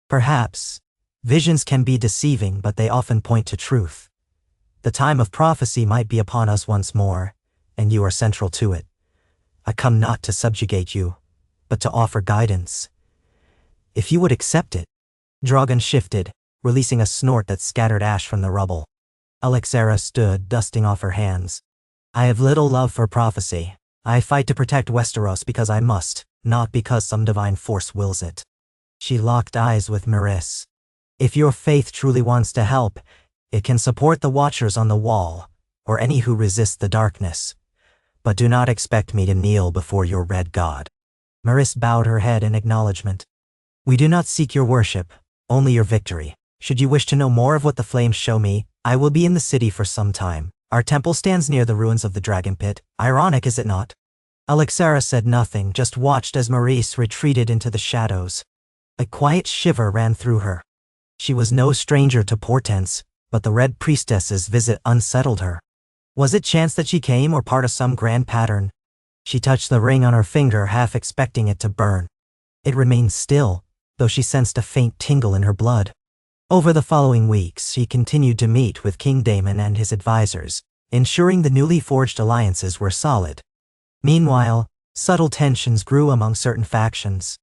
Perhaps. Visions can be deceiving, but they often point to truth. The time of prophecy might be upon us once more, and you are central to it. I come not to subjugate you, but to offer guidance. If you would accept it. Drogon shifted, releasing a snort that scattered ash from the rubble. Alexara stood, dusting off her hands. I have little love for prophecy. I fight to protect Westeros because I must, not because some divine force wills it. She locked eyes with Maris. If your faith truly wants to help, it can support the Watchers on the Wall, or any who resist the darkness. But do not expect me to kneel before your red god. Maris bowed her head in acknowledgement. We do not seek your worship, only your victory. Should you wish to know more of what the flames show me, I will be in the city for some time. Our temple stands near the ruins of the Dragon Pit. Ironic, is it not? Alexara said nothing, just watched as Maris retreated into the shadows. A quiet shiver ran through her. She was no stranger to portents, but the Red Priestess's visit unsettled her. Was it chance that she came, or part of some grand pattern? She touched the ring on her finger, half expecting it to burn. It remained still, though she sensed a faint tingle in her blood. Over the following weeks, she continued to meet with King Daemon and his advisors, ensuring the newly forged alliances were solid. Meanwhile, subtle tensions grew among certain factions.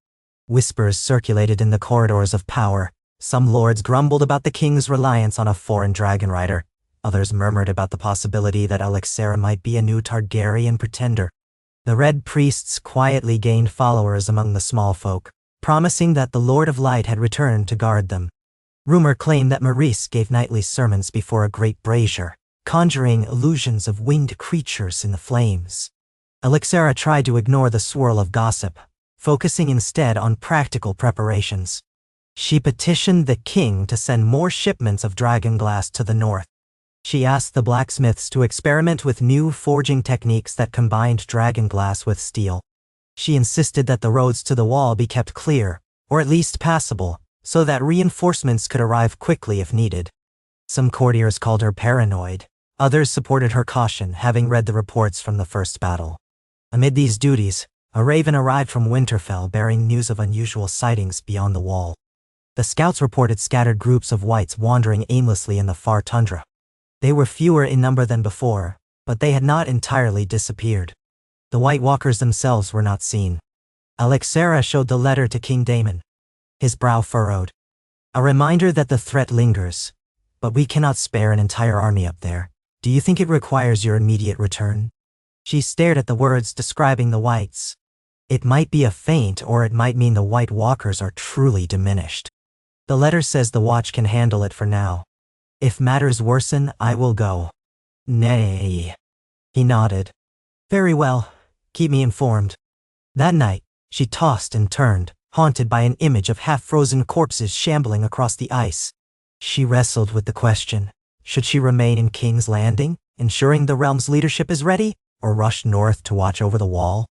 Whispers circulated in the corridors of power. Some lords grumbled about the king's reliance on a foreign dragon rider. Others murmured about the possibility that Alexara might be a new Targaryen pretender. The Red Priests quietly gained followers among the small folk, promising that the Lord of Light had returned to guard them. Rumor claimed that Maris gave nightly sermons before a great brazier, conjuring illusions of winged creatures in the flames. Alexara tried to ignore the swirl of gossip, focusing instead on practical preparations. She petitioned the king to send more shipments of dragonglass to the north. She asked the blacksmiths to experiment with new forging techniques that combined dragonglass with steel. She insisted that the roads to the wall be kept clear, or at least passable, so that reinforcements could arrive quickly if needed. Some courtiers called her paranoid. Others supported her caution, having read the reports from the first battle. Amid these duties, a raven arrived from Winterfell bearing news of unusual sightings beyond the wall. The scouts reported scattered groups of whites wandering aimlessly in the far tundra. They were fewer in number than before, but they had not entirely disappeared. The White Walkers themselves were not seen. Alexara showed the letter to King Daemon. His brow furrowed. A reminder that the threat lingers, but we cannot spare an entire army up there. Do you think it requires your immediate return? She stared at the words describing the whites. It might be a feint, or it might mean the White Walkers are truly diminished. The letter says the Watch can handle it for now. If matters worsen, I will go. Nay. He nodded. Very well. Keep me informed. That night, she tossed and turned, haunted by an image of half-frozen corpses shambling across the ice. She wrestled with the question. Should she remain in King's Landing, ensuring the realm's leadership is ready, or rush north to watch over the wall?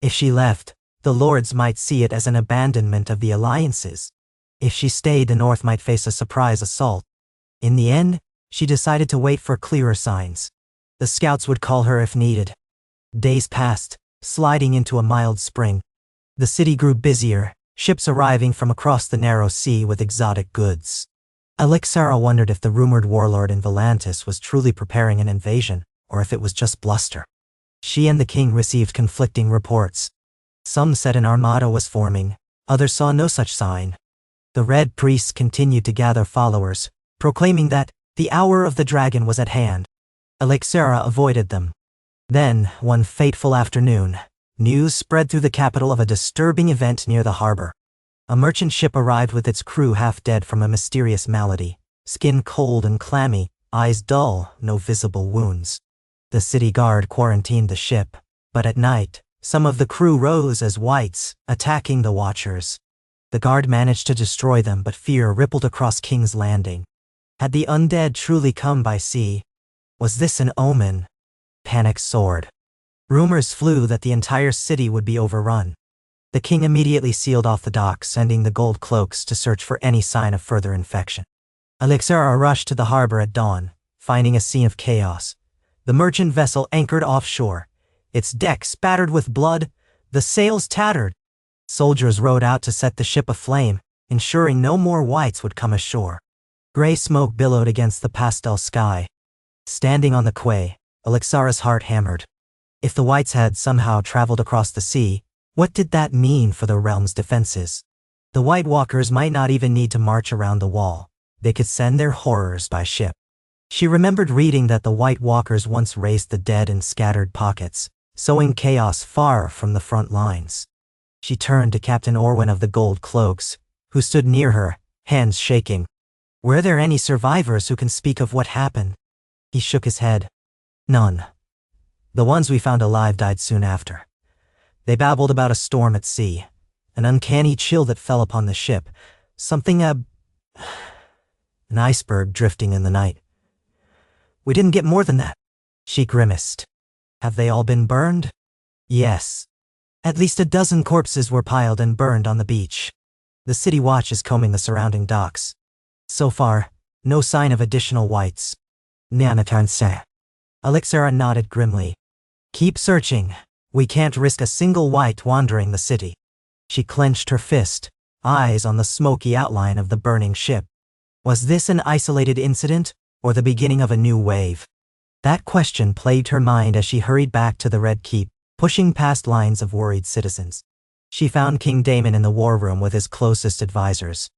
If she left, the lords might see it as an abandonment of the alliances. If she stayed, the north might face a surprise assault. In the end, she decided to wait for clearer signs. The scouts would call her if needed. Days passed, sliding into a mild spring. The city grew busier, ships arriving from across the narrow sea with exotic goods. Alexara wondered if the rumored warlord in Volantis was truly preparing an invasion, or if it was just bluster. She and the king received conflicting reports. Some said an armada was forming, others saw no such sign. The Red Priests continued to gather followers, proclaiming that the hour of the dragon was at hand. Alexara avoided them. Then, one fateful afternoon, news spread through the capital of a disturbing event near the harbor. A merchant ship arrived with its crew half dead from a mysterious malady, skin cold and clammy, eyes dull, no visible wounds. The city guard quarantined the ship, but at night, some of the crew rose as whites, attacking the watchers. The guard managed to destroy them, but fear rippled across King's Landing. Had the undead truly come by sea? Was this an omen? Panic soared. Rumors flew that the entire city would be overrun. The king immediately sealed off the docks, sending the gold cloaks to search for any sign of further infection. Alexara rushed to the harbor at dawn, finding a scene of chaos. The merchant vessel anchored offshore, its deck spattered with blood, the sails tattered. Soldiers rowed out to set the ship aflame, ensuring no more whites would come ashore. Gray smoke billowed against the pastel sky. Standing on the quay, Alexara's heart hammered. If the whites had somehow traveled across the sea, what did that mean for the realm's defenses? The White Walkers might not even need to march around the wall. They could send their horrors by ship. She remembered reading that the White Walkers once raised the dead in scattered pockets, sowing chaos far from the front lines. She turned to Captain Orwin of the Gold Cloaks, who stood near her, hands shaking. Were there any survivors who can speak of what happened? He shook his head. None. The ones we found alive died soon after. They babbled about a storm at sea, an uncanny chill that fell upon the ship, an iceberg drifting in the night. We didn't get more than that. She grimaced. Have they all been burned? Yes. At least a dozen corpses were piled and burned on the beach. The city watch is combing the surrounding docks. So far, no sign of additional whites. Nanatanse. Alexara nodded grimly. Keep searching. We can't risk a single white wandering the city. She clenched her fist, eyes on the smoky outline of the burning ship. Was this an isolated incident, or the beginning of a new wave? That question plagued her mind as she hurried back to the Red Keep, pushing past lines of worried citizens. She found King Daemon in the war room with his closest advisors.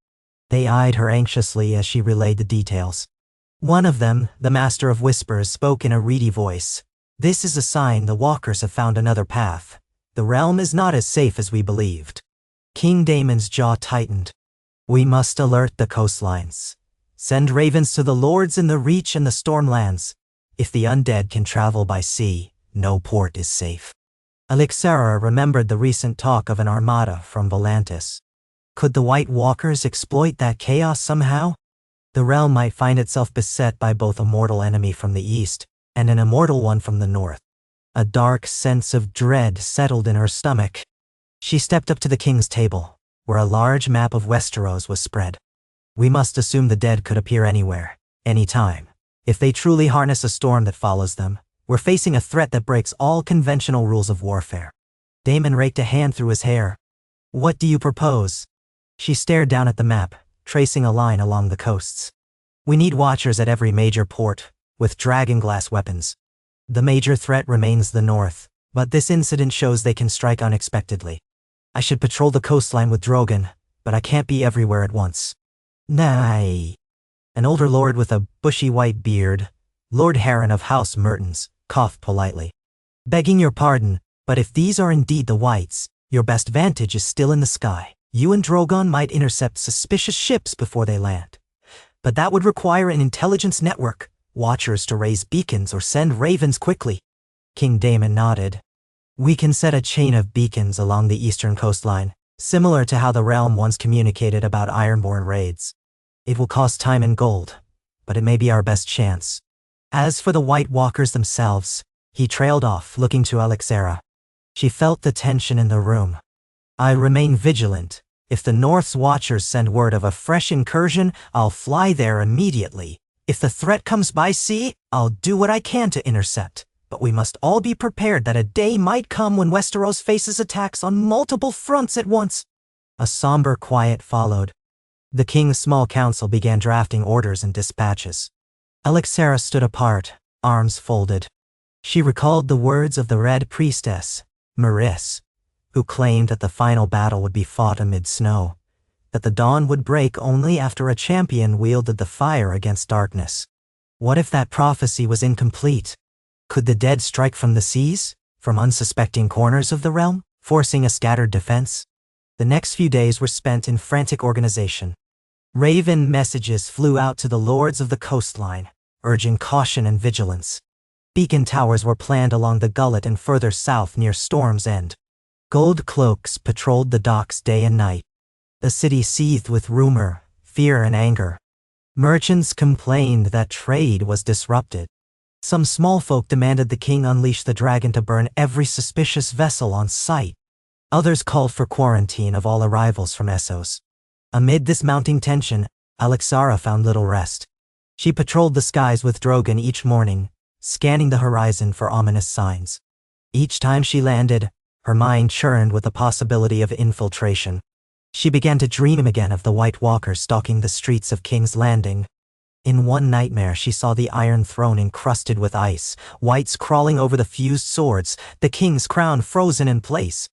They eyed her anxiously as she relayed the details. One of them, the Master of Whispers, spoke in a reedy voice. This is a sign the walkers have found another path. The realm is not as safe as we believed. King Daemon's jaw tightened. We must alert the coastlines. Send ravens to the lords in the Reach and the Stormlands. If the undead can travel by sea, no port is safe. Alexara remembered the recent talk of an armada from Volantis. Could the White Walkers exploit that chaos somehow? The realm might find itself beset by both a mortal enemy from the east and an immortal one from the north. A dark sense of dread settled in her stomach. She stepped up to the king's table, where a large map of Westeros was spread. We must assume the dead could appear anywhere, anytime. If they truly harness a storm that follows them, we're facing a threat that breaks all conventional rules of warfare. Daemon raked a hand through his hair. What do you propose? She stared down at the map, tracing a line along the coasts. We need watchers at every major port, with dragonglass weapons. The major threat remains the north, but this incident shows they can strike unexpectedly. I should patrol the coastline with Drogon, but I can't be everywhere at once. Nay. An older lord with a bushy white beard, Lord Heron of House Mertens, coughed politely. Begging your pardon, but if these are indeed the whites, your best vantage is still in the sky. You and Drogon might intercept suspicious ships before they land. But that would require an intelligence network, watchers to raise beacons or send ravens quickly. King Daemon nodded. We can set a chain of beacons along the eastern coastline, similar to how the realm once communicated about Ironborn raids. It will cost time and gold, but it may be our best chance. As for the White Walkers themselves, he trailed off, looking to Alexera. She felt the tension in the room. I remain vigilant. If the North's Watchers send word of a fresh incursion, I'll fly there immediately. If the threat comes by sea, I'll do what I can to intercept. But we must all be prepared that a day might come when Westeros faces attacks on multiple fronts at once. A somber quiet followed. The king's small council began drafting orders and dispatches. Alexera stood apart, arms folded. She recalled the words of the Red Priestess, Maris, who claimed that the final battle would be fought amid snow, that the dawn would break only after a champion wielded the fire against darkness. What if that prophecy was incomplete? Could the dead strike from the seas, from unsuspecting corners of the realm, forcing a scattered defense? The next few days were spent in frantic organization. Raven messages flew out to the lords of the coastline, urging caution and vigilance. Beacon towers were planned along the gullet and further south near Storm's End. Gold cloaks patrolled the docks day and night. The city seethed with rumor, fear, and anger. Merchants complained that trade was disrupted. Some small folk demanded the king unleash the dragon to burn every suspicious vessel on sight. Others called for quarantine of all arrivals from Essos. Amid this mounting tension, Alexera found little rest. She patrolled the skies with Drogon each morning, scanning the horizon for ominous signs. Each time she landed, her mind churned with the possibility of infiltration. She began to dream again of the White Walkers stalking the streets of King's Landing. In one nightmare she saw the Iron Throne encrusted with ice, whites crawling over the fused swords, the king's crown frozen in place.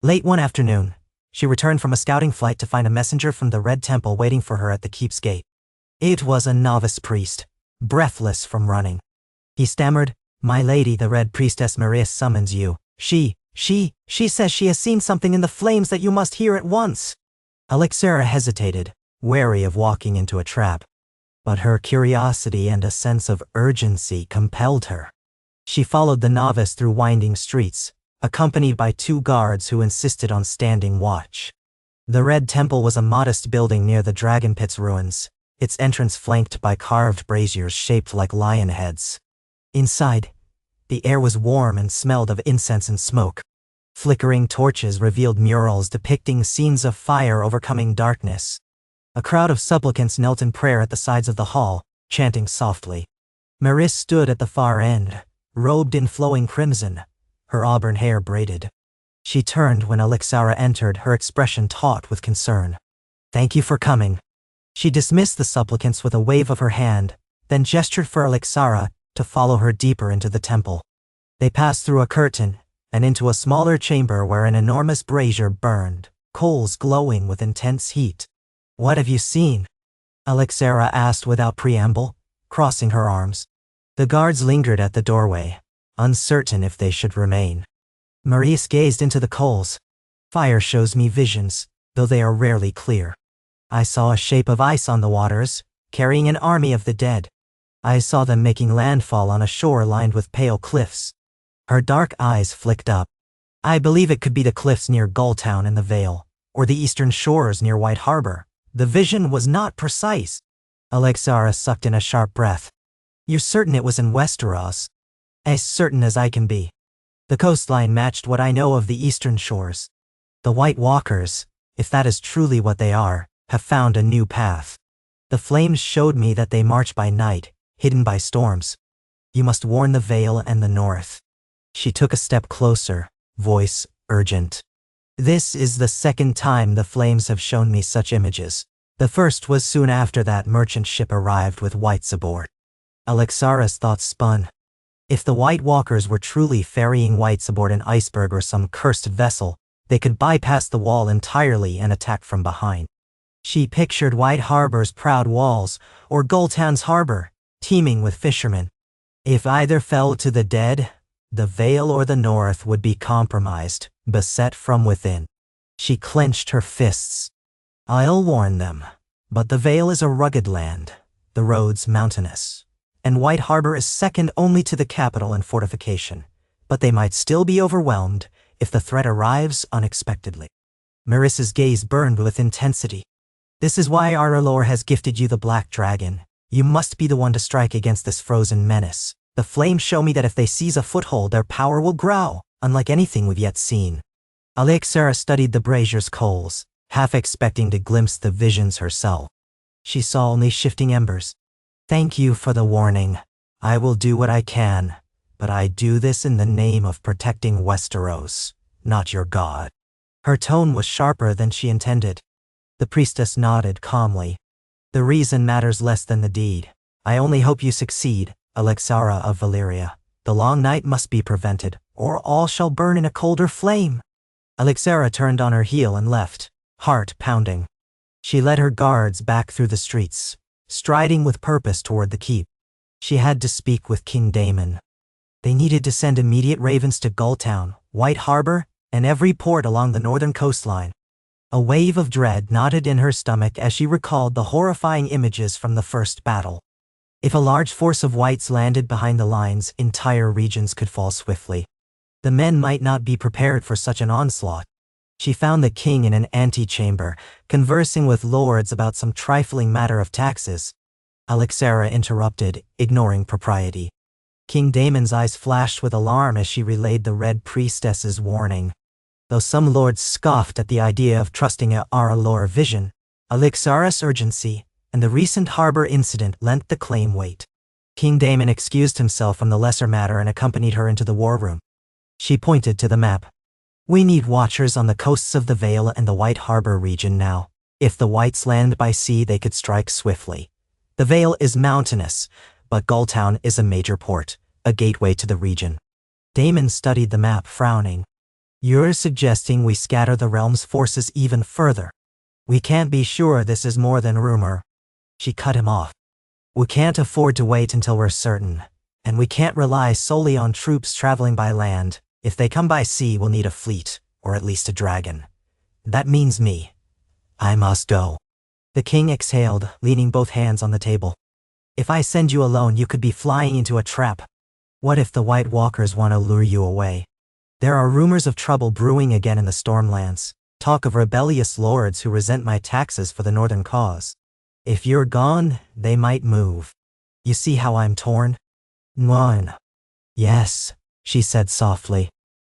Late one afternoon, she returned from a scouting flight to find a messenger from the Red Temple waiting for her at the keep's gate. It was a novice priest, breathless from running. He stammered, "My lady, the Red Priestess Maris summons you. She says she has seen something in the flames that you must hear at once." Alexera hesitated, wary of walking into a trap. But her curiosity and a sense of urgency compelled her. She followed the novice through winding streets, accompanied by 2 guards who insisted on standing watch. The Red Temple was a modest building near the Dragon Pit's ruins, its entrance flanked by carved braziers shaped like lion heads. Inside, the air was warm and smelled of incense and smoke. Flickering torches revealed murals depicting scenes of fire overcoming darkness. A crowd of supplicants knelt in prayer at the sides of the hall, chanting softly. Maris stood at the far end, robed in flowing crimson, her auburn hair braided. She turned when Alexera entered, her expression taut with concern. "Thank you for coming." She dismissed the supplicants with a wave of her hand, then gestured for Alexera to follow her deeper into the temple. They passed through a curtain and into a smaller chamber where an enormous brazier burned, coals glowing with intense heat. "What have you seen?" Alexera asked without preamble, crossing her arms. The guards lingered at the doorway, uncertain if they should remain. Maurice gazed into the coals. "Fire shows me visions, though they are rarely clear. I saw a shape of ice on the waters, carrying an army of the dead. I saw them making landfall on a shore lined with pale cliffs." Her dark eyes flicked up. "I believe it could be the cliffs near Gulltown in the Vale, or the eastern shores near White Harbor. The vision was not precise." Alexera sucked in a sharp breath. "You're certain it was in Westeros?" "As certain as I can be. The coastline matched what I know of the eastern shores. The White Walkers, if that is truly what they are, have found a new path. The flames showed me that they march by night, hidden by storms. You must warn the Vale and the North." She took a step closer, voice urgent. "This is the second time the flames have shown me such images. The first was soon after that merchant ship arrived with whites aboard." Alexera's thoughts spun. If the White Walkers were truly ferrying whites aboard an iceberg or some cursed vessel, they could bypass the wall entirely and attack from behind. She pictured White Harbor's proud walls, or Gulltown's harbor, teeming with fishermen. If either fell to the dead, the Vale or the North would be compromised, beset from within. She clenched her fists. "I'll warn them, but the Vale is a rugged land, the roads mountainous, and White Harbor is second only to the capital in fortification, but they might still be overwhelmed if the threat arrives unexpectedly." Maris's gaze burned with intensity. This is why Aralor has gifted you the Black Dragon. You must be the one to strike against this frozen menace. The flames show me that if they seize a foothold, their power will grow, unlike anything we've yet seen. Alexera studied the brazier's coals, half expecting to glimpse the visions herself. She saw only shifting embers. Thank you for the warning. I will do what I can, but I do this in the name of protecting Westeros, not your god. Her tone was sharper than she intended. The priestess nodded calmly. The reason matters less than the deed. I only hope you succeed, Alexera of Valyria. The long night must be prevented, or all shall burn in a colder flame. Alexera turned on her heel and left, heart pounding. She led her guards back through the streets, striding with purpose toward the keep. She had to speak with King Daemon. They needed to send immediate ravens to Gulltown, White Harbor, and every port along the northern coastline. A wave of dread knotted in her stomach as she recalled the horrifying images from the first battle. If a large force of whites landed behind the lines, entire regions could fall swiftly. The men might not be prepared for such an onslaught. She found the king in an antechamber, conversing with lords about some trifling matter of taxes. Alexera interrupted, ignoring propriety. King Daemon's eyes flashed with alarm as she relayed the Red Priestess's warning. Though some lords scoffed at the idea of trusting a Aralor vision, Alexera's urgency and the recent harbor incident lent the claim weight. King Daemon excused himself from the lesser matter and accompanied her into the war room. She pointed to the map. We need watchers on the coasts of the Vale and the White Harbor region now. If the Whites land by sea, they could strike swiftly. The Vale is mountainous, but Gulltown is a major port, a gateway to the region. Daemon studied the map, frowning. You're suggesting we scatter the realm's forces even further. We can't be sure this is more than rumor. She cut him off. We can't afford to wait until we're certain, and we can't rely solely on troops traveling by land. If they come by sea, we'll need a fleet, or at least a dragon. That means me. I must go. The king exhaled, leaning both hands on the table. If I send you alone, you could be flying into a trap. What if the White Walkers want to lure you away? There are rumors of trouble brewing again in the Stormlands, talk of rebellious lords who resent my taxes for the northern cause. If you're gone, they might move. You see how I'm torn? One. Yes, she said softly.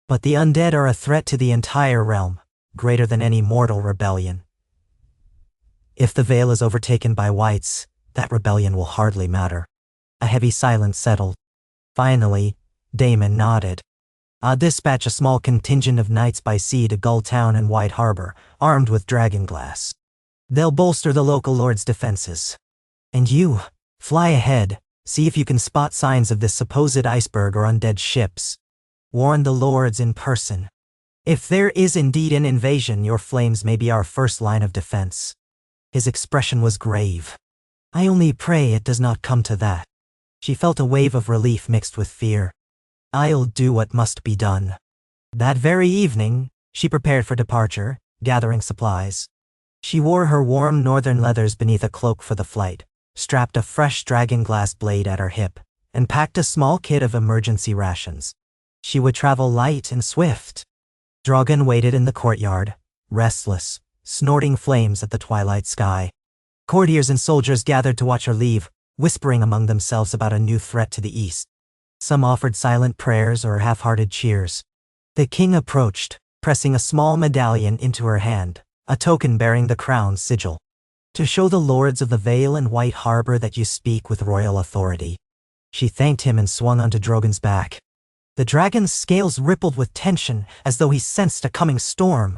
But the undead are a threat to the entire realm, greater than any mortal rebellion. If the Vale is overtaken by whites, that rebellion will hardly matter. A heavy silence settled. Finally, Daemon nodded. I'll dispatch a small contingent of knights by sea to Gulltown and White Harbor, armed with dragonglass. They'll bolster the local lord's defenses. And you, fly ahead, see if you can spot signs of this supposed iceberg or undead ships. Warn the lords in person. If there is indeed an invasion, your flames may be our first line of defense. His expression was grave. I only pray it does not come to that. She felt a wave of relief mixed with fear. I'll do what must be done. That very evening, she prepared for departure, gathering supplies. She wore her warm northern leathers beneath a cloak for the flight, strapped a fresh dragonglass blade at her hip, and packed a small kit of emergency rations. She would travel light and swift. Drogon waited in the courtyard, restless, snorting flames at the twilight sky. Courtiers and soldiers gathered to watch her leave, whispering among themselves about a new threat to the east. Some offered silent prayers or half-hearted cheers. The king approached, pressing a small medallion into her hand, a token bearing the crown's sigil. To show the lords of the Vale and White Harbor that you speak with royal authority. She thanked him and swung onto Drogon's back. The dragon's scales rippled with tension as though he sensed a coming storm.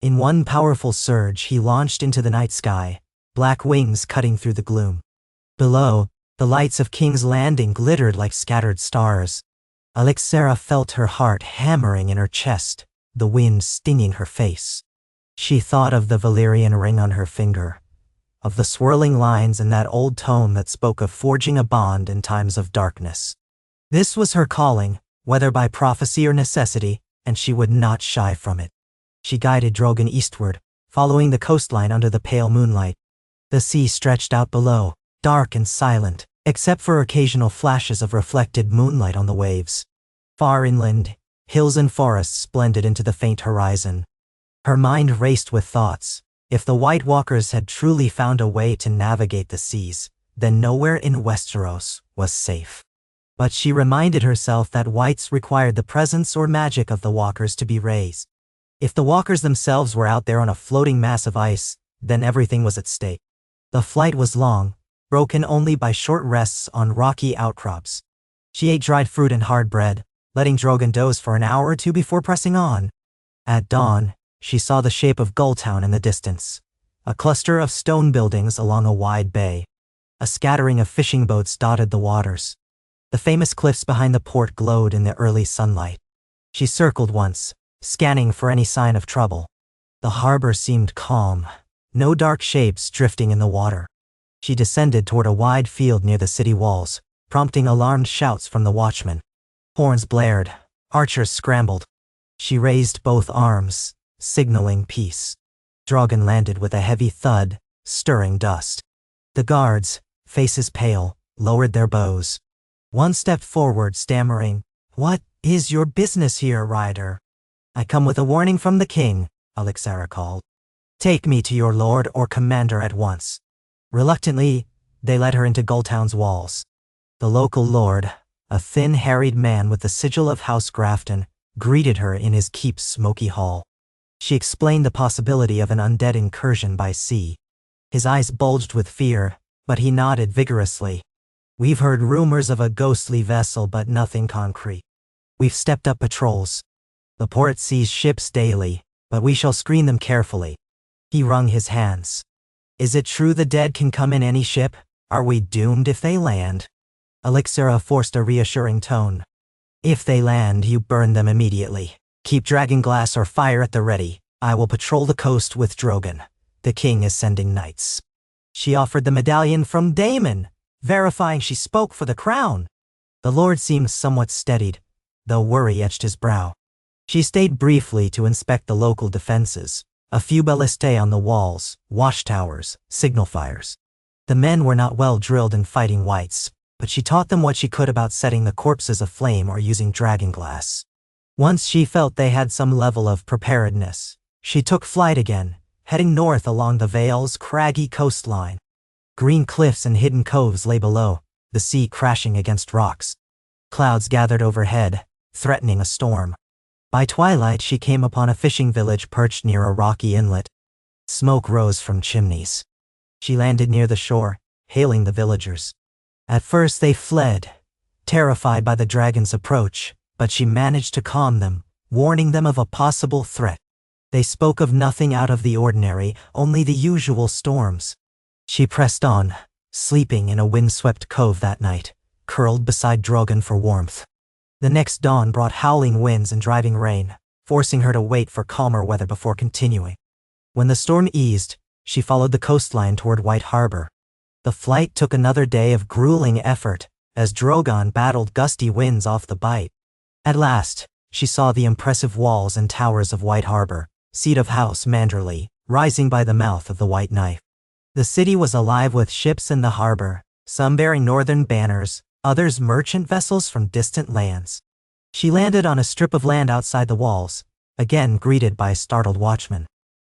In one powerful surge, he launched into the night sky, black wings cutting through the gloom. Below, the lights of King's Landing glittered like scattered stars. Alexera felt her heart hammering in her chest, the wind stinging her face. She thought of the Valyrian ring on her finger, of the swirling lines in that old tome that spoke of forging a bond in times of darkness. This was her calling, whether by prophecy or necessity, and she would not shy from it. She guided Drogon eastward, following the coastline under the pale moonlight. The sea stretched out below, dark and silent, except for occasional flashes of reflected moonlight on the waves. Far inland, hills and forests blended into the faint horizon. Her mind raced with thoughts, If the White Walkers had truly found a way to navigate the seas, then nowhere in Westeros was safe. But she reminded herself that whites required the presence or magic of the walkers to be raised. If the walkers themselves were out there on a floating mass of ice, then everything was at stake. The flight was long, broken only by short rests on rocky outcrops. She ate dried fruit and hard bread, letting Drogon doze for an hour or two before pressing on. At dawn, she saw the shape of Gulltown in the distance, a cluster of stone buildings along a wide bay. A scattering of fishing boats dotted the waters. The famous cliffs behind the port glowed in the early sunlight. She circled once, scanning for any sign of trouble. The harbor seemed calm, no dark shapes drifting in the water. She descended toward a wide field near the city walls, prompting alarmed shouts from the watchmen. Horns blared, archers scrambled. She raised both arms, signaling peace. Drogon landed with a heavy thud, stirring dust. The guards, faces pale, lowered their bows. One stepped forward, stammering, "What is your business here, rider?" "I come with a warning from the king," Alexara called. "Take me to your lord or commander at once." Reluctantly, they led her into Gulltown's walls. The local lord, a thin, harried man with the sigil of House Grafton, greeted her in his keep's smoky hall. She explained the possibility of an undead incursion by sea. His eyes bulged with fear, but he nodded vigorously. "We've heard rumors of a ghostly vessel, but nothing concrete. We've stepped up patrols. The port sees ships daily, but we shall screen them carefully." He wrung his hands. "Is it true the dead can come in any ship? Are we doomed if they land?" Alexara forced a reassuring tone. "If they land, you burn them immediately. Keep dragonglass or fire at the ready. I will patrol the coast with Drogon. The king is sending knights." She offered the medallion from Daemon, verifying she spoke for the crown. The lord seemed somewhat steadied, though worry etched his brow. She stayed briefly to inspect the local defenses, a few ballistae on the walls, watchtowers, signal fires. The men were not well drilled in fighting whites, but she taught them what she could about setting the corpses aflame or using dragonglass. Once she felt they had some level of preparedness, she took flight again, heading north along the Vale's craggy coastline. Green cliffs and hidden coves lay below, the sea crashing against rocks. Clouds gathered overhead, threatening a storm. By twilight, she came upon a fishing village perched near a rocky inlet. Smoke rose from chimneys. She landed near the shore, hailing the villagers. At first they fled, terrified by the dragon's approach, but she managed to calm them, warning them of a possible threat. They spoke of nothing out of the ordinary, only the usual storms. She pressed on, sleeping in a windswept cove that night, curled beside Drogon for warmth. The next dawn brought howling winds and driving rain, forcing her to wait for calmer weather before continuing. When the storm eased, she followed the coastline toward White Harbor. The flight took another day of grueling effort, as Drogon battled gusty winds off the bight. At last, she saw the impressive walls and towers of White Harbor, seat of House Manderley, rising by the mouth of the White Knife. The city was alive with ships in the harbor, some bearing northern banners, others merchant vessels from distant lands. She landed on a strip of land outside the walls, again greeted by startled watchmen.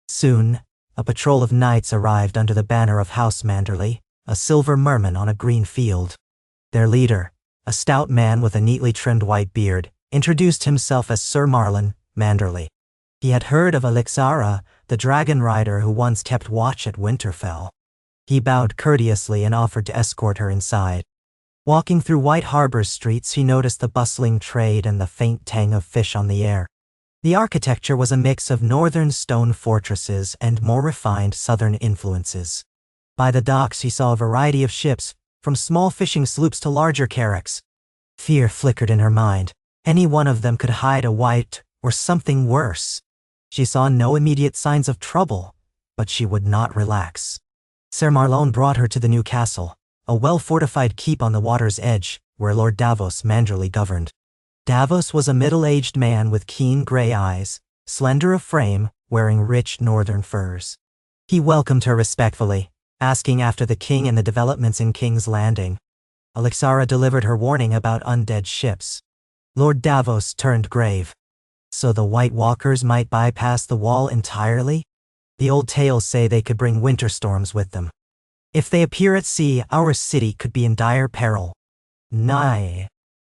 Soon, a patrol of knights arrived under the banner of House Manderley, a silver merman on a green field. Their leader, a stout man with a neatly trimmed white beard, introduced himself as Sir Marlon Manderley. He had heard of Alexara, the dragon rider who once kept watch at Winterfell. He bowed courteously and offered to escort her inside. Walking through White Harbor's streets, he noticed the bustling trade and the faint tang of fish on the air. The architecture was a mix of northern stone fortresses and more refined southern influences. By the docks, he saw a variety of ships, from small fishing sloops to larger carracks. Fear flickered in her mind. Any one of them could hide a white, or something worse. She saw no immediate signs of trouble, but she would not relax. Sir Marlon brought her to the new castle, a well-fortified keep on the water's edge, where Lord Davos Manderley governed. Davos was a middle-aged man with keen gray eyes, slender of frame, wearing rich northern furs. He welcomed her respectfully, asking after the king and the developments in King's Landing. Alexara delivered her warning about undead ships. Lord Davos turned grave. So the White Walkers might bypass the wall entirely? The old tales say they could bring winter storms with them. If they appear at sea, our city could be in dire peril. Nay.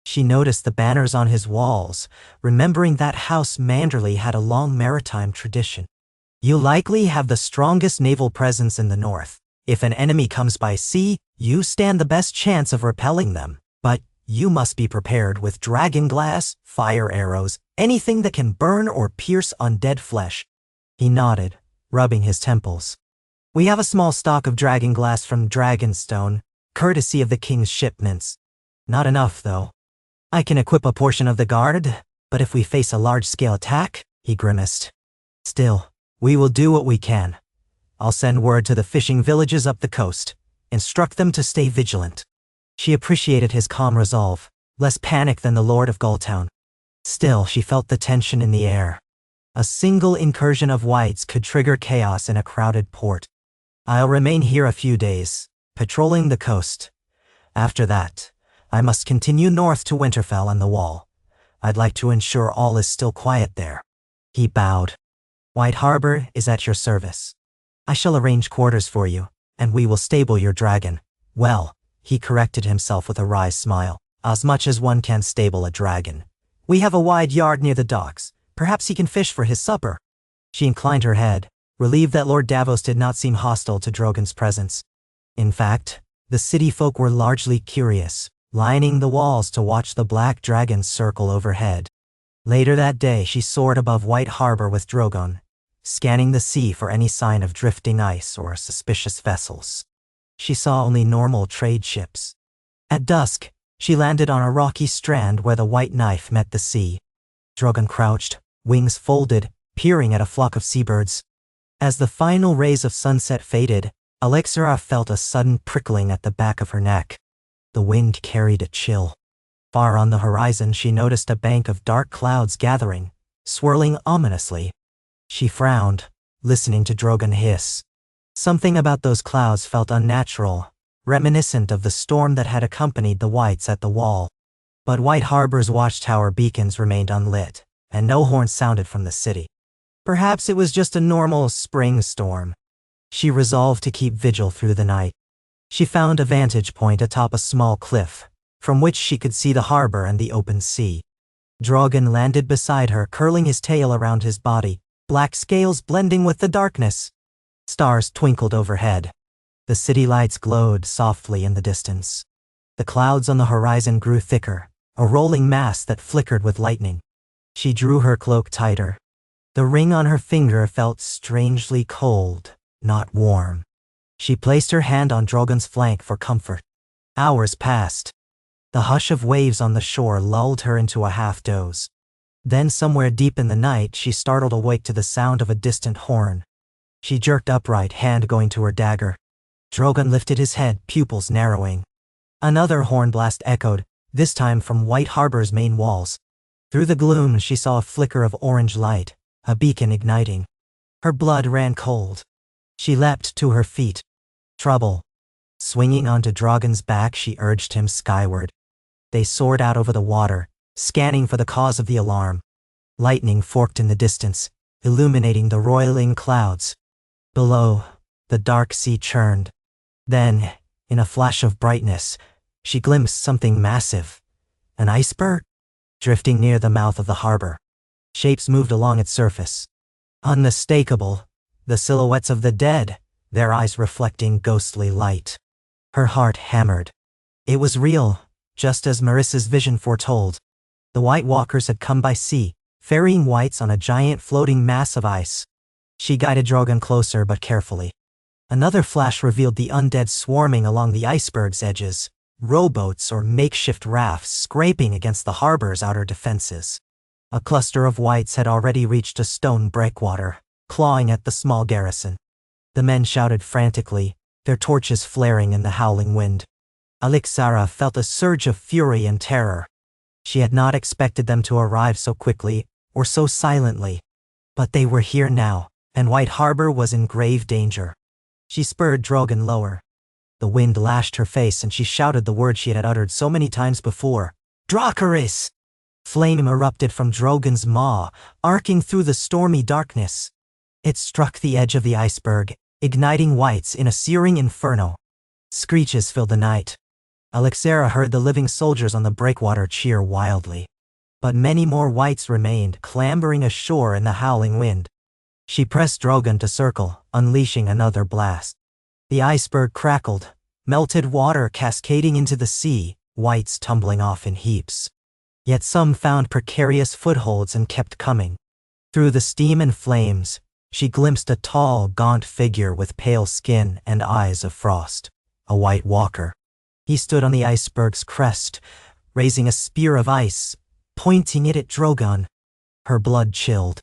She noticed the banners on his walls, remembering that House Manderley had a long maritime tradition. You likely have the strongest naval presence in the north. If an enemy comes by sea, you stand the best chance of repelling them. But you must be prepared with dragon glass, fire arrows, anything that can burn or pierce undead flesh. He nodded, rubbing his temples. We have a small stock of dragon glass from Dragonstone, courtesy of the king's shipments. Not enough, though. I can equip a portion of the guard, but if we face a large-scale attack, he grimaced. Still, we will do what we can. I'll send word to the fishing villages up the coast, instruct them to stay vigilant. She appreciated his calm resolve, less panic than the Lord of Gulltown. Still, she felt the tension in the air. A single incursion of whites could trigger chaos in a crowded port. I'll remain here a few days, patrolling the coast. After that, I must continue north to Winterfell and the Wall. I'd like to ensure all is still quiet there. He bowed. White Harbor is at your service. I shall arrange quarters for you, and we will stable your dragon. Well, he corrected himself with a wry smile. As much as one can stable a dragon. We have a wide yard near the docks. Perhaps he can fish for his supper. She inclined her head, relieved that Lord Davos did not seem hostile to Drogon's presence. In fact, the city folk were largely curious, lining the walls to watch the black dragon circle overhead. Later that day she soared above White Harbor with Drogon, scanning the sea for any sign of drifting ice or suspicious vessels. She saw only normal trade ships. At dusk, she landed on a rocky strand where the white knife met the sea. Drogon crouched, wings folded, peering at a flock of seabirds. As the final rays of sunset faded, Alexera felt a sudden prickling at the back of her neck. The wind carried a chill. Far on the horizon she noticed a bank of dark clouds gathering, swirling ominously. She frowned, listening to Drogon hiss. Something about those clouds felt unnatural, reminiscent of the storm that had accompanied the Whites at the Wall. But White Harbor's watchtower beacons remained unlit, and no horn sounded from the city. Perhaps it was just a normal spring storm. She resolved to keep vigil through the night. She found a vantage point atop a small cliff, from which she could see the harbor and the open sea. Drogon landed beside her, curling his tail around his body, black scales blending with the darkness. Stars twinkled overhead. The city lights glowed softly in the distance. The clouds on the horizon grew thicker, a rolling mass that flickered with lightning. She drew her cloak tighter. The ring on her finger felt strangely cold, not warm. She placed her hand on Drogon's flank for comfort. Hours passed. The hush of waves on the shore lulled her into a half-doze. Then somewhere deep in the night she startled awake to the sound of a distant horn. She jerked upright, hand going to her dagger. Drogon lifted his head, pupils narrowing. Another horn blast echoed, this time from White Harbor's main walls. Through the gloom she saw a flicker of orange light, a beacon igniting. Her blood ran cold. She leapt to her feet. Trouble. Swinging onto Drogon's back she urged him skyward. They soared out over the water, scanning for the cause of the alarm. Lightning forked in the distance, illuminating the roiling clouds. Below, the dark sea churned. Then, in a flash of brightness, she glimpsed something massive. An iceberg? Drifting near the mouth of the harbor. Shapes moved along its surface. Unmistakable, the silhouettes of the dead, their eyes reflecting ghostly light. Her heart hammered. It was real, just as Marissa's vision foretold. The White Walkers had come by sea, ferrying whites on a giant floating mass of ice. She guided Drogon closer but carefully. Another flash revealed the undead swarming along the iceberg's edges, rowboats or makeshift rafts scraping against the harbor's outer defenses. A cluster of whites had already reached a stone breakwater, clawing at the small garrison. The men shouted frantically, their torches flaring in the howling wind. Alexera felt a surge of fury and terror. She had not expected them to arrive so quickly, or so silently. But they were here now, and White Harbor was in grave danger. She spurred Drogon lower. The wind lashed her face and she shouted the word she had uttered so many times before. Dracarys! Flame erupted from Drogon's maw, arcing through the stormy darkness. It struck the edge of the iceberg, igniting whites in a searing inferno. Screeches filled the night. Alexera heard the living soldiers on the breakwater cheer wildly. But many more whites remained, clambering ashore in the howling wind. She pressed Drogon to circle, unleashing another blast. The iceberg crackled, melted water cascading into the sea, whites tumbling off in heaps. Yet some found precarious footholds and kept coming. Through the steam and flames, she glimpsed a tall, gaunt figure with pale skin and eyes of frost. A White Walker. He stood on the iceberg's crest, raising a spear of ice, pointing it at Drogon. Her blood chilled.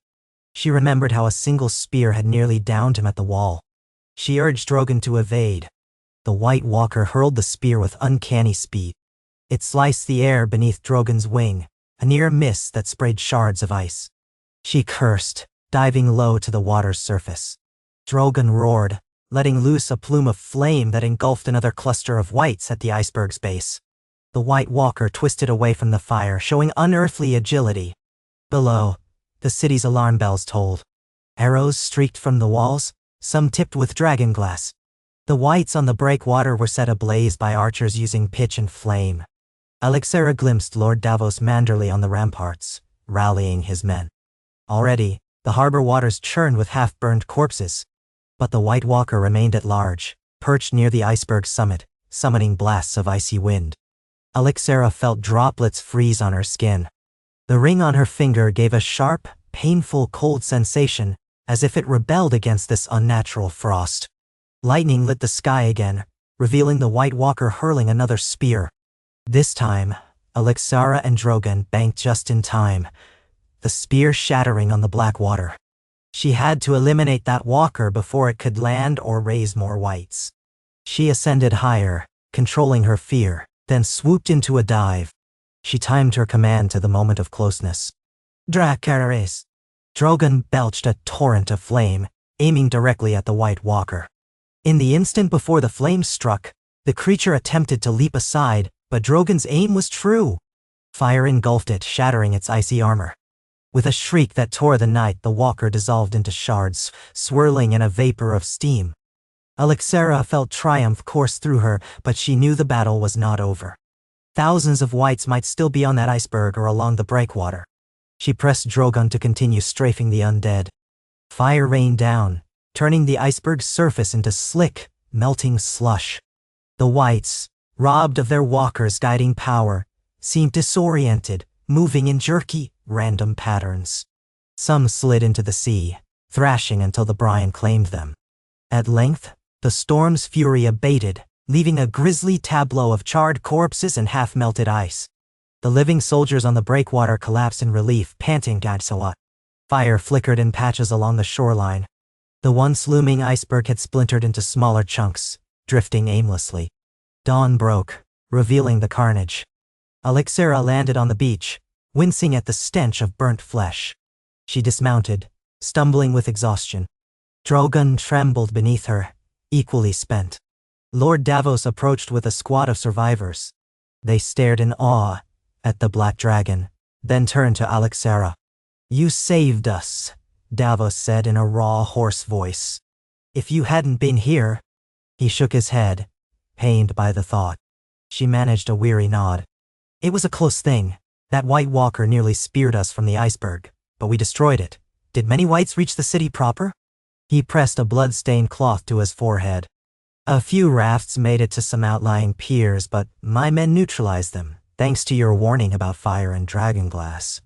She remembered how a single spear had nearly downed him at the wall. She urged Drogon to evade. The White Walker hurled the spear with uncanny speed. It sliced the air beneath Drogon's wing, a near miss that sprayed shards of ice. She cursed, diving low to the water's surface. Drogon roared, letting loose a plume of flame that engulfed another cluster of whites at the iceberg's base. The White Walker twisted away from the fire, showing unearthly agility. Below, the city's alarm bells tolled. Arrows streaked from the walls, some tipped with dragonglass. The whites on the breakwater were set ablaze by archers using pitch and flame. Alexera glimpsed Lord Davos Manderley on the ramparts, rallying his men. Already, the harbor waters churned with half-burned corpses. But the White Walker remained at large, perched near the iceberg's summit, summoning blasts of icy wind. Alexera felt droplets freeze on her skin. The ring on her finger gave a sharp, painful cold sensation, as if it rebelled against this unnatural frost. Lightning lit the sky again, revealing the White Walker hurling another spear. This time, Alexera and Drogon banked just in time, the spear shattering on the black water. She had to eliminate that walker before it could land or raise more whites. She ascended higher, controlling her fear, then swooped into a dive. She timed her command to the moment of closeness. Dracarys! Drogon belched a torrent of flame, aiming directly at the White Walker. In the instant before the flames struck, the creature attempted to leap aside, but Drogon's aim was true. Fire engulfed it, shattering its icy armor. With a shriek that tore the night, the walker dissolved into shards, swirling in a vapor of steam. Alexera felt triumph course through her, but she knew the battle was not over. Thousands of whites might still be on that iceberg or along the breakwater. She pressed Drogon to continue strafing the undead. Fire rained down, turning the iceberg's surface into slick, melting slush. The whites, robbed of their walker's guiding power, seemed disoriented, moving in jerky, random patterns. Some slid into the sea, thrashing until the brine claimed them. At length, the storm's fury abated, leaving a grisly tableau of charred corpses and half-melted ice. The living soldiers on the breakwater collapsed in relief, panting gadsawat. Fire flickered in patches along the shoreline. The once looming iceberg had splintered into smaller chunks, drifting aimlessly. Dawn broke, revealing the carnage. Alexera landed on the beach, wincing at the stench of burnt flesh. She dismounted, stumbling with exhaustion. Drogon trembled beneath her, equally spent. Lord Davos approached with a squad of survivors. They stared in awe at the black dragon, then turned to Alexera. "You saved us," Davos said in a raw, hoarse voice. "If you hadn't been here—" He shook his head, pained by the thought. She managed a weary nod. "It was a close thing. That White Walker nearly speared us from the iceberg, but we destroyed it. Did many whites reach the city proper?" He pressed a blood-stained cloth to his forehead. "A few rafts made it to some outlying piers, but my men neutralized them, thanks to your warning about fire and dragonglass.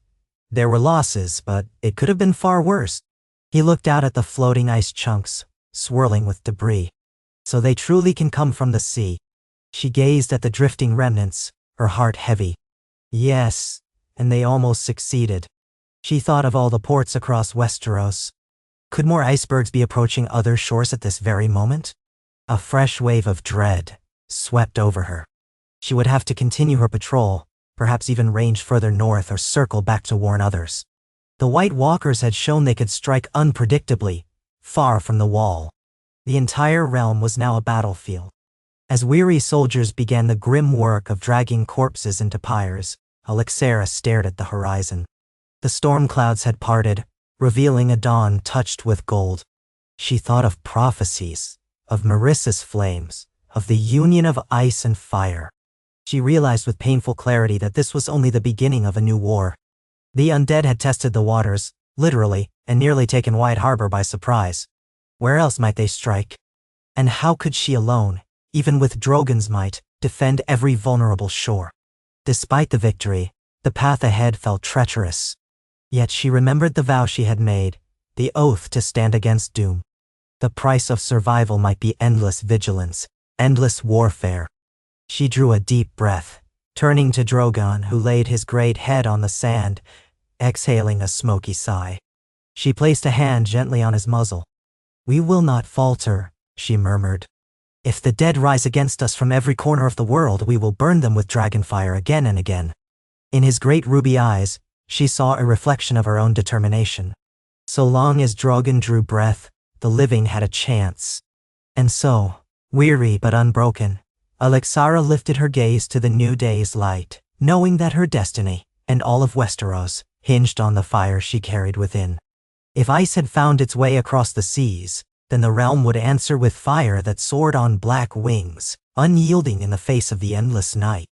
There were losses, but it could have been far worse." He looked out at the floating ice chunks, swirling with debris. "So they truly can come from the sea." She gazed at the drifting remnants, her heart heavy. "Yes, and they almost succeeded." She thought of all the ports across Westeros. Could more icebergs be approaching other shores at this very moment? A fresh wave of dread swept over her. She would have to continue her patrol, perhaps even range further north or circle back to warn others. The White Walkers had shown they could strike unpredictably, far from the wall. The entire realm was now a battlefield. As weary soldiers began the grim work of dragging corpses into pyres, Alexera stared at the horizon. The storm clouds had parted, revealing a dawn touched with gold. She thought of prophecies, of Marissa's flames, of the union of ice and fire. She realized with painful clarity that this was only the beginning of a new war. The undead had tested the waters, literally, and nearly taken White Harbor by surprise. Where else might they strike? And how could she alone, even with Drogon's might, defend every vulnerable shore? Despite the victory, the path ahead felt treacherous. Yet she remembered the vow she had made, the oath to stand against doom. The price of survival might be endless vigilance, endless warfare. She drew a deep breath, turning to Drogon, who laid his great head on the sand, exhaling a smoky sigh. She placed a hand gently on his muzzle. "We will not falter," she murmured. "If the dead rise against us from every corner of the world, we will burn them with dragonfire again and again." In his great ruby eyes, she saw a reflection of her own determination. So long as Drogon drew breath, the living had a chance. And so, weary but unbroken, Alexara lifted her gaze to the new day's light, knowing that her destiny, and all of Westeros, hinged on the fire she carried within. If ice had found its way across the seas, then the realm would answer with fire that soared on black wings, unyielding in the face of the endless night.